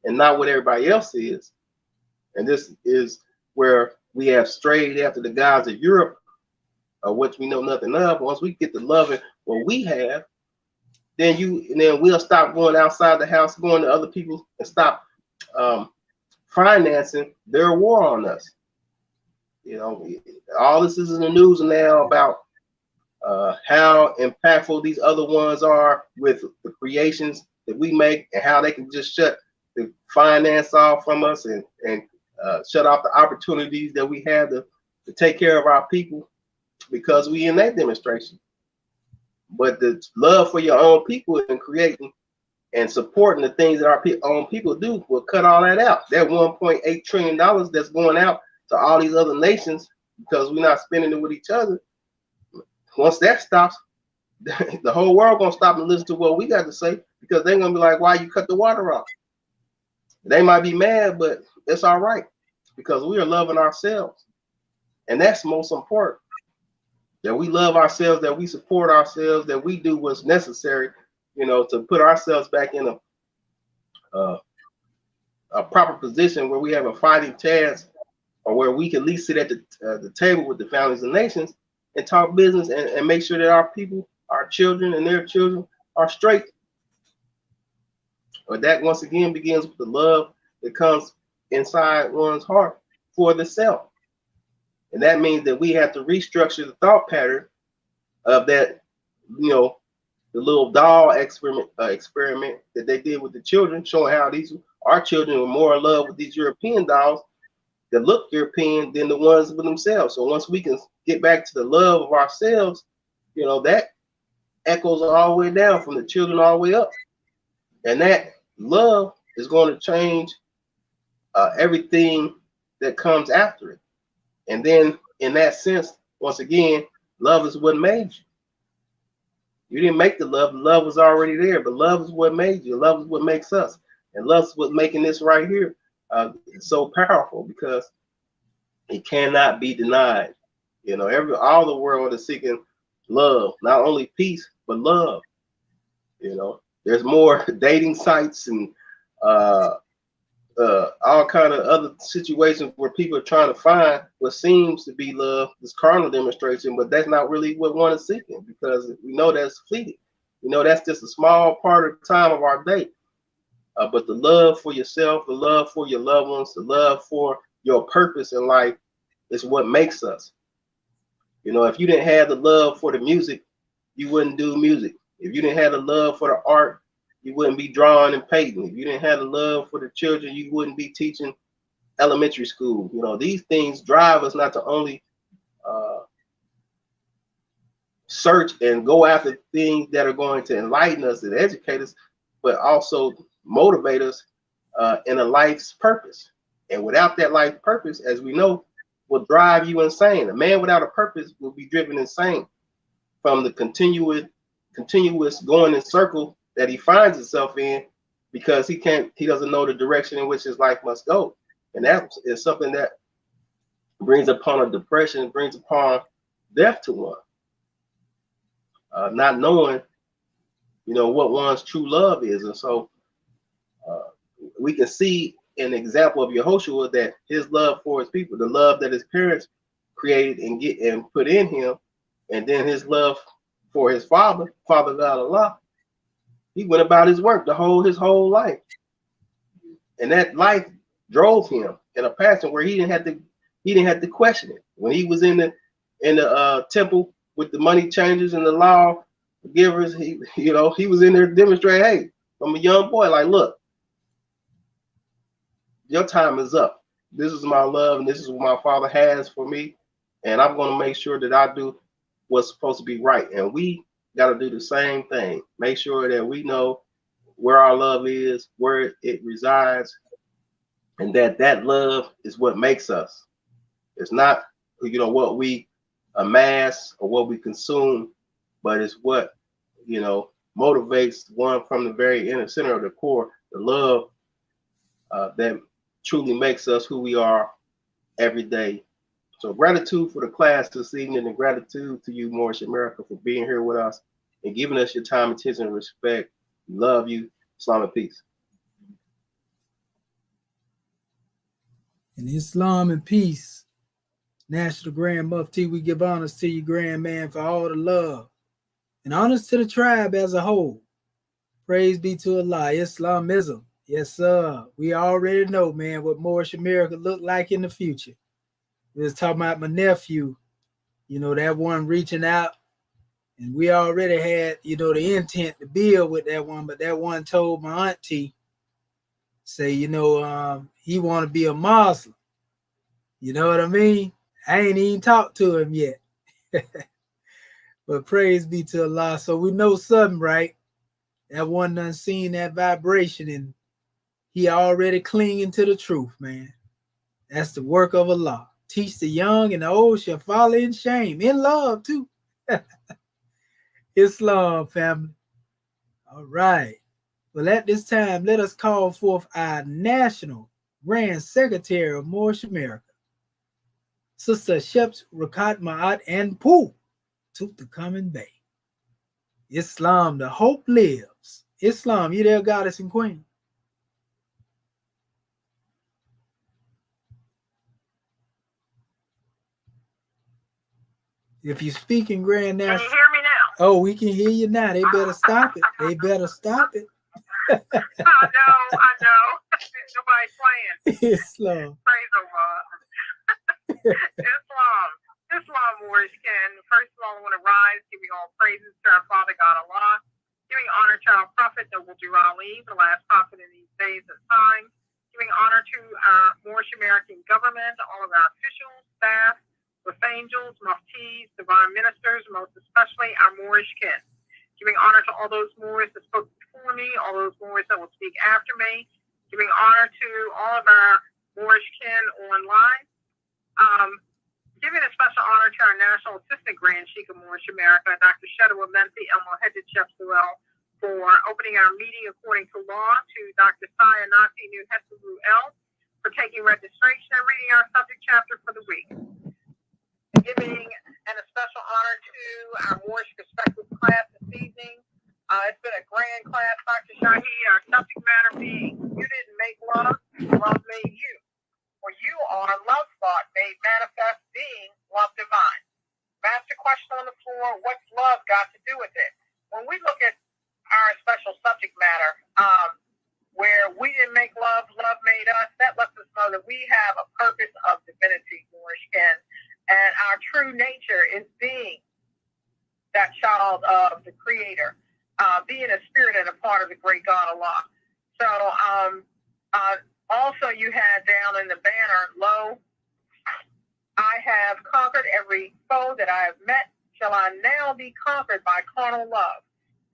and not what everybody else is. And this is where we have strayed after the gods of Europe, which we know nothing of. Once we get to loving what we have, then we'll stop going outside the house, going to other people, and stop financing their war on us. You know, all this is in the news now about how impactful these other ones are with the creations that we make, and how they can just shut the finance off from us and shut off the opportunities that we have to take care of our people because we in that demonstration. But the love for your own people and creating and supporting the things that our own people do will cut all that out. That $1.8 trillion that's going out to all these other nations because we're not spending it with each other. Once that stops, the whole world gonna stop and listen to what we got to say because they're gonna be like, why you cut the water off? They might be mad, but it's all right because we are loving ourselves. And that's most important. That we love ourselves, that we support ourselves, that we do what's necessary, you know, to put ourselves back in a proper position where we have a fighting chance or where we can at least sit at the table with the families and nations and talk business and make sure that our people, our children and their children are straight. But that once again begins with the love that comes inside one's heart for the self. And that means that we have to restructure the thought pattern of that, you know, the little doll experiment that they did with the children, showing how our children were more in love with these European dolls that look European than the ones with themselves. So once we can get back to the love of ourselves, you know, that echoes all the way down from the children all the way up. And that love is going to change everything that comes after it. And then in that sense, once again, love is what made you. You didn't make the love was already there, but love is what made you. Love is what makes us. And love is what's making this right here so powerful because it cannot be denied. You know, all the world is seeking love, not only peace, but love. You know, there's more dating sites and all kind of other situations where people are trying to find what seems to be love, this carnal demonstration, but that's not really what one is seeking because we know that's fleeting. You know, that's just a small part of the time of our day. But the love for yourself, the love for your loved ones, the love for your purpose in life is what makes us. You know, if you didn't have the love for the music, you wouldn't do music. If you didn't have the love for the art, you wouldn't be drawing and painting. If you didn't have the love for the children, you wouldn't be teaching elementary school. You know, these things drive us not to only search and go after things that are going to enlighten us and educate us, but also motivate us in a life's purpose. And without that life purpose, as we know, will drive you insane. A man without a purpose will be driven insane from the continuous going in circle that he finds himself in because he doesn't know the direction in which his life must go. And that is something that brings upon a depression, brings upon death to one. Not knowing, you know, what one's true love is. And so we can see an example of Yehoshua that his love for his people, the love that his parents created and put in him, and then his love for his Father God Allah, he went about his work his whole life. And that life drove him in a passion where he didn't have to question it. When he was in the temple with the money changers and the law givers, he was in there demonstrating, hey, I'm a young boy, like, look, your time is up. This is my love, and this is what my Father has for me, and I'm going to make sure that I do what's supposed to be right. And we got to do the same thing. Make sure that we know where our love is, where it resides, and that love is what makes us. It's not, what we amass or what we consume, but it's what, motivates one from the very inner center of the core, the love that truly makes us who we are every day. So gratitude for the class this evening, and gratitude to you, Moorish America, for being here with us and giving us your time, attention, and respect. We love you. Islam and peace. In Islam and peace, National Grand Mufti, we give honors to you, Grand Man, for all the love. And honors to the tribe as a whole. Praise be to Allah. Islamism. Yes, sir. We already know, man, what Moorish America look like in the future. We was talking about my nephew, that one reaching out. And we already had, the intent to build with that one. But that one told my auntie, say, he want to be a Muslim. You know what I mean? I ain't even talked to him yet. But praise be to Allah. So we know something, right? That one done seen that vibration and he already clinging to the truth, man. That's the work of Allah. Teach the young and the old shall follow in shame, in love too. Islam, family. All right. Well, at this time, let us call forth our National Grand Secretary of Moorish America, Sister Sheps Rakat Ma'at and Pooh, Tutankhamun Bey. Islam, the hope lives. Islam, you there, goddess and queen? If you speak in Grand Can National, you hear me now? oh, we can hear you now. They better stop it. They better stop it. I know. Nobody's playing. Islam. Praise Allah. Islam, Moorish Ken. First of all, I want to rise, giving all praises to our Father God Allah, giving honor to our Prophet Noble Drew Ali, the last prophet in these days and times, giving honor to our Moorish American government, all of our officials, staff, with angels, muftis, divine ministers, most especially our Moorish kin. Giving honor to all those Moors that spoke before me, all those Moors that will speak after me. Giving honor to all of our Moorish kin online. Giving a special honor to our National Assistant Grand Sheikh of Moorish America, Dr. Shadwa Menti El Mohedded Shepsuel, for opening our meeting according to law, to Dr. Saya Nati New Hesabru El, for taking registration and reading our subject chapter for the week. Giving and a special honor to our Moorish Perspective class this evening. It's been a grand class, Dr. Shahid. Our subject matter being, you didn't make love, love made you. For you are love thought made manifest being love divine. Master question on the floor, what's love got to do with it? When we look at our special subject matter, where we didn't make love, love made us, that lets us know that we have a purpose of divinity, Moorish kin. And our true nature is being that child of the Creator, being a spirit and a part of the great God Allah. So also you had down in the banner, lo, I have conquered every foe that I have met. Shall I now be conquered by carnal love?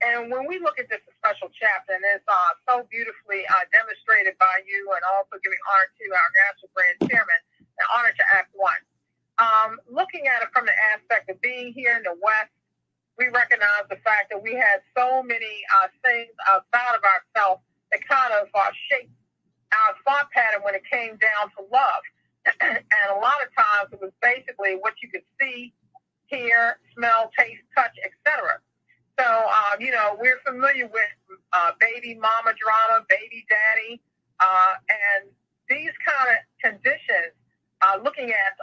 And when we look at this special chapter, and it's so beautifully demonstrated by you, and also giving honor to our National Grand Chairman, and honor to Act 1. Looking at it from the aspect of being here in the West, we recognize the fact that we had so many things outside of ourselves that kind of shaped our thought pattern when it came down to love. And a lot of times it was basically what you could see, hear, smell, taste, touch, etc. So, we're familiar with baby mama drama, baby daddy, and these kind of conditions, looking at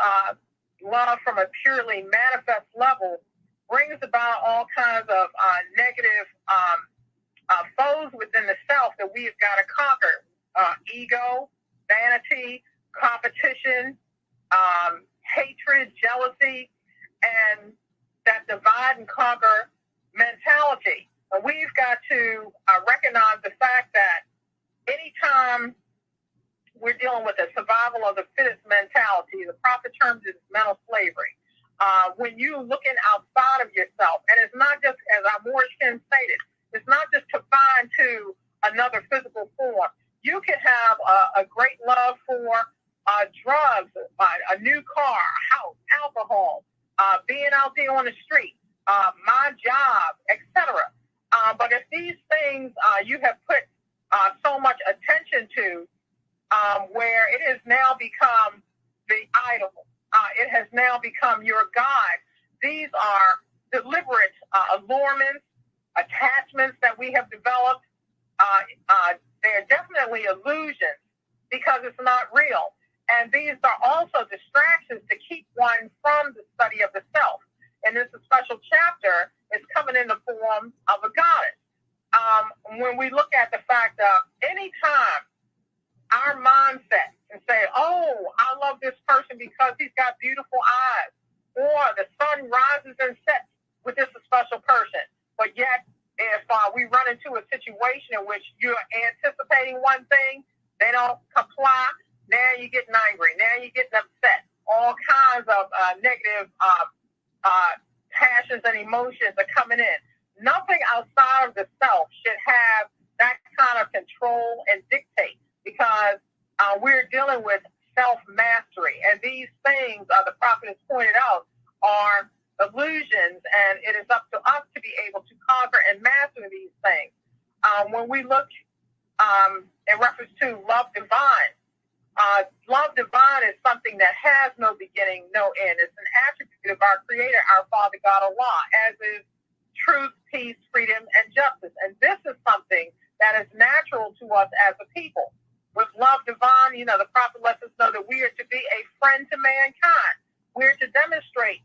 love from a purely manifest level, brings about all kinds of negative foes within the self that we have got to conquer. Ego, vanity, competition, hatred, jealousy, and that divide and conquer mentality. And we've got to recognize the fact that anytime we're dealing with a survival of the fittest mentality, the proper term is mental slavery. When you're looking outside of yourself, and it's not just, as our Moorish kin stated, it's not just confined to another physical form. You can have a great love for drugs, a new car, a house, alcohol, being out there on the street, my job, etc. But if these things you have put so much attention to, where it has now become the idol, it has now become your God. These are deliberate allurements, attachments that we have developed. They're definitely illusions because it's not real. And these are also distractions to keep one from the study of the self. And this special chapter is coming in the form of a goddess. When we look at the fact of anytime our mindset and say, oh, I love this person because he's got beautiful eyes, or the sun rises and sets with this special person. But yet, if we run into a situation in which you're anticipating one thing, they don't comply, now you're getting angry, now you're getting upset. all kinds of negative passions and emotions are coming in. Nothing outside of the self should have that kind of control and dictate, because we're dealing with self-mastery. And these things, the prophet has pointed out, are illusions, and it is up to us to be able to conquer and master these things. When we look in reference to love divine, love divine is something that has no beginning, no end. It's an attribute of our Creator, our Father God Allah, as is truth, peace, freedom, and justice. And this is something that is natural to us as a people. With love divine, the prophet lets us know that we are to be a friend to mankind. We're to demonstrate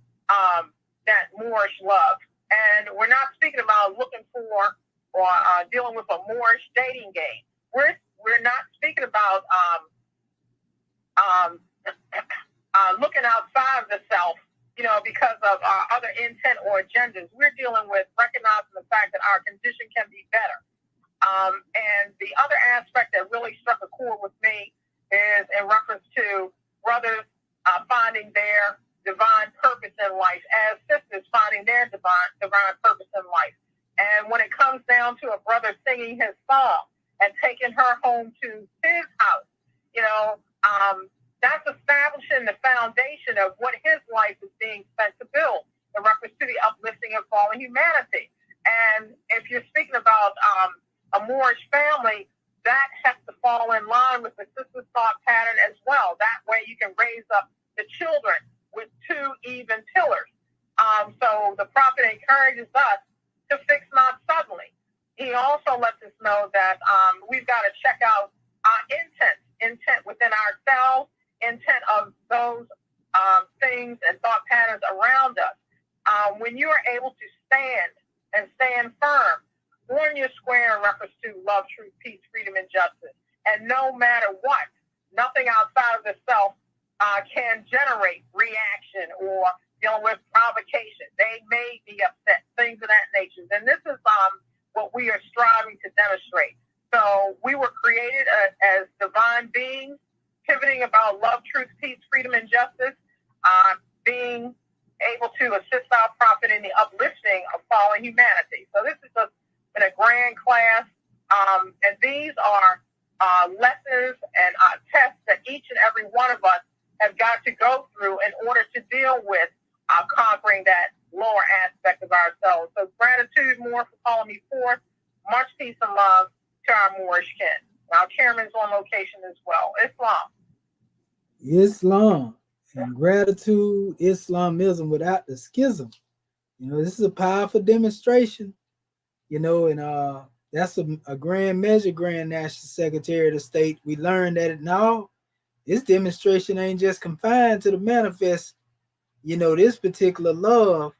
that Moorish love. And we're not speaking about looking for or dealing with a Moorish dating game. We're not speaking about looking outside of the self, because of our other intent or agendas. We're dealing with recognizing the fact that our condition can be better. And the other aspect that really struck a chord with me is in reference to brothers finding their divine purpose in life, as sisters finding their divine purpose in life. And when it comes down to a brother singing his song and taking her home to his house, that's establishing the foundation of what his life is being spent to build in reference to the uplifting of fallen humanity. And if you're speaking about a Moorish family, that has to fall in line with the sister's thought pattern as well. That way you can raise up the children with two even pillars. So the prophet encourages us to fix not suddenly. He also lets us know that we've got to check out our intent within ourselves, intent of those things and thought patterns around us. When you are able to stand firm on your square in reference to love, truth, peace, freedom, and justice, and no matter what, nothing outside of the self can generate reaction or dealing with provocation. They may be upset, things of that nature. And this is what we are striving to demonstrate. So we were created as divine beings, pivoting about love, truth, peace, freedom, and justice, being able to assist our prophet in the uplifting of fallen humanity. So this has just been a grand class, and these are lessons and tests that each and every one of us have got to go through in order to deal with conquering that lower aspect of ourselves. So gratitude more for calling me forth. Much peace and love to our Moorish kin. Our chairman's on location as well. Islam and gratitude, Islamism without the schism. This is a powerful demonstration. And that's a grand measure, Grand National Secretary of the State. We learned that this demonstration ain't just confined to the manifest. This particular love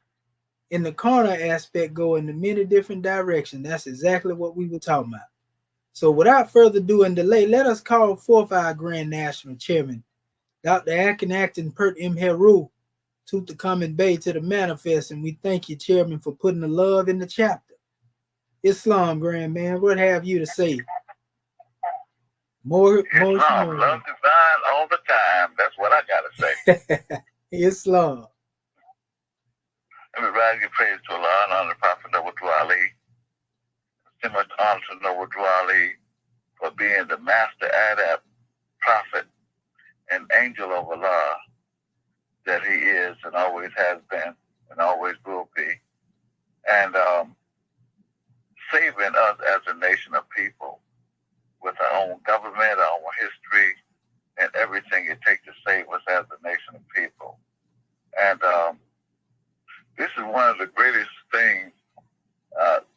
in the carnal aspect go in many different directions. That's exactly what we were talking about. So without further ado and delay, let us call forth our Grand National Chairman, Dr. Akinakton Pert M. Heru, Tutankhamun Bey, to the manifest. And we thank you, Chairman, for putting the love in the chapter. Islam, Grand Man, what have you to say? More Islam, love divine all the time. That's what I gotta say. Islam. Everybody give praise to Allah and honor the Prophet Noble Ali. So much honor to Noble Ali for being the master adept, prophet, and angel of Allah that he is and always has been and always will be. And saving us as a nation of people with our own government, our own history, and everything it takes to save us as a nation of people. And this is one of the greatest things.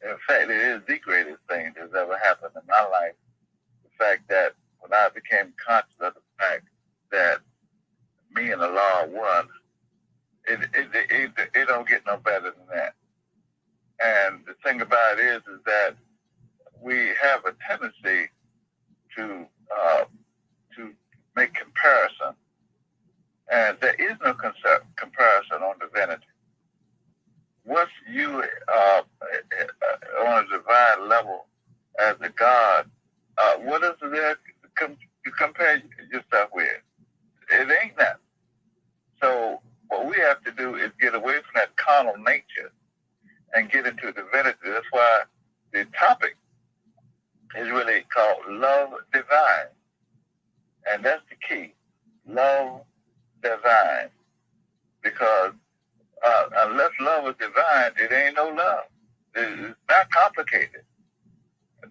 In fact, it is the greatest thing that's ever happened in my life. The fact that when I became conscious of the fact that me and Allah are one, it don't get no better than that. And the thing about it is that we have a tendency to make comparison, and there is no comparison on divinity. Once you on a divine level as a God, what is there you compare yourself with? It ain't that. carnal nature and get into divinity. That's why the topic is really called Love Divine. And that's the key. Love divine. Because unless love is divine, it ain't no love. It's not complicated.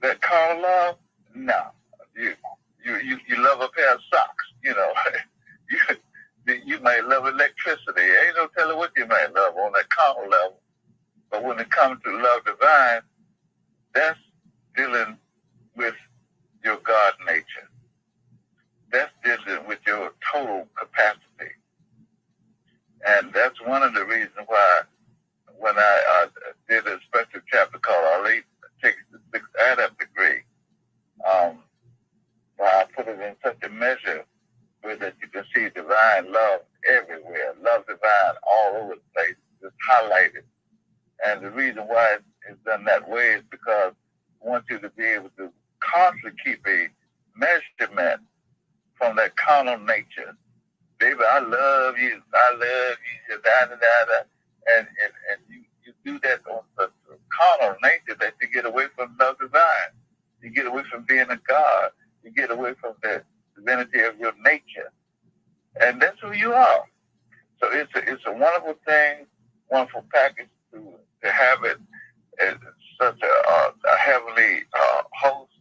That carnal love, no. You love a pair of socks, you know. you may love electricity. Ain't no telling what you may love on that carnal level. But when it comes to love divine, that's dealing with your God nature. That's dealing with your total capacity. And that's one of the reasons why when I did a special chapter called Ali Takes the Sixth Adab Degree, I put it in such a measure where that you can see divine love everywhere, love divine all over the place, just highlighted. And the reason why it's done that way is because I want you to be able to constantly keep a measurement from that carnal nature. Baby, I love you, da, da, da, da. And you do that on the carnal nature that you get away from love divine. You get away from being a God. You get away from the divinity of your nature. And that's who you are. So it's a wonderful thing, wonderful package to have it as such a heavenly host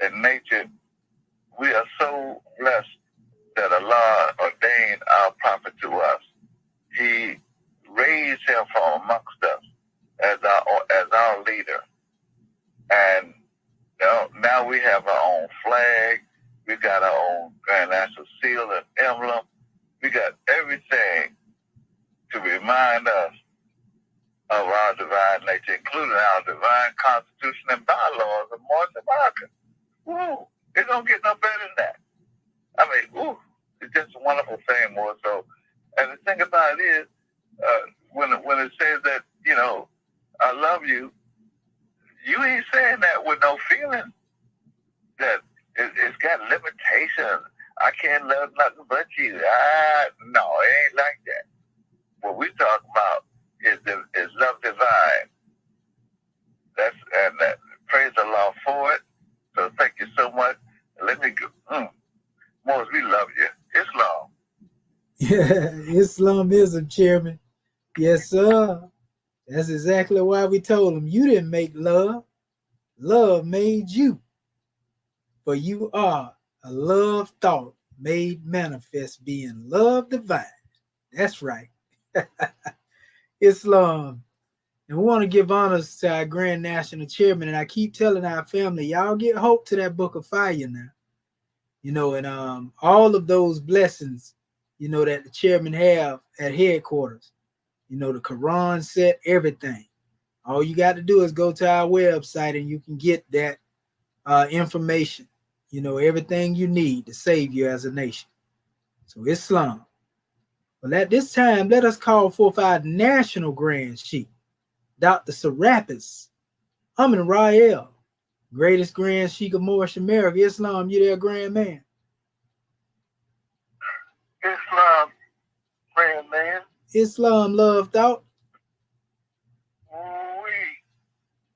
in nature. We are so blessed that Allah ordained our prophet to us. He raised him from amongst us as our leader. And now we have our own flag. We got our own Grand National Seal and emblem. We got everything to remind us of our divine nature, including our divine constitution and bylaws of Morris America. Woo! It don't get no better than that. I mean, ooh, it's just a wonderful thing more so. And the thing about it is, when it says that, you know, I love you, you ain't saying that with no feeling. That it's got limitations. I can't love nothing but you. No, it ain't like that. What we talk about is love divine. Praise the Lord for it. So thank you so much. Let me go. Morris, we love you. Islam. Yeah, Islamism, Chairman. Yes, sir. That's exactly why we told him you didn't make love. Love made you. For you are a love thought made manifest, being love divine. That's right. Islam. And we want to give honors to our Grand National Chairman. And I keep telling our family, y'all get hope to that book of fire now. You know, and all of those blessings, you know, that the chairman have at headquarters. You know, the Quran set, everything. All you got to do is go to our website and you can get that information. You know, everything you need to save you as a nation. So Islam. Well, at this time, let us call forth our National Grand Sheikh, Dr. Serapis Amin Rael, greatest Grand Sheikh of Moorish America. Islam, you there, Grand Man? Islam, Grand Man. Islam, love thought.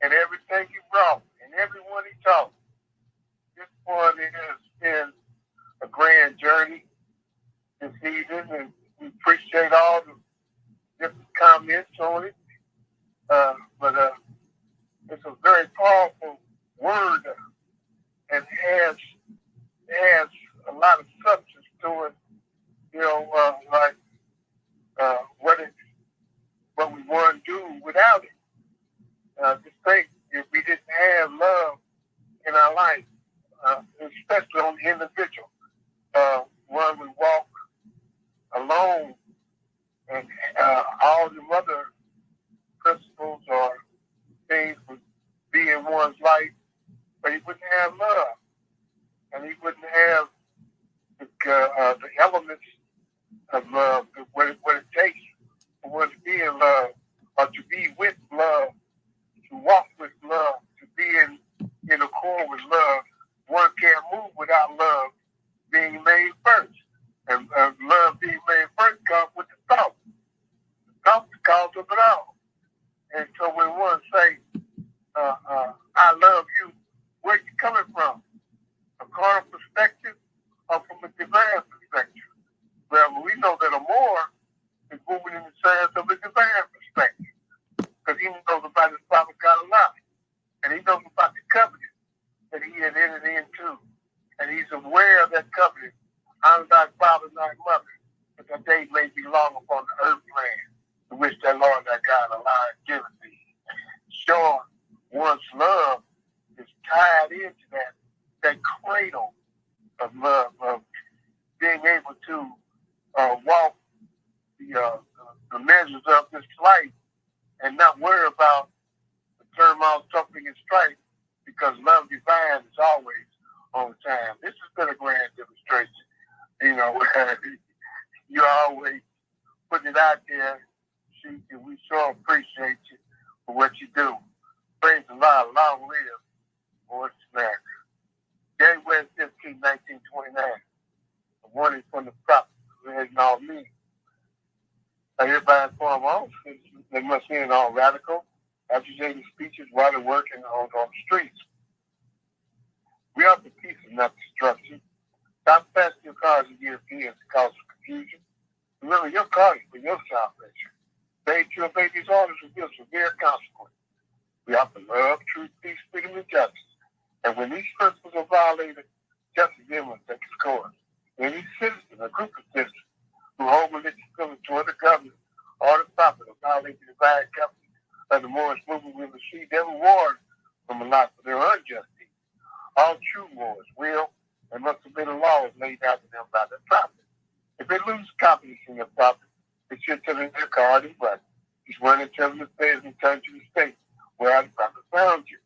And everything you brought, and everyone he taught. This one has been a grand journey this evening, and we appreciate all the different comments on it. But it's a very powerful word and has a lot of substance to it. You know, like what we want to do without it. Just think if we didn't have love in our life, especially on the individual, when we walk alone and all the other principles or things would be in one's life, but he wouldn't have love. And he wouldn't have the elements of love, what it takes for one to be in love, or to be with love, to walk with love, to be in accord with love. One can't move without love being made first. And love being made first comes with the thought. The thought causes it all. where you coming from? A carnal perspective or from a divine perspective? Well, we know that Amor is moving in the sands of a divine perspective because he knows about his Father God Allah, and he knows about the covenant that he had entered into, and he's aware of that covenant. Honor thy father and thy mother, that thy days may be long upon the earth land, to which thy Lord thy God Allah has given thee. Showing one's love is tied into that cradle of love, of being able to walk the measures of this life and not worry about the turmoil, suffering, and strife, because love divine is always on time. This has been a grand demonstration. You always putting it out there, Sheik, and we sure appreciate you for what you do. Praise the Lord. Long live Morris America. January 15, 1929. A warning from the prophet who had all me. Everybody form on. They must be all radical, agitating speeches while they're working on the streets. We are for peace and not destruction. Stop passing your cars to Europeans to cause confusion. Remember, your car is for your salvation. Failure to obey these orders will be a severe consequence. We offer love, truth, peace, freedom, and justice. And when these principles are violated, justice then must take its course. Any citizen, a group of citizens, who hold religious feelings toward the government or the prophet of violating the divine covenant of the Moorish movement will receive their reward from Allah for their unjust deeds. All true Moors will and must obey the laws laid out to them by the prophet. If they lose confidence in the prophet, they should tell them their card and brother. He's running, tell them the affairs and turn to the state where the prophet found you.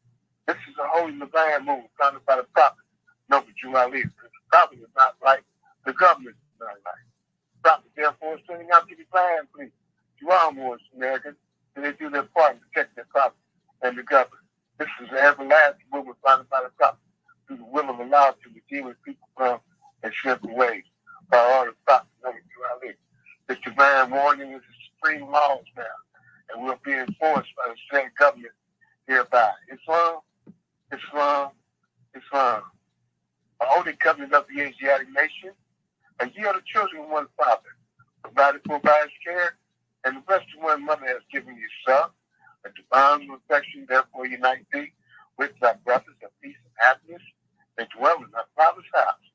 This is a holy divine movement founded by the prophet. No, but you are leaders. The prophet is not right. The government is not right. The prophet, therefore, is sending out the divine plea to all Moorish Americans that they do their part in protecting the prophet and the government. This is an everlasting movement founded by the prophet through the will of Allah to redeem his people from their sinful ways. By all the prophets, no, but you are leaders. This divine warning is the supreme laws now, and will be enforced by the same government hereby. Islam, Islam, Islam. A holy covenant of the Asiatic nation, and ye are the children of one father, provided for by his care, and the rest of one mother has given you son, and the bonds of affection therefore unite thee with thy brothers of peace and happiness, and dwell in thy father's house.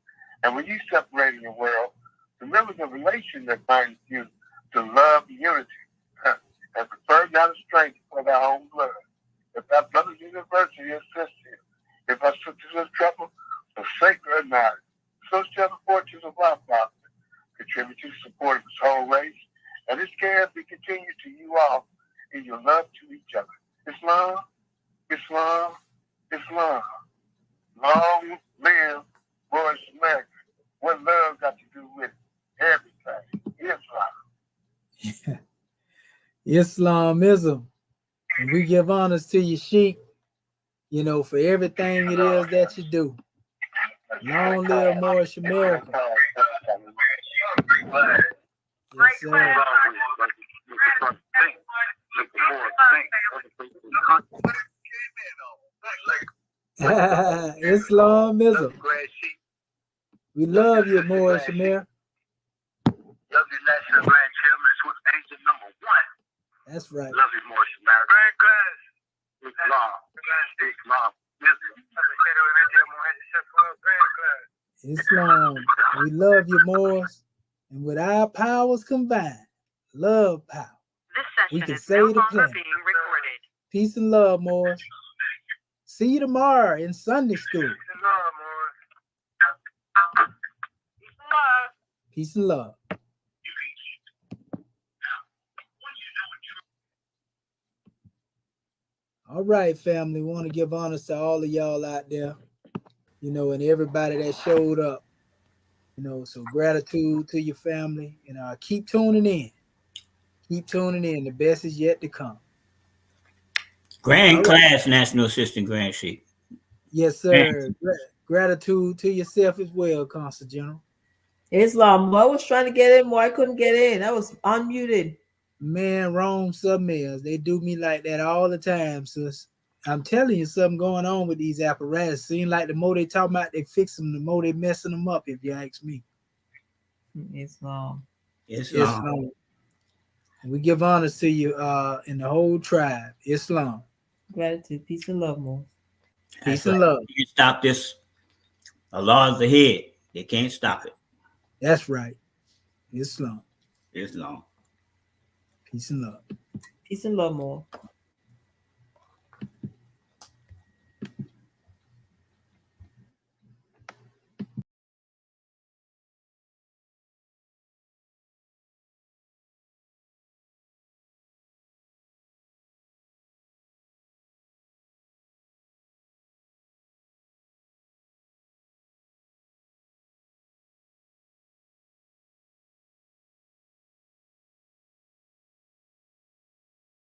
And when you separate in the world, remember the relation that binds you to love and unity, and prefer not a stranger for thy own blood. If thy brother's university assist you, if thy sister's in trouble, forsake her not. So shall the fortunes of our Father contribute to the support of his whole race, and his care be continued to you all in your love to each other. Islam, Islam, Islam. Long live Moorish America. What love got to do with everything? Islam. Islamism. And we give honors to you, Sheik, for everything it is that you do. Long live Moorish America. Yes, sir. Islamism. We love you, Moorish America. Love you, National Grand Chairman, Swift Angel #1. That's right. Love you, Moorish America. Grand class. Islam. We love you, Moors. And with our powers combined, love power, we can save the planet. Peace and love, Moors. See you tomorrow in Sunday school. Peace and love. All right, family. We want to give honors to all of y'all out there, and everybody that showed up. So gratitude to your family, and keep tuning in. Keep tuning in. The best is yet to come. Grand class, National Assistant Grand Chief. Yes, sir. Gratitude to yourself as well, Consul General. Islam, I was trying to get in, I couldn't get in. I was unmuted. Man, Rome submails. They do me like that all the time, sis. I'm telling you, something going on with these apparatus. Seems like the more they talk about they fix them, the more they messing them up, if you ask me. Islam. Islam. We give honor to you in the whole tribe. Islam. Gratitude, peace, and love, more. Peace and love. You can stop this. Allah is ahead. They can't stop it. That's right. Islam. Islam. Peace and love. Peace and love, more.